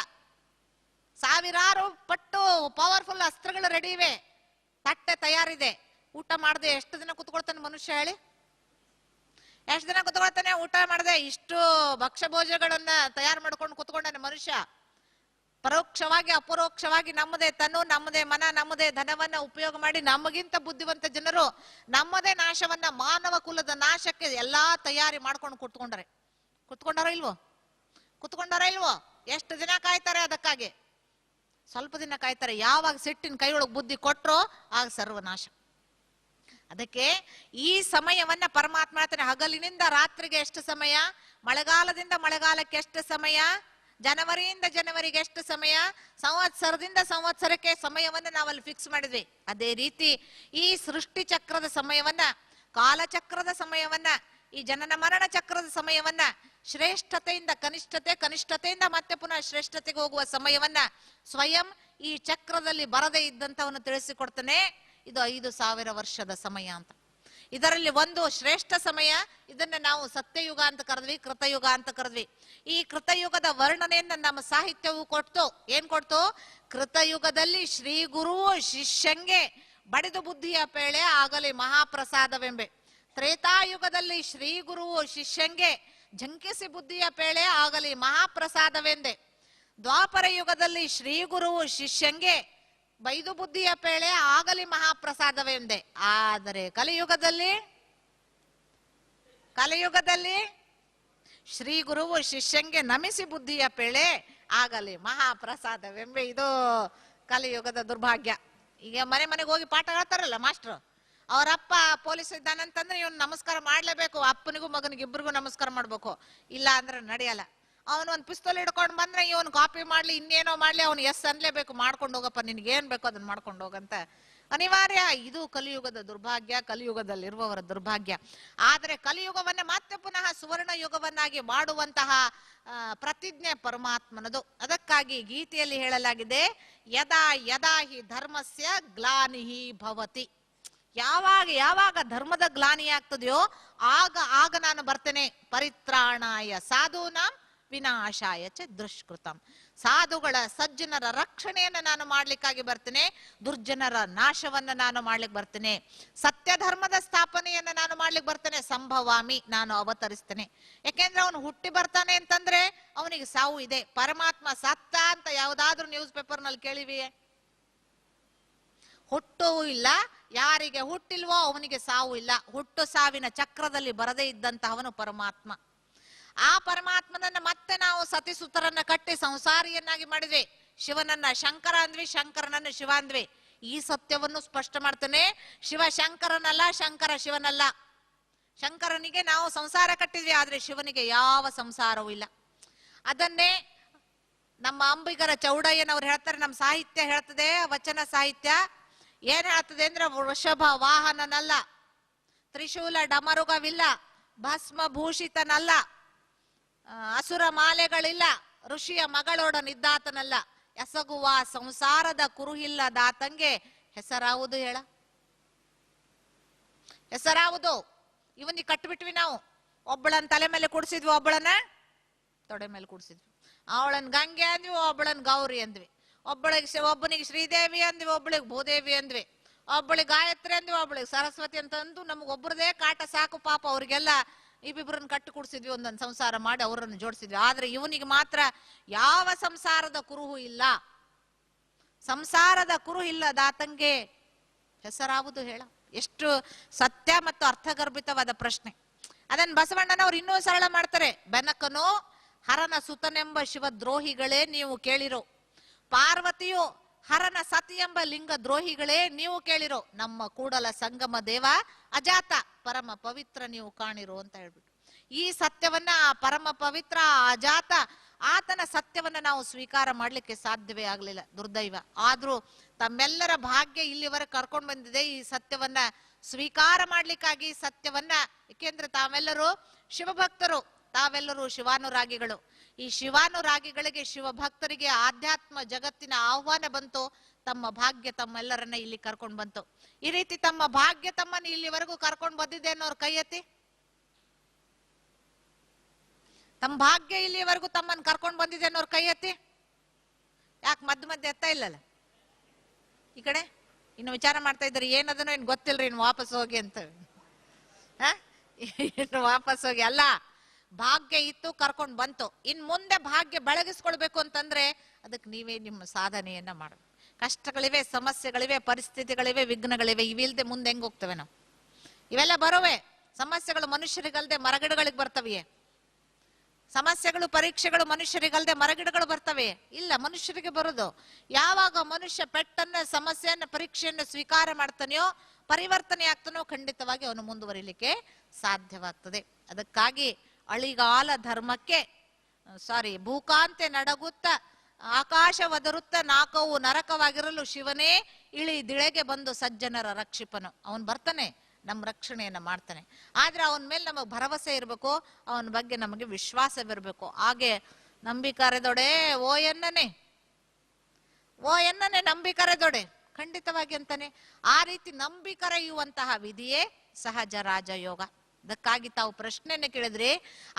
ಸಾವಿರಾರು ಪಟ್ಟು ಪವರ್ಫುಲ್ ಅಸ್ತ್ರಗಳು ರೆಡಿ ಇವೆ. ತಟ್ಟೆ ತಯಾರಿದೆ. ಊಟ ಮಾಡದೆ ಎಷ್ಟು ದಿನ ಕುತ್ಕೊಳ್ತಾನೆ ಮನುಷ್ಯ ಹೇಳಿ? ಎಷ್ಟು ದಿನ ಕುತ್ಕೊಳ್ತಾನೆ? ಊಟ ಮಾಡದೆ ಇಷ್ಟು ಭಕ್ಷ್ಯ ಭೋಜಗಳನ್ನ ತಯಾರು ಮಾಡ್ಕೊಂಡು ಕುತ್ಕೊಂಡಾನೆ ಮನುಷ್ಯ. ಪರೋಕ್ಷವಾಗಿ ಅಪರೋಕ್ಷವಾಗಿ ನಮ್ಮದೇ ತನು, ನಮ್ಮದೇ ಮನ, ನಮ್ಮದೇ ಧನವನ್ನ ಉಪಯೋಗ ಮಾಡಿ ನಮಗಿಂತ ಬುದ್ಧಿವಂತ ಜನರು ನಮ್ಮದೇ ನಾಶವನ್ನ, ಮಾನವ ಕುಲದ ನಾಶಕ್ಕೆ ಎಲ್ಲಾ ತಯಾರಿ ಮಾಡ್ಕೊಂಡು ಕುತ್ಕೊಂಡಾರ ಇಲ್ವೋ? ಎಷ್ಟು ದಿನ ಕಾಯ್ತಾರೆ ಅದಕ್ಕಾಗಿ? ಸ್ವಲ್ಪ ದಿನ ಕಾಯ್ತಾರೆ. ಯಾವಾಗ ಸಿಟ್ಟಿನ ಕೈಯೊಳಗೆ ಬುದ್ಧಿ ಕೊಟ್ರೋ ಆಗ ಸರ್ವನಾಶ. ಅದಕ್ಕೆ ಈ ಸಮಯವನ್ನ ಪರಮಾತ್ಮ ಹೇಳ್ತಾನೆ, ಹಗಲಿನಿಂದ ರಾತ್ರಿಗೆ ಎಷ್ಟು ಸಮಯ, ಮಳೆಗಾಲದಿಂದ ಮಳೆಗಾಲಕ್ಕೆ ಎಷ್ಟು ಸಮಯ, ಜನವರಿಯಿಂದ ಜನವರಿಗೆ ಎಷ್ಟು ಸಮಯ, ಸಂವತ್ಸರದಿಂದ ಸಂವತ್ಸರಕ್ಕೆ ಸಮಯವನ್ನ ನಾವಲ್ಲಿ ಫಿಕ್ಸ್ ಮಾಡಿದ್ವಿ. ಅದೇ ರೀತಿ ಈ ಸೃಷ್ಟಿ ಚಕ್ರದ ಸಮಯವನ್ನ, ಕಾಲಚಕ್ರದ ಸಮಯವನ್ನ, ಈ ಜನನ ಮರಣ ಚಕ್ರದ ಸಮಯವನ್ನ, ಶ್ರೇಷ್ಠತೆಯಿಂದ ಕನಿಷ್ಠತೆ, ಕನಿಷ್ಠತೆಯಿಂದ ಮತ್ತೆ ಪುನಃ ಶ್ರೇಷ್ಠತೆಗೆ ಹೋಗುವ ಸಮಯವನ್ನ ಸ್ವಯಂ ಈ ಚಕ್ರದಲ್ಲಿ ಬರದೇ ಇದ್ದಂತವನು ತಿಳಿಸಿಕೊಡ್ತಾನೆ. ಇದು 5,000 ವರ್ಷದ ಸಮಯ ಅಂತ. ಇದರಲ್ಲಿ ಒಂದು ಶ್ರೇಷ್ಠ ಸಮಯ, ಇದನ್ನ ನಾವು ಸತ್ಯಯುಗ ಅಂತ ಕರೆದ್ವಿ, ಕೃತಯುಗ ಅಂತ ಕರೆದ್ವಿ. ಈ ಕೃತಯುಗದ ವರ್ಣನೆಯನ್ನ ನಮ್ಮ ಸಾಹಿತ್ಯವು ಕೊಡ್ತು. ಏನ್ ಕೊಡ್ತು? ಕೃತಯುಗದಲ್ಲಿ ಶ್ರೀ ಗುರುವು ಶಿಷ್ಯಂಗೆ ಬಡಿದು ಬುದ್ಧಿಯ ಪೇಳೆ ಆಗಲಿ ಮಹಾಪ್ರಸಾದವೆಂಬೆ. ತ್ರೇತಾಯುಗದಲ್ಲಿ ಶ್ರೀ ಗುರುವು ಶಿಷ್ಯಂಗೆ ಝಂಕಿಸಿ ಬುದ್ಧಿಯ ಪೇಳೆ ಆಗಲಿ ಮಹಾಪ್ರಸಾದವೆಂದೆ. ದ್ವಾಪರ ಯುಗದಲ್ಲಿ ಶ್ರೀ ಗುರುವು ಶಿಷ್ಯಂಗೆ ಬೈದು ಬುದ್ಧಿಯ ಪೇಳೆ ಆಗಲಿ ಮಹಾಪ್ರಸಾದವೆಂದೆ. ಆದರೆ ಕಲಿಯುಗದಲ್ಲಿ ಶ್ರೀ ಗುರುವು ಶಿಷ್ಯಂಗೆ ನಮಿಸಿ ಬುದ್ಧಿಯ ಪೇಳೆ ಆಗಲಿ ಮಹಾಪ್ರಸಾದವೆಂಬೆ. ಇದು ಕಲಿಯುಗದ ದುರ್ಭಾಗ್ಯ. ಈಗ ಮನೆಗೆ ಹೋಗಿ ಪಾಠ ಹೇಳ್ತಾರಲ್ಲ ಮಾಸ್ಟ್ರು, ಅವರಪ್ಪ ಪೊಲೀಸ್ ಇದ್ದಾನಂತಂದ್ರೆ ಇವನು ನಮಸ್ಕಾರ ಮಾಡ್ಲೇಬೇಕು, ಅಪ್ಪನಿಗೂ ಮಗನಿಗೆ ಇಬ್ಬರಿಗೂ ನಮಸ್ಕಾರ ಮಾಡ್ಬೇಕು, ಇಲ್ಲ ಅಂದ್ರೆ ನಡೆಯಲ್ಲ. ಅವನು ಒಂದು ಪಿಸ್ತೂಲ್ ಹಿಡ್ಕೊಂಡು ಬಂದ್ರೆ ಇವನು ಕಾಪಿ ಮಾಡ್ಲಿ ಇನ್ನೇನೋ ಮಾಡ್ಲಿ ಅವನು ಎಸ್ ಅನ್ಲೇಬೇಕು, ಮಾಡ್ಕೊಂಡು ಹೋಗಪ್ಪ ನಿನ್ಗೇನ್ ಬೇಕೋ ಅದನ್ನ ಮಾಡ್ಕೊಂಡು ಹೋಗಂತ ಅನಿವಾರ್ಯ. ಇದು ಕಲಿಯುಗದ ದುರ್ಭಾಗ್ಯ, ಕಲಿಯುಗದಲ್ಲಿರುವವರ ದುರ್ಭಾಗ್ಯ. ಆದರೆ ಕಲಿಯುಗವನ್ನ ಮತ್ತೆ ಪುನಃ ಸುವರ್ಣ ಯುಗವನ್ನಾಗಿ ಮಾಡುವಂತಹ ಪ್ರತಿಜ್ಞೆ ಪರಮಾತ್ಮನದು. ಅದಕ್ಕಾಗಿ ಗೀತೆಯಲ್ಲಿ ಹೇಳಲಾಗಿದೆ, ಯದಾ ಯದಾ ಹಿ ಧರ್ಮಸ್ಯ ಗ್ಲಾನಿಹಿ ಭವತಿ. ಯಾವಾಗ ಧರ್ಮದ ಗ್ಲಾನಿ ಆಗ್ತದೆಯೋ ಆಗ ನಾನು ಬರ್ತೇನೆ. ಪರಿತ್ರಾಣಾಯ ಸಾಧೂನಾಂ ವಿನಾಶಾಯ ಚ ದುಷ್ಕೃತಂ. ಸಾಧುಗಳ ಸಜ್ಜನರ ರಕ್ಷಣೆಯನ್ನು ನಾನು ಮಾಡ್ಲಿಕ್ಕಾಗಿ ಬರ್ತೇನೆ, ದುರ್ಜನರ ನಾಶವನ್ನ ನಾನು ಮಾಡ್ಲಿಕ್ಕೆ ಬರ್ತೇನೆ, ಸತ್ಯ ಧರ್ಮದ ಸ್ಥಾಪನೆಯನ್ನ ನಾನು ಮಾಡ್ಲಿಕ್ಕೆ ಬರ್ತೇನೆ. ಸಂಭವಾಮಿ, ನಾನು ಅವತರಿಸ್ತೇನೆ. ಯಾಕೆಂದ್ರೆ ಅವನು ಹುಟ್ಟಿ ಬರ್ತಾನೆ ಅಂತಂದ್ರೆ ಅವನಿಗೆ ಸಾವು ಇದೆ. ಪರಮಾತ್ಮ ಸತ್ತ ಅಂತ ಯಾವ್ದಾದ್ರೂ ನ್ಯೂಸ್ ಪೇಪರ್ ನಲ್ಲಿ ಕೇಳಿವಿಯೇ? ಹುಟ್ಟೂ ಇಲ್ಲ, ಯಾರಿಗೆ ಹುಟ್ಟಿಲ್ವೋ ಅವನಿಗೆ ಸಾವು ಇಲ್ಲ. ಹುಟ್ಟು ಸಾವಿನ ಚಕ್ರದಲ್ಲಿ ಬರದೇ ಇದ್ದಂತಹವನು ಪರಮಾತ್ಮ. ಆ ಪರಮಾತ್ಮನನ್ನ ಮತ್ತೆ ನಾವು ಸತಿಸುತರನ್ನ ಕಟ್ಟಿ ಸಂಸಾರಿಯನ್ನಾಗಿ ಮಾಡಿದ್ವಿ. ಶಿವನನ್ನ ಶಂಕರ ಅಂದ್ವಿ, ಶಂಕರನನ್ನ ಶಿವ ಅಂದ್ವಿ. ಈ ಸತ್ಯವನ್ನು ಸ್ಪಷ್ಟ ಮಾಡ್ತೇನೆ, ಶಿವ ಶಂಕರನಲ್ಲ, ಶಂಕರ ಶಿವನಲ್ಲ. ಶಂಕರನಿಗೆ ನಾವು ಸಂಸಾರ ಕಟ್ಟಿದ್ವಿ, ಆದ್ರೆ ಶಿವನಿಗೆ ಯಾವ ಸಂಸಾರವೂ ಇಲ್ಲ. ಅದನ್ನೇ ನಮ್ಮ ಅಂಬಿಗರ ಚೌಡಯ್ಯನವ್ರು ಹೇಳ್ತಾರೆ, ನಮ್ಮ ಸಾಹಿತ್ಯ ಹೇಳ್ತದೆ, ವಚನ ಸಾಹಿತ್ಯ ಏನ್ ಹೇಳ್ತದೆ ಅಂದ್ರೆ, ವೃಷಭ ವಾಹನನಲ್ಲ, ತ್ರಿಶೂಲ ಡಮರುಗವಿಲ್ಲ, ಭಸ್ಮ ಭೂಷಿತನಲ್ಲ, ಅಸುರ ಮಾಲೆಗಳಿಲ್ಲ, ಋಷಿಯ ಮಗಳೊಡನಿದ್ದಾತನಲ್ಲ, ಎಸಗುವ ಸಂಸಾರದ ಕುರುಹಿಲ್ಲದಾತಂಗೆ ಹೆಸರಾವುದು ಹೇಳ? ಹೆಸರಾವುದು? ಇವನಿಗೆ ಕಟ್ಬಿಟ್ವಿ ನಾವು. ಒಬ್ಬಳನ್ನ ತಲೆ ಮೇಲೆ ಕುಡಿಸಿದ್ವಿ, ಒಬ್ಬಳನ್ನ ತೊಡೆ ಮೇಲೆ ಕುಡಿಸಿದ್ವಿ. ಅವಳನ್ ಗಂಗೆ ಅಂದ್ವಿ, ಒಬ್ಬಳನ್ ಗೌರಿ ಅಂದ್ವಿ. ಒಬ್ಬನಿಗೆ ಶ್ರೀದೇವಿ ಅಂದ್ವಿ, ಒಬ್ಬಳಿಗೆ ಭೂದೇವಿ ಅಂದ್ವಿ, ಒಬ್ಬಳಿಗೆ ಗಾಯತ್ರಿ ಅಂದ್ವಿ, ಒಬ್ಬಳಿಗೆ ಸರಸ್ವತಿ ಅಂತಂದು ನಮ್ಗೆ ಒಬ್ಬರದೇ ಕಾಟ ಸಾಕು ಪಾಪ. ಅವ್ರಿಗೆಲ್ಲ ಇಬ್ಬಿಬ್ರನ್ನ ಕಟ್ಟು ಕುಡಿಸಿದ್ವಿ, ಒಂದೊಂದು ಸಂಸಾರ ಮಾಡಿ ಅವರನ್ನು ಜೋಡಿಸಿದ್ವಿ. ಆದ್ರೆ ಇವನಿಗೆ ಮಾತ್ರ ಯಾವ ಸಂಸಾರದ ಕುರುಹು ಇಲ್ಲ. ಸಂಸಾರದ ಕುರುಹು ಇಲ್ಲದಾತಂಗೆ ಹೆಸರಾವುದು ಹೇಳ? ಎಷ್ಟು ಸತ್ಯ ಮತ್ತು ಅರ್ಥಗರ್ಭಿತವಾದ ಪ್ರಶ್ನೆ. ಅದನ್ನ ಬಸವಣ್ಣನವ್ರು ಇನ್ನೂ ಸರಳ ಮಾಡ್ತಾರೆ. ಬೆನಕನು ಹರನ ಸುತನೆಂಬ ಶಿವದ್ರೋಹಿಗಳೇ ನೀವು ಕೇಳಿರೋ, ಪಾರ್ವತಿಯು ಹರನ ಸತಿ ಎಂಬ ಲಿಂಗ ದ್ರೋಹಿಗಳೇ ನೀವು ಕೇಳಿರೋ, ನಮ್ಮ ಕೂಡಲ ಸಂಗಮ ದೇವ ಅಜಾತ ಪರಮ ಪವಿತ್ರ ನೀವು ಕಾಣಿರೋ ಅಂತ ಹೇಳ್ಬಿಟ್ಟು ಈ ಸತ್ಯವನ್ನ, ಪರಮ ಪವಿತ್ರ ಅಜಾತ ಆತನ ಸತ್ಯವನ್ನ ನಾವು ಸ್ವೀಕಾರ ಮಾಡ್ಲಿಕ್ಕೆ ಸಾಧ್ಯವೇ ಆಗ್ಲಿಲ್ಲ, ದುರ್ದೈವ. ಆದ್ರೂ ತಮ್ಮೆಲ್ಲರ ಭಾಗ್ಯ ಇಲ್ಲಿವರೆಗೆ ಕರ್ಕೊಂಡು ಬಂದಿದೆ ಈ ಸತ್ಯವನ್ನ ಸ್ವೀಕಾರ ಮಾಡ್ಲಿಕ್ಕಾಗಿ. ಸತ್ಯವನ್ನ, ಏಕೆಂದ್ರೆ ತಾವೆಲ್ಲರೂ ಶಿವಭಕ್ತರು, ತಾವೆಲ್ಲರೂ ಶಿವಾನುರಾಗಿಗಳು. ಈ ಶಿವಾನುರಾಗಿಗಳಿಗೆ, ಶಿವಭಕ್ತರಿಗೆ ಆಧ್ಯಾತ್ಮ ಜಗತ್ತಿನ ಆಹ್ವಾನ ಬಂತು. ತಮ್ಮ ಭಾಗ್ಯ ತಮ್ಮೆಲ್ಲರನ್ನ ಇಲ್ಲಿ ಕರ್ಕೊಂಡು ಬಂತು. ಈ ರೀತಿ ತಮ್ಮ ಭಾಗ್ಯ ತಮ್ಮನ್ನು ಇಲ್ಲಿವರೆಗೂ ಕರ್ಕೊಂಡು ಬಂದಿದೆ ಅನ್ನೋರು ಕೈ ಎತ್ತಿ. ತಮ್ಮ ಭಾಗ್ಯ ಇಲ್ಲಿವರೆಗೂ ತಮ್ಮನ್ನು ಕರ್ಕೊಂಡು ಬಂದಿದೆ ಅನ್ನೋರು ಕೈ ಎತ್ತಿ. ಯಾಕೆ ಮಧ್ಯೆ ಎತ್ತ ಇಲ್ಲಲ್ಲ? ಈ ಕಡೆ ಇನ್ನು ವಿಚಾರ ಮಾಡ್ತಾ ಇದ್ದಾರೆ, ಏನದನೋ ಏನ್ ಗೊತ್ತಿಲ್ರಿ, ಇನ್ನು ವಾಪಸ್ ಹೋಗಿ ಅಂತ. ಇನ್ನು ವಾಪಸ್ ಹೋಗಿ ಅಲ್ಲ, ಭಾಗ್ಯ ಇತ್ತು, ಕರ್ಕೊಂಡು ಬಂತು. ಇನ್ ಮುಂದೆ ಭಾಗ್ಯ ಬೆಳಗಿಸ್ಕೊಳ್ಬೇಕು ಅಂತಂದ್ರೆ ಅದಕ್ಕೆ ನೀವೇ ನಿಮ್ಮ ಸಾಧನೆಯನ್ನ ಮಾಡಬೇಕು. ಕಷ್ಟಗಳಿವೆ, ಸಮಸ್ಯೆಗಳಿವೆ, ಪರಿಸ್ಥಿತಿಗಳಿವೆ, ವಿಘ್ನಗಳಿವೆ. ಇವಿಲ್ದೆ ಮುಂದೆ ಹೆಂಗ್ ಹೋಗ್ತವೆ ನಾವು? ಇವೆಲ್ಲ ಬರುವೆ. ಸಮಸ್ಯೆಗಳು ಮನುಷ್ಯರಿಗಲ್ದೆ ಮರಗಿಡಗಳಿಗೆ ಬರ್ತವೆ. ಸಮಸ್ಯೆಗಳು, ಪರೀಕ್ಷೆಗಳು ಮನುಷ್ಯರಿಗಲ್ದೆ ಮರಗಿಡಗಳು ಬರ್ತವೆ ಇಲ್ಲ, ಮನುಷ್ಯರಿಗೆ ಬರುದು. ಯಾವಾಗ ಮನುಷ್ಯ ಪೆಟ್ಟನ್ನ, ಸಮಸ್ಯೆಯನ್ನ, ಪರೀಕ್ಷೆಯನ್ನ ಸ್ವೀಕಾರ ಮಾಡ್ತಾನೆಯೋ, ಪರಿವರ್ತನೆ ಆಗ್ತಾನೋ, ಖಂಡಿತವಾಗಿ ಅವನು ಮುಂದುವರಿಲಿಕ್ಕೆ ಸಾಧ್ಯವಾಗ್ತದೆ. ಅದಕ್ಕಾಗಿ ಅಳಿಗಾಲ ಧರ್ಮಕ್ಕೆ ಭೂಕಾಂತೆ ನಡಗುತ್ತ ಆಕಾಶ ಒದರುತ್ತ ನಾಕವು ನರಕವಾಗಿರಲು ಶಿವನೇ ಇಳಿದಿಳೆಗೆ ಬಂದು ಸಜ್ಜನರ ರಕ್ಷಿಪನು. ಅವನ್ ಬರ್ತಾನೆ, ನಮ್ಮ ರಕ್ಷಣೆಯನ್ನ ಮಾಡ್ತಾನೆ. ಆದ್ರೆ ಅವನ ಮೇಲೆ ನಮಗೆ ಭರವಸೆ ಇರಬೇಕು, ಅವನ ಬಗ್ಗೆ ನಮಗೆ ವಿಶ್ವಾಸವಿರಬೇಕು. ಹಾಗೆ ನಂಬಿಕರೆದೊಡೆ ಓ ಎನ್ನನೆ ನಂಬಿಕರೆದೊಡೆ, ಖಂಡಿತವಾಗಿ ಅಂತಾನೆ. ಆ ರೀತಿ ನಂಬಿಕರೆಯುವಂತಹ ವಿಧಿಯೇ ಸಹಜ ರಾಜಯೋಗ. ಅದಕ್ಕಾಗಿ ತಾವು ಪ್ರಶ್ನೆಯನ್ನ ಕೇಳಿದ್ರಿ,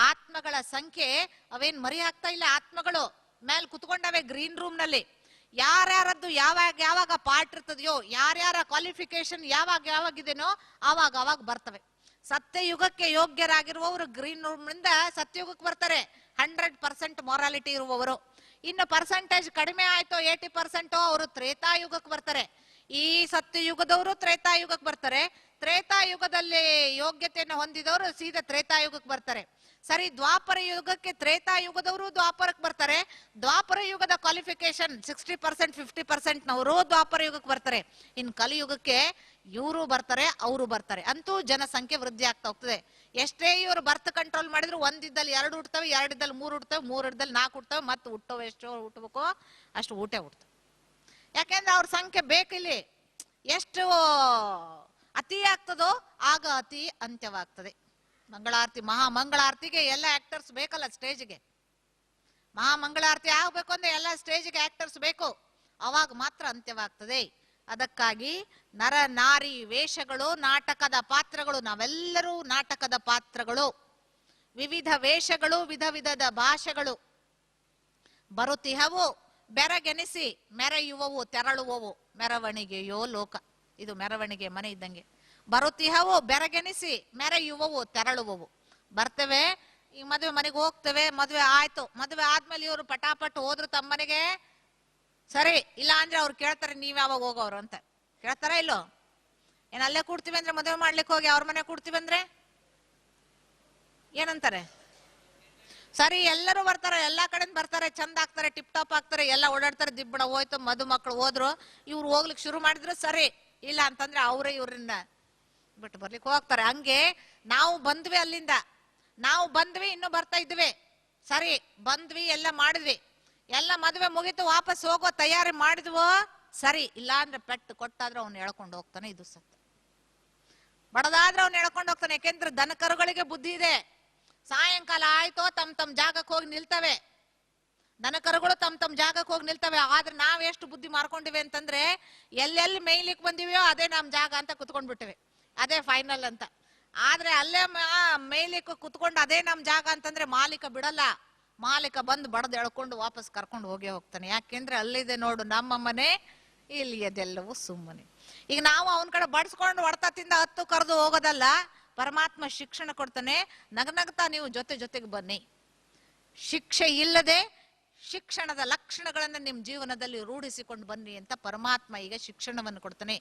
ಆತ್ಮಗಳ ಸಂಖ್ಯೆ ಅವೇನ್ ಮರಿ ಆಗ್ತಾ ಇಲ್ಲ. ಆತ್ಮಗಳು ಮೇಲೆ ಕುತ್ಕೊಂಡವೆ ಗ್ರೀನ್ ರೂಮ್ ನಲ್ಲಿ. ಯಾರ್ಯಾರದ್ದು ಯಾವಾಗ ಪಾರ್ಟ್ ಇರ್ತದೆಯೋ, ಯಾರ್ಯಾರ ಕ್ವಾಲಿಫಿಕೇಶನ್ ಯಾವಾಗ ಇದೆನೋ ಅವಾಗ ಬರ್ತವೆ. ಸತ್ಯಯುಗಕ್ಕೆ ಯೋಗ್ಯರಾಗಿರುವವರು ಗ್ರೀನ್ ರೂಮ್ ನಿಂದ ಸತ್ಯಯುಗಕ್ಕೆ ಬರ್ತಾರೆ. 100% ಮೊರಾಲಿಟಿ ಇರುವವರು. ಇನ್ನು ಪರ್ಸೆಂಟೇಜ್ ಕಡಿಮೆ ಆಯ್ತು 80% ಅವರು ತ್ರೇತಾಯುಗಕ್ಕೆ ಬರ್ತಾರೆ. ಈ ಸತ್ಯಯುಗದವರು ತ್ರೇತಾಯುಗಕ್ಕೆ ಬರ್ತಾರೆ. ತ್ರೇತಾಯುಗದಲ್ಲಿ ಯೋಗ್ಯತೆಯನ್ನು ಹೊಂದಿದವರು ಸೀದಾ ತ್ರೇತಾಯುಗಕ್ಕೆ ಬರ್ತಾರೆ. ಸರಿ, ದ್ವಾಪರ ಯುಗಕ್ಕೆ ತ್ರೇತಾಯುಗದವರು ದ್ವಾಪರಕ್ಕೆ ಬರ್ತಾರೆ. ದ್ವಾಪರ ಯುಗದ ಕ್ವಾಲಿಫಿಕೇಶನ್ 60% 50% ನವರು ದ್ವಾಪರ ಯುಗಕ್ಕೆ ಬರ್ತಾರೆ. ಇನ್ ಕಲಿಯುಗಕ್ಕೆ ಇವರು ಬರ್ತಾರೆ, ಅವರು ಬರ್ತಾರೆ. ಅಂತೂ ಜನಸಂಖ್ಯೆ ವೃದ್ಧಿ ಆಗ್ತಾ ಹೋಗ್ತದೆ. ಎಷ್ಟೇ ಇವರು ಬರ್ತ್ ಕಂಟ್ರೋಲ್ ಮಾಡಿದ್ರು ಒಂದಿದ್ದಲ್ಲಿ 2 ಹುಟ್ಟತವೆ, 2 ಇದ್ದಲ್ಲಿ 3 ಹುಟ್ಟತವೆ, 3 ಇದ್ದಲ್ಲಿ 4 ಹುಟ್ಟತವೆ, ಮತ್ತು ಹುಟ್ಟೋ ಎಷ್ಟು ಹುಟ್ಟಬೇಕೋ ಅಷ್ಟು ಊಟೇ ಹುಟ್ಟತವೆ. ಯಾಕೆಂದ್ರೆ ಅವ್ರ ಸಂಖ್ಯೆ ಬೇಕಿಲ್ಲಿ. ಎಷ್ಟು ಅತಿ ಆಗ್ತದೋ ಆಗ ಅತಿ ಅಂತ್ಯವಾಗ್ತದೆ. ಮಂಗಳಾರತಿ, ಮಹಾಮಂಗಳಾರತಿಗೆ ಎಲ್ಲ ಆಕ್ಟರ್ಸ್ ಬೇಕಲ್ಲ ಸ್ಟೇಜ್ಗೆ. ಮಹಾಮಂಗಳಾರತಿ ಆಗ್ಬೇಕು ಅಂದ್ರೆ ಎಲ್ಲ ಸ್ಟೇಜ್ಗೆ ಆಕ್ಟರ್ಸ್ ಬೇಕು, ಅವಾಗ ಮಾತ್ರ ಅಂತ್ಯವಾಗ್ತದೆ. ಅದಕ್ಕಾಗಿ ನರ ನಾರಿ ವೇಷಗಳು ನಾಟಕದ ಪಾತ್ರಗಳು. ನಾವೆಲ್ಲರೂ ನಾಟಕದ ಪಾತ್ರಗಳು. ವಿವಿಧ ವೇಷಗಳು, ವಿಧ ವಿಧದ ಭಾಷೆಗಳು ಬರುತ್ತಿಹವು. ಬೆರಗೆನಿಸಿ ಮೆರೆಯುವವು ತೆರಳುವವು, ಮೆರವಣಿಗೆಯೋ ಲೋಕ. ಇದು ಮೆರವಣಿಗೆ ಮನೆ ಇದ್ದಂಗೆ. ಬರುತ್ತಿಹವು ಬೆರಗೆನಿಸಿ ಮೆರೆಯುವವು ತೆರಳುವವು. ಬರ್ತೇವೆ, ಈ ಮದುವೆ ಮನೆಗೆ ಹೋಗ್ತೇವೆ, ಮದುವೆ ಆಯ್ತು. ಮದುವೆ ಆದ್ಮೇಲೆ ಇವರು ಪಟಾಪಟ್ ಹೋದ್ರು ತಮ್ಮನೆಗೆ, ಸರಿ. ಇಲ್ಲ ಅಂದ್ರೆ ಅವ್ರು ಕೇಳ್ತಾರೆ, ನೀವ್ ಯಾವಾಗ ಹೋಗೋರು ಅಂತ ಕೇಳ್ತಾರ ಇಲ್ಲೋ? ಏನ್ ಅಲ್ಲೇ ಕೂಡ್ತೀವಿ ಅಂದ್ರೆ, ಮದುವೆ ಮಾಡ್ಲಿಕ್ಕೆ ಹೋಗಿ ಅವ್ರ ಮನೆ ಕೂಡ್ತೀವಿ ಅಂದ್ರೆ ಏನಂತಾರೆ? ಸರಿ, ಎಲ್ಲರೂ ಬರ್ತಾರೆ, ಎಲ್ಲಾ ಕಡೆ ಬರ್ತಾರೆ, ಚಂದ ಆಗ್ತಾರೆ, ಟಿಪ್ ಟಾಪ್ ಆಗ್ತಾರೆ, ಎಲ್ಲ ಓಡಾಡ್ತಾರೆ. ದಿಬ್ಬಣ ಹೋಯ್ತು, ಮದು ಮಕ್ಕಳು ಹೋದ್ರು, ಇವ್ರು ಹೋಗ್ಲಿಕ್ಕೆ ಶುರು ಮಾಡಿದ್ರು. ಸರಿ, ಇಲ್ಲ ಅಂತಂದ್ರೆ ಅವರೇ ಇವ್ರನ್ನ ಬಿಟ್ಟು ಬರ್ಲಿಕ್ಕೆ ಹೋಗ್ತಾರೆ. ಹಂಗೆ ನಾವು ಬಂದ್ವಿ, ಅಲ್ಲಿಂದ ನಾವು ಬಂದ್ವಿ, ಇನ್ನು ಬರ್ತಾ ಇದ್ವಿ. ಸರಿ, ಬಂದ್ವಿ, ಎಲ್ಲ ಮಾಡಿದ್ವಿ, ಎಲ್ಲ ಮದುವೆ ಮುಗಿತು, ವಾಪಸ್ ಹೋಗೋ ತಯಾರಿ ಮಾಡಿದ್ವೋ. ಸರಿ, ಇಲ್ಲ ಅಂದ್ರೆ ಪೆಟ್ಟು ಕೊಟ್ಟಾದ್ರೆ ಅವ್ನು ಎಳ್ಕೊಂಡು ಹೋಗ್ತಾನೆ. ಇದು ಸತ್ಯ. ಬಡದಾದ್ರೆ ಅವ್ನು ಎಳ್ಕೊಂಡು ಹೋಗ್ತಾನೆ. ಯಾಕೆಂದ್ರೆ ದನ ಕರುಗಳಿಗೆ ಬುದ್ಧಿ ಇದೆ. ಸಾಯಂಕಾಲ ಆಯ್ತೋ ತಮ್ ಜಾಗಕ್ಕೆ ಹೋಗಿ ನಿಲ್ತವೆ. ದನ ಕರುಗಳು ತಮ್ ಜಾಗಕ್ಕೆ ಹೋಗಿ ನಿಲ್ತವೆ. ಆದ್ರೆ ನಾವ್ ಎಷ್ಟು ಬುದ್ಧಿ ಮಾರ್ಕೊಂಡಿವೆ ಅಂತಂದ್ರೆ, ಎಲ್ಲೆಲ್ಲಿ ಮೇಯ್ಲಿಕ್ಕೆ ಬಂದಿವೆಯೋ ಅದೇ ನಮ್ ಜಾಗ ಅಂತ ಕುತ್ಕೊಂಡ್ಬಿಟ್ಟಿವೆ, ಅದೇ ಫೈನಲ್ ಅಂತ. ಆದ್ರೆ ಅಲ್ಲೇ ಮೇಯ್ಲಿಕ್ಕೆ ಕುತ್ಕೊಂಡು ಅದೇ ನಮ್ ಜಾಗ ಅಂತಂದ್ರೆ ಮಾಲೀಕ ಬಿಡಲ್ಲ. ಮಾಲೀಕ ಬಂದು ಬಡದ್ ಎಳ್ಕೊಂಡು ವಾಪಸ್ ಕರ್ಕೊಂಡು ಹೋಗ್ತಾನೆ. ಯಾಕೆಂದ್ರೆ ಅಲ್ಲಿದೆ ನೋಡು ನಮ್ಮ ಮನೆ, ಇಲ್ಲಿ ಅದೆಲ್ಲವೂ ಸುಮ್ಮನೆ. ಈಗ ನಾವು ಅವನ ಕಡೆ ಬಡ್ಸ್ಕೊಂಡು ಹೊಡ್ತಾ ತಿಂದ ಹತ್ತು ಕರೆದು ಹೋಗೋದಲ್ಲ. ಪರಮಾತ್ಮ ಶಿಕ್ಷಣ ಕೊಡ್ತಾನೆ. ನಗನಗ್ತಾ ನೀವು ಜೊತೆಗೆ ಬನ್ನಿ. ಶಿಕ್ಷೆ ಇಲ್ಲದೆ ಶಿಕ್ಷಣದ ಲಕ್ಷಣಗಳನ್ನು ನಿಮ್ಮ ಜೀವನದಲ್ಲಿ ರೂಢಿಸಿಕೊಂಡು ಬನ್ನಿ ಅಂತ ಪರಮಾತ್ಮ ಈಗ ಶಿಕ್ಷಣವನ್ನು ಕೊಡ್ತಾನೆ.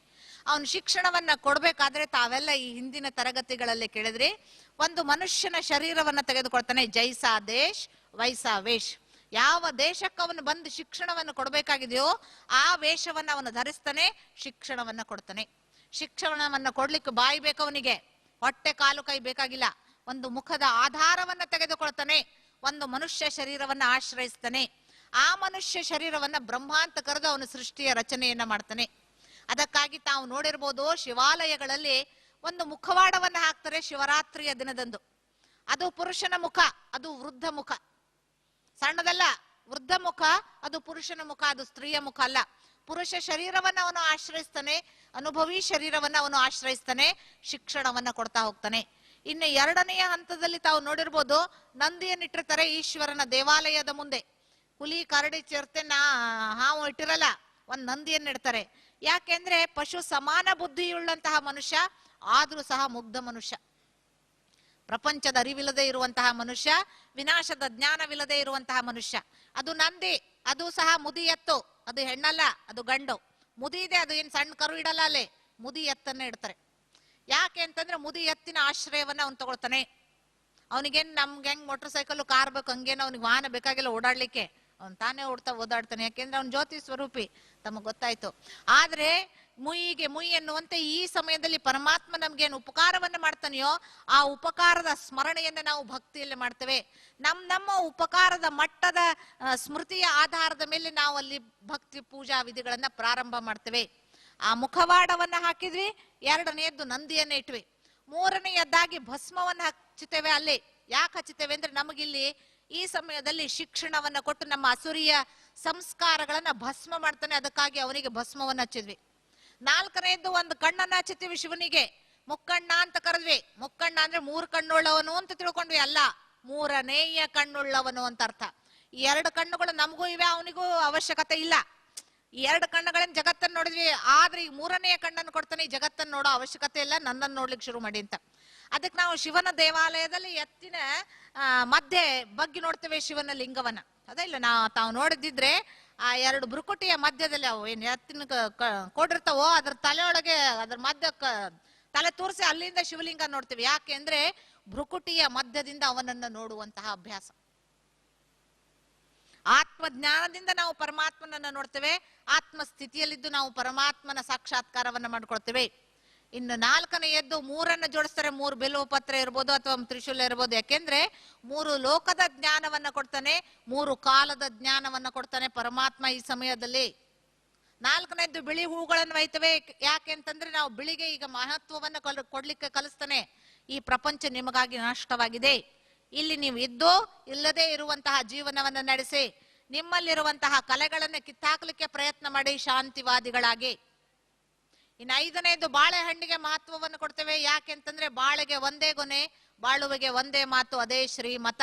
ಅವನು ಶಿಕ್ಷಣವನ್ನ ಕೊಡ್ಬೇಕಾದ್ರೆ ತಾವೆಲ್ಲ ಈ ಹಿಂದಿನ ತರಗತಿಗಳಲ್ಲಿ ಕೇಳಿದ್ರಿ, ಒಂದು ಮನುಷ್ಯನ ಶರೀರವನ್ನ ತೆಗೆದುಕೊಳ್ತಾನೆ. ಜೈಸಾ ದೇಶ್ ವೈಸಾ ವೇಷ್. ಯಾವ ದೇಶಕ್ಕೆ ಅವನು ಬಂದು ಶಿಕ್ಷಣವನ್ನು ಕೊಡಬೇಕಾಗಿದೆಯೋ ಆ ವೇಷವನ್ನ ಅವನು ಧರಿಸ್ತಾನೆ, ಶಿಕ್ಷಣವನ್ನ ಕೊಡ್ತಾನೆ. ಶಿಕ್ಷಣವನ್ನ ಕೊಡ್ಲಿಕ್ಕೆ ಬಾಯಿ ಬೇಕು ಅವನಿಗೆ, ಹೊಟ್ಟೆ ಕಾಲು ಕೈ ಬೇಕಾಗಿಲ್ಲ. ಒಂದು ಮುಖದ ಆಧಾರವನ್ನ ತೆಗೆದುಕೊಳ್ತಾನೆ, ಒಂದು ಮನುಷ್ಯ ಶರೀರವನ್ನ ಆಶ್ರಯಿಸ್ತಾನೆ. ಆ ಮನುಷ್ಯ ಶರೀರವನ್ನ ಬ್ರಹ್ಮ ಅಂತ ಕರೆದು ಅವನು ಸೃಷ್ಟಿಯ ರಚನೆಯನ್ನ ಮಾಡ್ತಾನೆ. ಅದಕ್ಕಾಗಿ ತಾವು ನೋಡಿರ್ಬೋದು, ಶಿವಾಲಯಗಳಲ್ಲಿ ಒಂದು ಮುಖವಾಡವನ್ನ ಹಾಕ್ತಾರೆ ಶಿವರಾತ್ರಿಯ ದಿನದಂದು. ಅದು ಪುರುಷನ ಮುಖ, ಅದು ವೃದ್ಧ ಮುಖ, ಸಣ್ಣದಲ್ಲ. ವೃದ್ಧ ಮುಖ ಅದು ಪುರುಷನ ಮುಖ, ಅದು ಸ್ತ್ರೀಯ ಮುಖ ಅಲ್ಲ. ಪುರುಷ ಶರೀರವನ್ನ ಅವನು ಆಶ್ರಯಿಸ್ತಾನೆ, ಅನುಭವಿ ಶರೀರವನ್ನ ಅವನು ಆಶ್ರಯಿಸ್ತಾನೆ, ಶಿಕ್ಷಣವನ್ನ ಕೊಡ್ತಾ ಹೋಗ್ತಾನೆ. ಇನ್ನು ಎರಡನೆಯ ಹಂತದಲ್ಲಿ ತಾವು ನೋಡಿರ್ಬೋದು, ನಂದಿಯನ್ನಿಟ್ಟಿರ್ತಾರೆ ಈಶ್ವರನ ದೇವಾಲಯದ ಮುಂದೆ. ಹುಲಿ ಕರಡಿ ಚಿರತೆ ಹಾವು ಇಟ್ಟಿರಲ್ಲ, ಒಂದ್ ನಂದಿಯನ್ನಿಡ್ತಾರೆ. ಯಾಕೆಂದ್ರೆ ಪಶು ಸಮಾನ ಬುದ್ಧಿಯುಳ್ಳಂತಹ ಮನುಷ್ಯ, ಆದ್ರೂ ಸಹ ಮುಗ್ಧ ಮನುಷ್ಯ, ಪ್ರಪಂಚದ ಅರಿವಿಲ್ಲದೆ ಇರುವಂತಹ ಮನುಷ್ಯ, ವಿನಾಶದ ಜ್ಞಾನವಿಲ್ಲದೆ ಇರುವಂತಹ ಮನುಷ್ಯ. ಅದು ನಂದಿ, ಅದು ಸಹ ಮುದಿ ಎತ್ತು. ಅದು ಹೆಣ್ಣಲ್ಲ, ಅದು ಗಂಡು. ಮುದಿ ಇದೆ, ಅದು ಏನ್ ಸಣ್ಣ ಕರು ಇಡಲ್ಲ, ಅಲ್ಲೇ ಮುದಿ ಎತ್ತನ್ನ ಇಡ್ತಾರೆ. ಯಾಕೆ ಅಂತಂದ್ರೆ ಮುದಿ ಎತ್ತಿನ ಆಶ್ರಯವನ್ನ ಅವನು ತಗೊಳ್ತಾನೆ. ಅವನಿಗೇನ್ ನಮ್ಗೆ ಹೆಂಗ್ ಮೋಟರ್ ಸೈಕಲ್ ಕಾರ್ ಬೇಕು ಹಂಗೇನು ಅವನಿಗೆ ವಾಹನ ಬೇಕಾಗಿಲ್ಲ ಓಡಾಡ್ಲಿಕ್ಕೆ, ಅವನ್ ತಾನೇ ಓಡಾಡ್ತಾನೆ. ಯಾಕೆಂದ್ರೆ ಅವ್ನ ಜ್ಯೋತಿ ಸ್ವರೂಪಿ, ತಮಗ್ ಗೊತ್ತಾಯ್ತು. ಆದ್ರೆ ಮುಯಿಗೆ ಮುಯಿ ಎನ್ನುವಂತೆ ಈ ಸಮಯದಲ್ಲಿ ಪರಮಾತ್ಮ ನಮ್ಗೇನು ಉಪಕಾರವನ್ನ ಮಾಡ್ತಾನೆಯೋ ಆ ಉಪಕಾರದ ಸ್ಮರಣೆಯನ್ನ ನಾವು ಭಕ್ತಿಯಲ್ಲಿ ಮಾಡ್ತೇವೆ. ನಮ್ಮ ಉಪಕಾರದ ಮಟ್ಟದ ಸ್ಮೃತಿಯ ಆಧಾರದ ಮೇಲೆ ನಾವು ಅಲ್ಲಿ ಭಕ್ತಿ ಪೂಜಾ ವಿಧಿಗಳನ್ನ ಪ್ರಾರಂಭ ಮಾಡ್ತೇವೆ. ಆ ಮುಖವಾಡವನ್ನ ಹಾಕಿದ್ವಿ, ಎರಡನೆಯದ್ದು ನಂದಿಯನ್ನ ಇಟ್ವಿ, ಮೂರನೆಯದ್ದಾಗಿ ಭಸ್ಮವನ್ನ ಹಚ್ಚುತ್ತೇವೆ. ಅಲ್ಲಿ ಯಾಕೆ ಹಚ್ಚುತ್ತೇವೆ ಅಂದ್ರೆ ನಮಗಿಲ್ಲಿ ಈ ಸಮಯದಲ್ಲಿ ಶಿಕ್ಷಣವನ್ನ ಕೊಟ್ಟು ನಮ್ಮ ಅಸುರಿಯ ಸಂಸ್ಕಾರಗಳನ್ನ ಭಸ್ಮ ಮಾಡ್ತಾನೆ. ಅದಕ್ಕಾಗಿ ಅವನಿಗೆ ಭಸ್ಮವನ್ನ ಹಚ್ಚಿದ್ವಿ. ನಾಲ್ಕನೆಯದ್ದು ಒಂದು ಕಣ್ಣನ್ನ ಹಚ್ಚುತ್ತೀವಿ ಶಿವನಿಗೆ, ಮುಕ್ಕಣ್ಣ ಅಂತ ಕರೆದ್ವಿ. ಮುಕ್ಕಣ್ಣ ಅಂದ್ರೆ 3 ಕಣ್ಣುಳ್ಳವನು ಅಂತ ತಿಳ್ಕೊಂಡ್ವಿ, ಅಲ್ಲ, ಮೂರನೆಯ ಕಣ್ಣುಳ್ಳವನು ಅಂತ ಅರ್ಥ. ಈ 2 ಕಣ್ಣುಗಳು ನಮಗೂ ಇವೆ, ಅವನಿಗೂ ಅವಶ್ಯಕತೆ ಇಲ್ಲ. ಈ 2 ಕಣ್ಣುಗಳನ್ನ ಜಗತ್ತನ್ನು ನೋಡಿದ್ವಿ, ಆದ್ರೆ ಈ 3ನೆಯ ಕಣ್ಣನ್ನು ಕೊಡ್ತಾನೆ. ಈ ಜಗತ್ತನ್ನು ನೋಡೋ ಅವಶ್ಯಕತೆ ಇಲ್ಲ, ನನ್ನನ್ನು ನೋಡ್ಲಿಕ್ಕೆ ಶುರು ಮಾಡಿ ಅಂತ. ಅದಕ್ಕೆ ನಾವು ಶಿವನ ದೇವಾಲಯದಲ್ಲಿ ಎತ್ತಿನ ಮಧ್ಯೆ ಬಗ್ಗೆ ನೋಡ್ತೇವೆ ಶಿವನ ಲಿಂಗವನ್ನ. ಅದೇ ಇಲ್ಲ ತಾವು ನೋಡಿದ್ರೆ ಆ ಎರಡು ಭ್ರುಕುಟಿಯ ಮಧ್ಯದಲ್ಲಿ ಅವು ಏನ್ ಎತ್ತಿನ ಕೊಡಿರ್ತಾವೋ ಅದ್ರ ತಲೆಯೊಳಗೆ ಅದ್ರ ಮಧ್ಯ ತಲೆ ತೋರಿಸಿ ಅಲ್ಲಿಂದ ಶಿವಲಿಂಗ ನೋಡ್ತೇವೆ. ಯಾಕೆ ಅಂದ್ರೆ ಭ್ರುಕುಟಿಯ ಮಧ್ಯದಿಂದ ಅವನನ್ನ ನೋಡುವಂತಹ ಅಭ್ಯಾಸ. ಆತ್ಮಜ್ಞಾನದಿಂದ ನಾವು ಪರಮಾತ್ಮನನ್ನ ನೋಡ್ತೇವೆ, ಆತ್ಮ ಸ್ಥಿತಿಯಲ್ಲಿದ್ದು ನಾವು ಪರಮಾತ್ಮನ ಸಾಕ್ಷಾತ್ಕಾರವನ್ನ ಮಾಡ್ಕೊಳ್ತೇವೆ. ಇನ್ನು ನಾಲ್ಕನೆಯದ್ದು ಮೂರನ್ನ ಜೋಡಿಸ್ತಾರೆ, 3 ಬಿಲ್ವ ಪತ್ರ ಇರ್ಬೋದು ಅಥವಾ ತ್ರಿಶೂಲ ಇರ್ಬೋದು. ಯಾಕೆಂದ್ರೆ 3 ಲೋಕದ ಜ್ಞಾನವನ್ನ ಕೊಡ್ತಾನೆ, 3 ಕಾಲದ ಜ್ಞಾನವನ್ನ ಕೊಡ್ತಾನೆ ಪರಮಾತ್ಮ ಈ ಸಮಯದಲ್ಲಿ. 4ನೇದ್ದು ಬಿಳಿ ಹೂಗಳನ್ನು ಒಯ್ತವೆ. ಯಾಕೆ ಅಂತಂದ್ರೆ ನಾವು ಬಿಳಿಗೆ ಈಗ ಮಹತ್ವವನ್ನ ಕೊಡ್ಲಿಕ್ಕೆ ಕಲಿಸ್ತಾನೆ. ಈ ಪ್ರಪಂಚ ನಿಮಗಾಗಿ ನಷ್ಟವಾಗಿದೆ, ಇಲ್ಲಿ ನೀವು ಇದ್ದೋ ಇಲ್ಲದೆ ಇರುವಂತಹ ಜೀವನವನ್ನ ನಡೆಸಿ, ನಿಮ್ಮಲ್ಲಿರುವಂತಹ ಕಲೆಗಳನ್ನು ಕಿತ್ತಾಕ್ಲಿಕ್ಕೆ ಪ್ರಯತ್ನ ಮಾಡಿ ಶಾಂತಿವಾದಿಗಳಾಗಿ. ಇನ್ನು 5ನೇದು ಬಾಳೆಹಣ್ಣಿಗೆ ಮಹತ್ವವನ್ನು ಕೊಡ್ತೇವೆ. ಯಾಕೆಂತಂದ್ರೆ ಬಾಳೆಗೆ ಒಂದೇ ಗೊನೆ, ಬಾಳುವಿಗೆ ಒಂದೇ ಮಾತು, ಅದೇ ಶ್ರೀಮತ.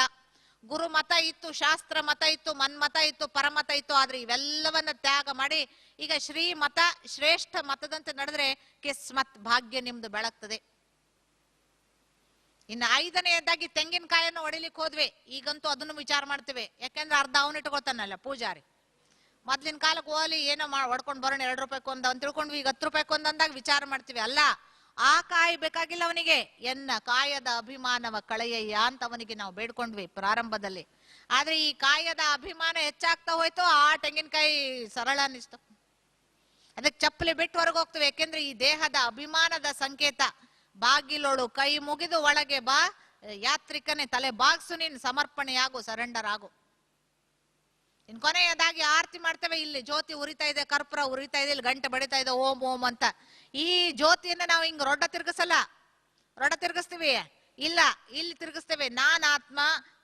ಗುರು ಮತ ಇತ್ತು, ಶಾಸ್ತ್ರ ಮತ ಇತ್ತು, ಮನ್ಮತ ಇತ್ತು, ಪರಮತ ಇತ್ತು. ಆದ್ರೆ ಇವೆಲ್ಲವನ್ನ ತ್ಯಾಗ ಮಾಡಿ ಈಗ ಶ್ರೀಮತ ಶ್ರೇಷ್ಠ ಮತದಂತೆ ನಡೆದ್ರೆ ಕಿಸ್ಮತ್ ಭಾಗ್ಯ ನಿಮ್ದು ಬೆಳಗ್ತದೆ. ಇನ್ನು 5ನೇದಾಗಿ ತೆಂಗಿನಕಾಯನ್ನು ಹೊಡಿಲಿಕ್ಕೆ ಹೋದ್ವಿ. ಈಗಂತೂ ಅದನ್ನು ವಿಚಾರ ಮಾಡ್ತೇವೆ. ಯಾಕೆಂದ್ರೆ ಅರ್ಧ ಅವನು ಇಟ್ಕೊಳ್ತಾನಲ್ಲ ಪೂಜಾರಿ. ಮೊದ್ಲಿನ ಕಾಲಕ್ಕೆ ಹೋಲಿ ಏನೋ ಹೊಡ್ಕೊಂಡು ಬರೋಣ 2 ರೂಪಾಯಿಗೆ ಒಂದು ಅಂತ ತಿಳ್ಕೊಂಡ್ವಿ. ಈಗ 10 ರೂಪಾಯಿಗೆ ಒಂದು ಅಂದಾಗ ವಿಚಾರ ಮಾಡ್ತೀವಿ. ಅಲ್ಲ, ಆ ಕಾಯಿ ಬೇಕಾಗಿಲ್ಲ ಅವನಿಗೆ, ಎನ್ನ ಕಾಯದ ಅಭಿಮಾನವ ಕಳೆಯಯ್ಯ ಅಂತ ಅವನಿಗೆ ನಾವು ಬೇಡ್ಕೊಂಡ್ವಿ ಪ್ರಾರಂಭದಲ್ಲಿ. ಆದ್ರೆ ಈ ಕಾಯದ ಅಭಿಮಾನ ಹೆಚ್ಚಾಗ್ತಾ ಹೋಯ್ತು, ಆ ತೆಂಗಿನಕಾಯಿ ಸರಳ ಅನ್ನಿಸ್ತು. ಅದಕ್ಕೆ ಚಪ್ಪಲಿ ಬಿಟ್ಟು ಹೊರಗೆ ಹೋಗ್ತೇವೆ. ಯಾಕೆಂದ್ರೆ ಈ ದೇಹದ ಅಭಿಮಾನದ ಸಂಕೇತ. ಬಾಗಿಲೋಳು ಕೈ ಮುಗಿದು ಒಳಗೆ ಬಾ, ಯಾತ್ರಿಕನೇ ತಲೆ ಬಾಗ್ಸು, ನೀನ್ ಸಮರ್ಪಣೆಯಾಗು, ಸರೆಂಡರ್ ಆಗು. ಇನ್ ಕೊನೆಯದಾಗಿ ಆರತಿ ಮಾಡ್ತೇವೆ. ಇಲ್ಲಿ ಜ್ಯೋತಿ ಉರಿತಾ ಇದೆ, ಕರ್ಪೂರ ಉರಿತಾ ಇದೆ, ಇಲ್ಲಿ ಗಂಟೆ ಬಡಿತಾ ಇದೆ, ಓಂ ಓಂ ಅಂತ. ಈ ಜ್ಯೋತಿಯನ್ನ ನಾವು ಹಿಂಗ್ ರೊಡ್ಡ ತಿರ್ಗಿಸಲ್ಲ. ರೊಡ್ಡ ತಿರ್ಗಿಸ್ತೀವಿ ಇಲ್ಲ, ಇಲ್ಲಿ ತಿರ್ಗಿಸ್ತೇವೆ. ನಾನ್ ಆತ್ಮ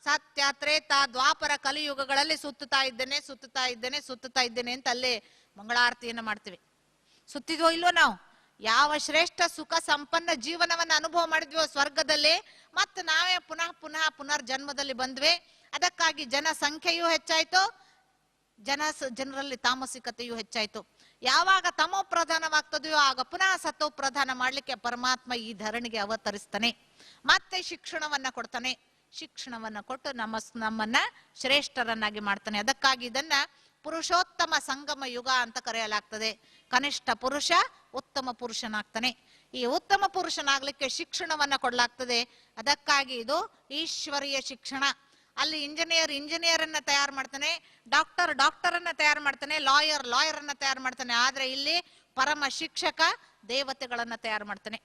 ಸತ್ಯ ತ್ರೇತ ದ್ವಾಪರ ಕಲಿಯುಗಗಳಲ್ಲಿ ಸುತ್ತುತ್ತಾ ಇದ್ದೇನೆ, ಸುತ್ತುತ್ತಾ ಇದ್ದೇನೆ, ಸುತ್ತುತ್ತಾ ಇದ್ದೇನೆ ಅಂತ ಅಲ್ಲೇ ಮಂಗಳಾರತಿಯನ್ನ ಮಾಡ್ತೀವಿ. ಸುತ್ತಿದ್ವೋ ಇಲ್ವೋ ನಾವು? ಯಾವ ಶ್ರೇಷ್ಠ ಸುಖ ಸಂಪನ್ನ ಜೀವನವನ್ನ ಅನುಭವ ಮಾಡಿದ್ವೋ ಸ್ವರ್ಗದಲ್ಲಿ, ಮತ್ತೆ ನಾವೇ ಪುನಃ ಪುನಃ ಪುನರ್ಜನ್ಮದಲ್ಲಿ ಬಂದ್ವಿ. ಅದಕ್ಕಾಗಿ ಜನಸಂಖ್ಯೆಯೂ ಹೆಚ್ಚಾಯ್ತು, ಜನರಲ್ಲಿ ತಾಮಸಿಕತೆಯೂ ಹೆಚ್ಚಾಯ್ತು. ಯಾವಾಗ ತಮೋ ಪ್ರಧಾನವಾಗ್ತದೆಯೋ ಆಗ ಪುನಃ ಸತೋ ಪ್ರಧಾನ ಮಾಡ್ಲಿಕ್ಕೆ ಪರಮಾತ್ಮ ಈ ಧರಣಿಗೆ ಅವತರಿಸ್ತಾನೆ. ಮತ್ತೆ ಶಿಕ್ಷಣವನ್ನ ಕೊಡ್ತಾನೆ. ಶಿಕ್ಷಣವನ್ನ ಕೊಟ್ಟು ನಮ್ಮನ್ನ ಶ್ರೇಷ್ಠರನ್ನಾಗಿ ಮಾಡ್ತಾನೆ. ಅದಕ್ಕಾಗಿ ಇದನ್ನ ಪುರುಷೋತ್ತಮ ಸಂಗಮ ಯುಗ ಅಂತ ಕರೆಯಲಾಗ್ತದೆ. ಕನಿಷ್ಠ ಪುರುಷ ಉತ್ತಮ ಪುರುಷನಾಗ್ತಾನೆ. ಈ ಉತ್ತಮ ಪುರುಷನಾಗ್ಲಿಕ್ಕೆ ಶಿಕ್ಷಣವನ್ನ ಕೊಡ್ಲಾಗ್ತದೆ. ಅದಕ್ಕಾಗಿ ಇದು ಈಶ್ವರೀಯ ಶಿಕ್ಷಣ. ಅಲ್ಲಿ ಇಂಜಿನಿಯರ್ ಅನ್ನ ತಯಾರು ಮಾಡ್ತಾನೆ, ಡಾಕ್ಟರ್ ಅನ್ನ ತಯಾರು ಮಾಡ್ತಾನೆ, ಲಾಯರ್ ಅನ್ನ ತಯಾರು ಮಾಡ್ತಾನೆ. ಆದ್ರೆ ಇಲ್ಲಿ ಪರಮ ಶಿಕ್ಷಕ ದೇವತೆಗಳನ್ನ ತಯಾರು ಮಾಡ್ತಾನೆ.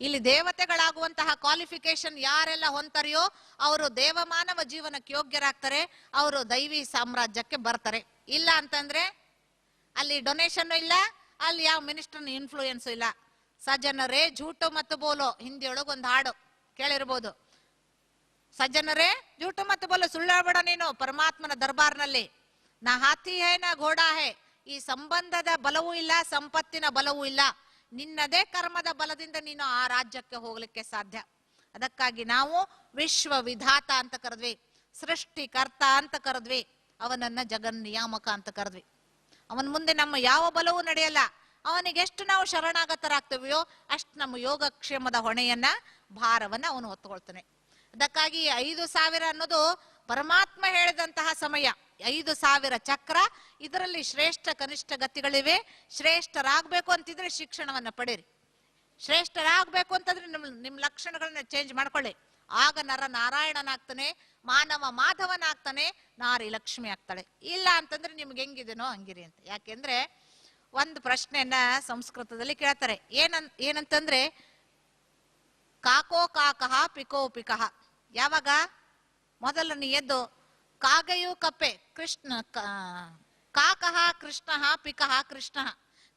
ಇಲ್ಲಿ ದೇವತೆಗಳಾಗುವಂತಹ ಕ್ವಾಲಿಫಿಕೇಶನ್ ಯಾರೆಲ್ಲ ಹೊಂತಾರೆಯೋ ಅವರು ದೇವಮಾನವ ಜೀವನಕ್ಕೆ ಯೋಗ್ಯರಾಗ್ತಾರೆ, ಅವರು ದೈವಿ ಸಾಮ್ರಾಜ್ಯಕ್ಕೆ ಬರ್ತಾರೆ. ಇಲ್ಲ ಅಂತಂದ್ರೆ ಅಲ್ಲಿ ಡೊನೇಷನ್ ಇಲ್ಲ, ಅಲ್ಲಿ ಯಾವ ಮಿನಿಸ್ಟರ್ ಇನ್ಫ್ಲೂಯೆನ್ಸ್ ಇಲ್ಲ. ಸಜ್ಜನರೇ ಜೂಟು ಮತ್ತು ಬೋಲೋ, ಹಿಂದಿಯೊಳಗೆ ಒಂದು ಹಾಡು ಕೇಳಿರ್ಬೋದು. ಸಜ್ಜನರೇ ಜೂಟು ಮತ್ತು ಬೋಲೋ, ಸುಳ್ಳಾಡಬೇಡ ನೀನು ಪರಮಾತ್ಮನ ದರ್ಬಾರ್ನಲ್ಲಿ. ನಾ ಹಾತಿ ಹೇ ನಾ ಘೋಡಾ ಹೇ. ಈ ಸಂಬಂಧದ ಬಲವೂ ಇಲ್ಲ, ಸಂಪತ್ತಿನ ಬಲವೂ ಇಲ್ಲ. ನಿನ್ನದೇ ಕರ್ಮದ ಬಲದಿಂದ ನೀನು ಆ ರಾಜ್ಯಕ್ಕೆ ಹೋಗ್ಲಿಕ್ಕೆ ಸಾಧ್ಯ. ಅದಕ್ಕಾಗಿ ನಾವು ವಿಶ್ವ ವಿಧಾತ ಅಂತ ಕರೆದ್ವಿ, ಸೃಷ್ಟಿಕರ್ತ ಅಂತ ಕರೆದ್ವಿ, ಅವನನ್ನ ಜಗನ್ ನಿಯಾಮಕ ಅಂತ ಕರೆದ್ವಿ. ಅವನ ಮುಂದೆ ನಮ್ಮ ಯಾವ ಬಲವೂ ನಡೆಯಲ್ಲ. ಅವನಿಗೆ ಎಷ್ಟು ನಾವು ಶರಣಾಗತರಾಗ್ತೇವೆಯೋ ಅಷ್ಟು ನಮ್ಮ ಯೋಗಕ್ಷೇಮದ ಹೊಣೆಯನ್ನ ಭಾರವನ್ನ ಅವನು ಹೊತ್ತುಕೊಳ್ತಾನೆ. ಅದಕ್ಕಾಗಿ 5,000 ಅನ್ನೋದು ಪರಮಾತ್ಮ ಹೇಳಿದಂತಹ ಸಮಯ. 5,000 ಚಕ್ರ. ಇದರಲ್ಲಿ ಶ್ರೇಷ್ಠ ಕನಿಷ್ಠ ಗತಿಗಳಿವೆ. ಶ್ರೇಷ್ಠರಾಗಬೇಕು ಅಂತಿದ್ರೆ ಶಿಕ್ಷಣವನ್ನ ಪಡೀರಿ. ಶ್ರೇಷ್ಠರಾಗಬೇಕು ಅಂತಂದ್ರೆ ನಿಮ್ ಲಕ್ಷಣಗಳನ್ನ ಚೇಂಜ್ ಮಾಡ್ಕೊಳ್ಳಿ. ಆಗ ನರ ನಾರಾಯಣನಾಗ್ತಾನೆ, ಮಾನವ ಮಾಧವನಾಗ್ತಾನೆ, ನಾರಿ ಲಕ್ಷ್ಮಿ ಆಗ್ತಾಳೆ. ಇಲ್ಲ ಅಂತಂದ್ರೆ ನಿಮ್ಗೆ ಹೆಂಗಿದೆನೋ ಹಂಗಿರಿ ಅಂತ. ಯಾಕೆಂದ್ರೆ ಒಂದು ಪ್ರಶ್ನೆಯನ್ನ ಸಂಸ್ಕೃತದಲ್ಲಿ ಕೇಳ್ತಾರೆ. ಏನಂತಂದ್ರೆ ಕಾಕೋ ಕಾಕಃ ಪಿಕೋ ಪಿಕಃ. ಯಾವಾಗ ಮೊದಲನೇ ಎದ್ದು ಕಾಗೆಯು ಕಪ್ಪೆ ಕೃಷ್ಣ, ಕಾಕಃ ಕೃಷ್ಣ ಪಿಕಃ ಕೃಷ್ಣ.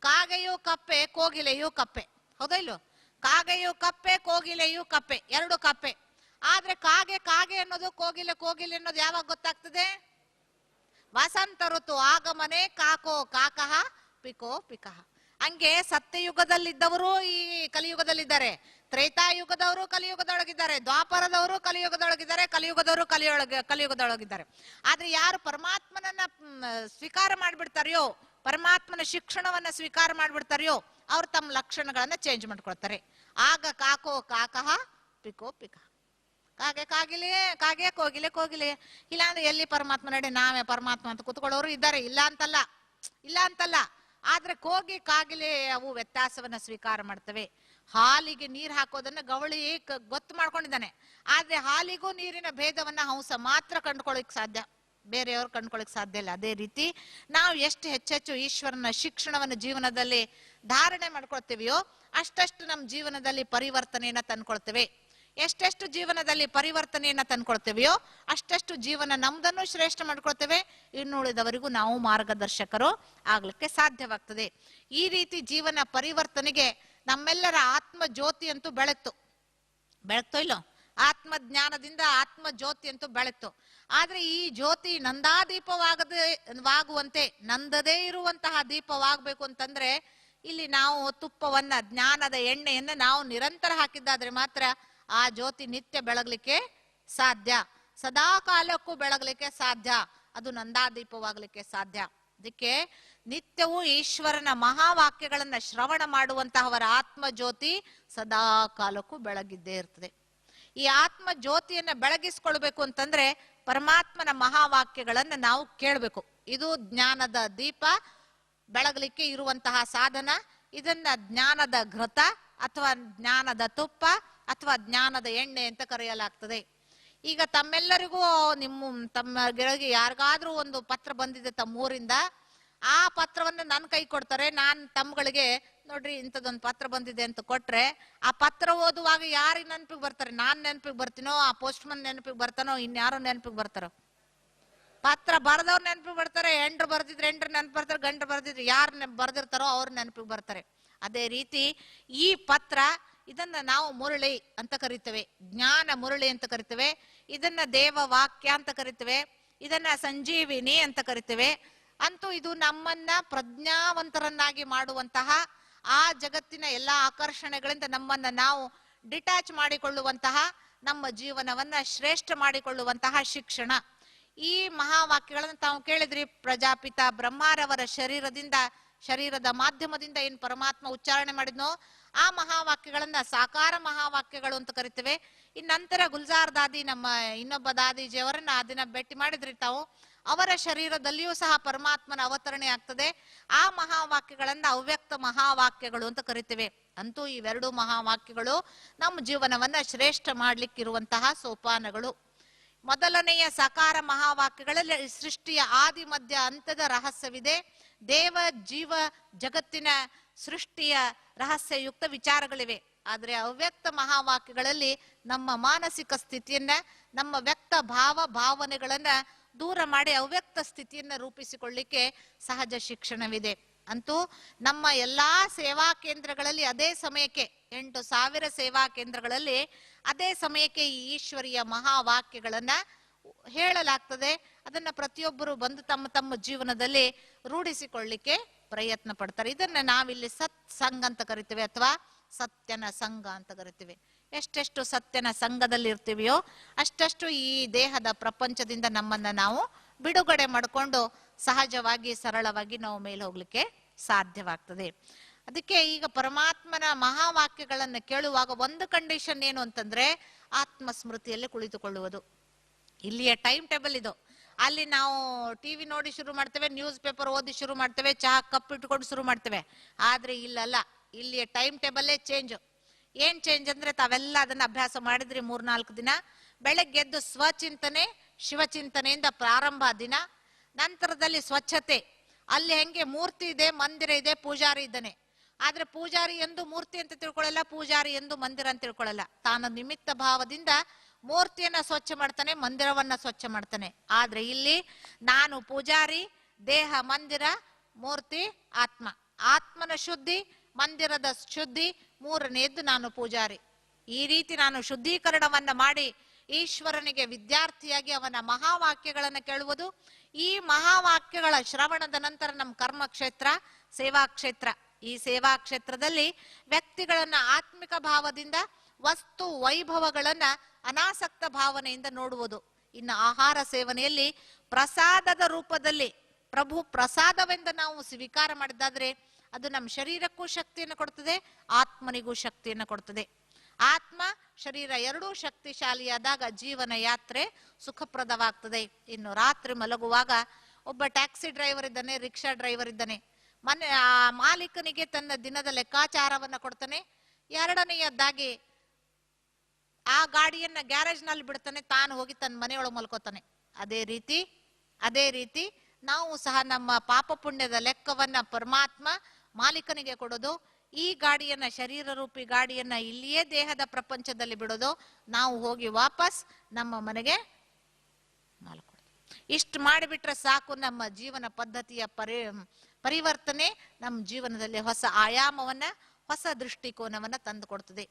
ಕಾಗೆಯು ಕಪ್ಪೆ ಕೋಗಿಲೆಯು ಕಪ್ಪೆ. ಹೌದಾ ಇಲ್ಲೋ? ಕಾಗೆಯು ಕಪ್ಪೆ ಕೋಗಿಲೆಯು ಕಪ್ಪೆ, 2 ಕಪ್ಪೆ. ಆದ್ರೆ ಕಾಗೆ ಅನ್ನೋದು ಕೋಗಿಲೆ ಅನ್ನೋದು ಯಾವಾಗ ಗೊತ್ತಾಗ್ತದೆ? ವಸಂತ ಋತು ಆಗಮನೆ ಕಾಕೋ ಕಾಕಃ ಪಿಕೋ ಪಿಕಃ. ಹಂಗೆ ಸತ್ಯಯುಗದಲ್ಲಿದ್ದವರು ಈ ಕಲಿಯುಗದಲ್ಲಿದ್ದಾರೆ, ತ್ರೇತಾಯುಗದವರು ಕಲಿಯುಗದೊಳಗಿದ್ದಾರೆ, ದ್ವಾಪರದವರು ಕಲಿಯುಗದೊಳಗಿದ್ದಾರೆ, ಕಲಿಯುಗದವರು ಕಲಿಯುಗದೊಳಗಿದ್ದಾರೆ. ಆದ್ರೆ ಯಾರು ಪರಮಾತ್ಮನನ್ನ ಸ್ವೀಕಾರ ಮಾಡ್ಬಿಡ್ತಾರೆಯೋ, ಪರಮಾತ್ಮನ ಶಿಕ್ಷಣವನ್ನ ಸ್ವೀಕಾರ ಮಾಡ್ಬಿಡ್ತಾರೆಯೋ ಅವ್ರು ತಮ್ಮ ಲಕ್ಷಣಗಳನ್ನ ಚೇಂಜ್ ಮಾಡ್ಕೊಳ್ತಾರೆ. ಆಗ ಕಾಕೋ ಕಾಕಃ ಪಿಕೋ ಪಿಕಃ. ಕಾಗೆ ಕಾಗಿಲೆ, ಕಾಗೆ ಕೋಗಿಲೆ ಕೋಗಿಲೆ. ಇಲ್ಲಾಂದ್ರೆ ಎಲ್ಲಿ ಪರಮಾತ್ಮ ನಡೆ, ನಾವೇ ಪರಮಾತ್ಮ ಅಂತ ಕೂತ್ಕೊಳ್ಳೋರು ಇದ್ದಾರೆ, ಇಲ್ಲ ಅಂತಲ್ಲ. ಆದ್ರೆ ಕೋಗಿ ಕಾಗಿಲೆ ಅವು ವ್ಯತ್ಯಾಸವನ್ನ ಸ್ವೀಕಾರ ಮಾಡ್ತವೆ. ಹಾಲಿಗೆ ನೀರ್ ಹಾಕೋದನ್ನ ಗವಳಿ ಗೊತ್ತು ಮಾಡ್ಕೊಂಡಿದ್ದಾನೆ, ಆದ್ರೆ ಹಾಲಿಗೂ ನೀರಿನ ಭೇದವನ್ನ ಹಂಸ ಮಾತ್ರ ಕಂಡುಕೊಳ್ಳಿಕ್ ಸಾಧ್ಯ, ಬೇರೆಯವ್ರು ಕಂಡುಕೊಳ್ಳಿಕ್ ಸಾಧ್ಯ ಇಲ್ಲ. ಅದೇ ರೀತಿ ನಾವು ಎಷ್ಟು ಹೆಚ್ಚೆಚ್ಚು ಈಶ್ವರನ ಶಿಕ್ಷಣವನ್ನು ಜೀವನದಲ್ಲಿ ಧಾರಣೆ ಮಾಡ್ಕೊಳ್ತೇವೆಯೋ ಅಷ್ಟಷ್ಟು ನಮ್ಮ ಜೀವನದಲ್ಲಿ ಪರಿವರ್ತನೆಯನ್ನ ತಂದ್ಕೊಳ್ತೇವೆ. ಎಷ್ಟೆಷ್ಟು ಜೀವನದಲ್ಲಿ ಪರಿವರ್ತನೆಯನ್ನ ತಂದ್ಕೊಳ್ತೇವೆಯೋ ಅಷ್ಟಷ್ಟು ಜೀವನ ನಮ್ದನ್ನು ಶ್ರೇಷ್ಠ ಮಾಡ್ಕೊಳ್ತೇವೆ, ಇನ್ನುಳಿದವರಿಗೂ ನಾವು ಮಾರ್ಗದರ್ಶಕರು ಆಗ್ಲಿಕ್ಕೆ ಸಾಧ್ಯವಾಗ್ತದೆ. ಈ ರೀತಿ ಜೀವನ ಪರಿವರ್ತನೆಗೆ ನಮ್ಮೆಲ್ಲರ ಆತ್ಮ ಜ್ಯೋತಿ ಅಂತೂ ಬೆಳಗ್ತೋ ಇಲ್ಲೋ, ಆತ್ಮ ಜ್ಞಾನದಿಂದ ಆತ್ಮ ಜ್ಯೋತಿ ಅಂತೂ ಬೆಳಗ್ತು. ಆದ್ರೆ ಈ ಜ್ಯೋತಿ ನಂದಾದೀಪವಾಗುವಂತೆ, ನಂದದೇ ಇರುವಂತಹ ದೀಪವಾಗಬೇಕು ಅಂತಂದ್ರೆ ಇಲ್ಲಿ ನಾವು ತುಪ್ಪವನ್ನ, ಜ್ಞಾನದ ಎಣ್ಣೆಯನ್ನ ನಾವು ನಿರಂತರ ಹಾಕಿದ್ದಾದ್ರೆ ಮಾತ್ರ ಆ ಜ್ಯೋತಿ ನಿತ್ಯ ಬೆಳಗ್ಲಿಕ್ಕೆ ಸಾಧ್ಯ, ಸದಾ ಕಾಲಕ್ಕೂ ಬೆಳಗ್ಲಿಕ್ಕೆ ಸಾಧ್ಯ, ಅದು ನಂದಾದೀಪವಾಗ್ಲಿಕ್ಕೆ ಸಾಧ್ಯ. ಅದಕ್ಕೆ ನಿತ್ಯವೂ ಈಶ್ವರನ ಮಹಾವಾಕ್ಯಗಳನ್ನ ಶ್ರವಣ ಮಾಡುವಂತಹವರ ಆತ್ಮ ಜ್ಯೋತಿ ಸದಾ ಕಾಲಕ್ಕೂ ಬೆಳಗಿದ್ದೇ ಇರ್ತದೆ. ಈ ಆತ್ಮ ಜ್ಯೋತಿಯನ್ನ ಬೆಳಗಿಸ್ಕೊಳ್ಬೇಕು ಅಂತಂದ್ರೆ ಪರಮಾತ್ಮನ ಮಹಾವಾಕ್ಯಗಳನ್ನ ನಾವು ಕೇಳಬೇಕು. ಇದು ಜ್ಞಾನದ ದೀಪ ಬೆಳಗಲಿಕ್ಕೆ ಇರುವಂತಹ ಸಾಧನ. ಇದನ್ನ ಜ್ಞಾನದ ಘೃತ ಅಥವಾ ಜ್ಞಾನದ ತುಪ್ಪ ಅಥವಾ ಜ್ಞಾನದ ಎಣ್ಣೆ ಅಂತ ಕರೆಯಲಾಗ್ತದೆ. ಈಗ ತಮ್ಮೆಲ್ಲರಿಗೂ ತಮ್ಮ ಗೆಳಗೆ ಯಾರಿಗಾದ್ರೂ ಒಂದು ಪತ್ರ ಬಂದಿದೆ ತಮ್ಮೂರಿಂದ, ಆ ಪತ್ರವನ್ನ ನನ್ನ ಕೈ ಕೊಡ್ತಾರೆ. ನಾನು ತಮ್ಮಗಳಿಗೆ ನೋಡ್ರಿ ಇಂಥದೊಂದು ಪತ್ರ ಬಂದಿದೆ ಅಂತ ಕೊಟ್ರೆ, ಆ ಪತ್ರ ಓದುವಾಗ ಯಾರಿಗೆ ನೆನಪಿಗೆ ಬರ್ತಾರೆ? ನಾನ್ ನೆನಪಿಗೆ ಬರ್ತೀನೋ, ಆ ಪೋಸ್ಟ್ ಮನ್ ನೆನಪಿಗೆ ಬರ್ತಾನೋ, ಇನ್ಯಾರೋ ನೆನಪಿಗೆ ಬರ್ತಾರೋ? ಪತ್ರ ಬರೆದವ್ರು ನೆನಪಿಗೆ ಬರ್ತಾರೆ, ಹೆಂಡ್ರು ಬರ್ದಿದ್ರೆ ಹೆಂಡ್ರು ನೆನಪು ಬರ್ತಾರೆ, ಗಂಡ್ರು ಬರ್ದಿದ್ರೆ ಯಾರು ಬರ್ದಿರ್ತಾರೋ ಅವ್ರ ನೆನಪಿಗೆ ಬರ್ತಾರೆ. ಅದೇ ರೀತಿ ಈ ಪತ್ರ, ಇದನ್ನ ನಾವು ಮುರಳಿ ಅಂತ ಕರಿತೇವೆ, ಜ್ಞಾನ ಮುರಳಿ ಅಂತ ಕರಿತೇವೆ, ಇದನ್ನ ದೇವ ವಾಕ್ಯ ಅಂತ ಕರಿತೇವೆ, ಇದನ್ನ ಸಂಜೀವಿನಿ ಅಂತ ಕರಿತೇವೆ. ಅಂತೂ ಇದು ನಮ್ಮನ್ನ ಪ್ರಜ್ಞಾವಂತರನ್ನಾಗಿ ಮಾಡುವಂತಹ, ಆ ಜಗತ್ತಿನ ಎಲ್ಲಾ ಆಕರ್ಷಣೆಗಳಿಂದ ನಮ್ಮನ್ನ ನಾವು ಡಿಟ್ಯಾಚ್ ಮಾಡಿಕೊಳ್ಳುವಂತಹ, ನಮ್ಮ ಜೀವನವನ್ನ ಶ್ರೇಷ್ಠ ಮಾಡಿಕೊಳ್ಳುವಂತಹ ಶಿಕ್ಷಣ. ಈ ಮಹಾವಾಕ್ಯಗಳನ್ನು ತಾವು ಕೇಳಿದ್ರಿ. ಪ್ರಜಾಪಿತ ಬ್ರಹ್ಮಾರವರ ಶರೀರದ ಮಾಧ್ಯಮದಿಂದ ಏನ್ ಪರಮಾತ್ಮ ಉಚ್ಚಾರಣೆ ಮಾಡಿದ್ನೋ ಆ ಮಹಾವಾಕ್ಯಗಳನ್ನ ಸಾಕಾರ ಮಹಾವಾಕ್ಯಗಳು ಅಂತ ಕರಿತೇವೆ. ಇನ್ ನಂತರ ಗುಲ್ಜಾರ್ ದಾದಿ, ನಮ್ಮ ಇನ್ನೊಬ್ಬ ದಾದೀಜಿಯವರನ್ನ ಆ ದಿನ ಭೇಟಿ ಮಾಡಿದ್ರಿ ತಾವು. ಅವರ ಶರೀರದಲ್ಲಿಯೂ ಸಹ ಪರಮಾತ್ಮನ ಅವತರಣೆ ಆಗ್ತದೆ. ಆ ಮಹಾವಾಕ್ಯಗಳನ್ನ ಅವ್ಯಕ್ತ ಮಹಾವಾಕ್ಯಗಳು ಅಂತ ಕರಿತೇವೆ. ಅಂತೂ ಇವೆರಡು ಮಹಾವಾಕ್ಯಗಳು ನಮ್ಮ ಜೀವನವನ್ನ ಶ್ರೇಷ್ಠ ಮಾಡ್ಲಿಕ್ಕಿರುವಂತಹ ಸೋಪಾನಗಳು. ಮೊದಲನೆಯ ಸಾಕಾರ ಮಹಾವಾಕ್ಯಗಳಲ್ಲಿ ಸೃಷ್ಟಿಯ ಆದಿ ಮಧ್ಯ ಅಂತದ ರಹಸ್ಯವಿದೆ. ದೇವ ಜೀವ ಜಗತ್ತಿನ ಸೃಷ್ಟಿಯ ರಹಸ್ಯಯುಕ್ತ ವಿಚಾರಗಳಿವೆ. ಆದ್ರೆ ಅವ್ಯಕ್ತ ಮಹಾವಾಕ್ಯಗಳಲ್ಲಿ ನಮ್ಮ ಮಾನಸಿಕ ಸ್ಥಿತಿಯನ್ನ, ನಮ್ಮ ವ್ಯಕ್ತ ಭಾವನೆಗಳನ್ನ ದೂರ ಮಾಡಿ ಅವ್ಯಕ್ತ ಸ್ಥಿತಿಯನ್ನ ರೂಪಿಸಿಕೊಳ್ಳಿಕ್ಕೆ ಸಹಜ ಶಿಕ್ಷಣವಿದೆ. ಅಂತೂ ನಮ್ಮ ಎಲ್ಲಾ ಸೇವಾ ಕೇಂದ್ರಗಳಲ್ಲಿ ಅದೇ ಸಮಯಕ್ಕೆ 8,000 ಸೇವಾ ಕೇಂದ್ರಗಳಲ್ಲಿ ಅದೇ ಸಮಯಕ್ಕೆ ಈ ಈಶ್ವರಿಯ ಮಹಾವಾಕ್ಯಗಳನ್ನ ಹೇಳಲಾಗ್ತದೆ. ಅದನ್ನ ಪ್ರತಿಯೊಬ್ಬರು ಬಂದು ತಮ್ಮ ತಮ್ಮ ಜೀವನದಲ್ಲಿ ರೂಢಿಸಿಕೊಳ್ಳಿಕ್ಕೆ ಪ್ರಯತ್ನ ಪಡ್ತಾರೆ. ಇದನ್ನ ನಾವಿಲ್ಲಿ ಸತ್ಸಂಗ ಅಂತ ಕರಿತೇವೆ ಅಥವಾ ಸತ್ಯನ ಸಂಘ ಅಂತ ಕರಿತೀವಿ. ಎಷ್ಟೆಷ್ಟು ಸತ್ಯನ ಸಂಘದಲ್ಲಿ ಇರ್ತೀವಿಯೋ ಅಷ್ಟಷ್ಟು ಈ ದೇಹದ ಪ್ರಪಂಚದಿಂದ ನಮ್ಮನ್ನ ನಾವು ಬಿಡುಗಡೆ ಮಾಡಿಕೊಂಡು ಸಹಜವಾಗಿ ಸರಳವಾಗಿ ನಾವು ಮೇಲೆ ಹೋಗ್ಲಿಕ್ಕೆ ಸಾಧ್ಯವಾಗ್ತದೆ. ಅದಕ್ಕೆ ಈಗ ಪರಮಾತ್ಮನ ಮಹಾವಾಕ್ಯಗಳನ್ನು ಕೇಳುವಾಗ ಒಂದು ಕಂಡೀಷನ್ ಏನು ಅಂತಂದ್ರೆ ಆತ್ಮಸ್ಮೃತಿಯಲ್ಲಿ ಕುಳಿತುಕೊಳ್ಳುವುದು. ಇಲ್ಲಿಯ ಟೈಮ್ ಟೇಬಲ್ ಇದು. ಅಲ್ಲಿ ನಾವು ಟಿವಿ ನೋಡಿ ಶುರು ಮಾಡ್ತೇವೆ, ನ್ಯೂಸ್ ಪೇಪರ್ ಓದಿ ಶುರು ಮಾಡ್ತೇವೆ, ಚಹಾ ಕಪ್ ಇಟ್ಕೊಂಡು ಶುರು ಮಾಡ್ತೇವೆ. ಆದ್ರೆ ಇಲ್ಲಲ್ಲ, ಇಲ್ಲಿಯ ಟೈಮ್ ಟೇಬಲ್ಲೇ ಚೇಂಜ್. ಏನ್ ಚೇಂಜ್ ಅಂದ್ರೆ ತಾವೆಲ್ಲ ಅದನ್ನ ಅಭ್ಯಾಸ ಮಾಡಿದ್ರಿ 3-4 ದಿನ. ಬೆಳಗ್ಗೆ ಎದ್ದು ಸ್ವಚಿಂತನೆ, ಶಿವಚಿಂತನೆಯಿಂದ ಪ್ರಾರಂಭ ದಿನ. ನಂತರದಲ್ಲಿ ಸ್ವಚ್ಛತೆ. ಅಲ್ಲಿ ಹೆಂಗೆ ಮೂರ್ತಿ ಇದೆ, ಮಂದಿರ ಇದೆ, ಪೂಜಾರಿ ಇದ್ದಾನೆ. ಆದ್ರೆ ಪೂಜಾರಿ ಎಂದು ಮೂರ್ತಿ ಅಂತ ತಿಳ್ಕೊಳ್ಳಲ್ಲ, ಪೂಜಾರಿ ಎಂದು ಮಂದಿರ ಅಂತ ತಿಳ್ಕೊಳ್ಳಲ್ಲ. ತಾನು ನಿಮಿತ್ತ ಭಾವದಿಂದ ಮೂರ್ತಿಯನ್ನ ಸ್ವಚ್ಛ ಮಾಡ್ತಾನೆ, ಮಂದಿರವನ್ನ ಸ್ವಚ್ಛ ಮಾಡ್ತಾನೆ. ಆದ್ರೆ ಇಲ್ಲಿ ನಾನು ಪೂಜಾರಿ, ದೇಹ ಮಂದಿರ, ಮೂರ್ತಿ ಆತ್ಮ. ಆತ್ಮನ ಶುದ್ಧಿ, ಮಂದಿರದ ಶುದ್ಧಿ, ಮೂರನೆಯದ್ದು ನಾನು ಪೂಜಾರಿ. ಈ ರೀತಿ ನಾನು ಶುದ್ಧೀಕರಣವನ್ನ ಮಾಡಿ ಈಶ್ವರನಿಗೆ ವಿದ್ಯಾರ್ಥಿಯಾಗಿ ಅವನ ಮಹಾವಾಕ್ಯಗಳನ್ನು ಕೇಳುವುದು. ಈ ಮಹಾವಾಕ್ಯಗಳ ಶ್ರವಣದ ನಂತರ ನಮ್ಮ ಕರ್ಮ ಕ್ಷೇತ್ರ, ಸೇವಾ ಕ್ಷೇತ್ರ. ಈ ಸೇವಾ ಕ್ಷೇತ್ರದಲ್ಲಿ ವ್ಯಕ್ತಿಗಳನ್ನ ಆತ್ಮಿಕ ಭಾವದಿಂದ, ವಸ್ತು ವೈಭವಗಳನ್ನ ಅನಾಸಕ್ತ ಭಾವನೆಯಿಂದ ನೋಡುವುದು. ಇನ್ನು ಆಹಾರ ಸೇವನೆಯಲ್ಲಿ ಪ್ರಸಾದದ ರೂಪದಲ್ಲಿ ಪ್ರಭು ಪ್ರಸಾದವೆಂದು ನಾವು ಸ್ವೀಕಾರ ಮಾಡಿದ್ದಾದ್ರೆ ಅದು ನಮ್ಮ ಶರೀರಕ್ಕೂ ಶಕ್ತಿಯನ್ನು ಕೊಡ್ತದೆ, ಆತ್ಮನಿಗೂ ಶಕ್ತಿಯನ್ನು ಕೊಡ್ತದೆ. ಆತ್ಮ ಶರೀರ ಎರಡೂ ಶಕ್ತಿಶಾಲಿಯಾದಾಗ ಜೀವನ ಯಾತ್ರೆ ಸುಖಪ್ರದವಾಗ್ತದೆ. ಇನ್ನು ರಾತ್ರಿ ಮಲಗುವಾಗ ಒಬ್ಬ ಟ್ಯಾಕ್ಸಿ ಡ್ರೈವರ್ ಇದ್ದಾನೆ, ರಿಕ್ಷಾ ಡ್ರೈವರ್ ಇದ್ದಾನೆ. ಆ ಮಾಲೀಕನಿಗೆ ತನ್ನ ದಿನದ ಲೆಕ್ಕಾಚಾರವನ್ನ ಕೊಡ್ತಾನೆ. ಎರಡನೆಯದಾಗಿ ಆ ಗಾಡಿಯನ್ನ ಗ್ಯಾರೇಜ್ ನಲ್ಲಿ ಬಿಡ್ತಾನೆ, ತಾನು ಹೋಗಿ ತನ್ನ ಮನೆಯೊಳಗೆ ಮಲ್ಕೋತಾನೆ. ಅದೇ ರೀತಿ ನಾವು ಸಹ ನಮ್ಮ ಪಾಪ ಪುಣ್ಯದ ಲೆಕ್ಕವನ್ನ ಪರಮಾತ್ಮ ಮಾಲೀಕನಿಗೆ ಕೊಡೋದು, ಈ ಗಾಡಿಯನ್ನ ಶರೀರ ರೂಪಿ ಗಾಡಿಯನ್ನ ಇಲ್ಲಿಯೇ ದೇಹದ ಪ್ರಪಂಚದಲ್ಲಿ ಬಿಡೋದು, ನಾವು ಹೋಗಿ ವಾಪಸ್ ನಮ್ಮ ಮನೆಗೆ ಮಲ್ಕೊಳ್ಳೋದು. ಇಷ್ಟು ಮಾಡಿಬಿಟ್ರೆ ಸಾಕು, ನಮ್ಮ ಜೀವನ ಪದ್ಧತಿಯ ಪರಿವರ್ತನೆ ನಮ್ಮ ಜೀವನದಲ್ಲಿ ಹೊಸ ಆಯಾಮವನ್ನ, ಹೊಸ ದೃಷ್ಟಿಕೋನವನ್ನ ತಂದು ಕೊಡ್ತದೆ.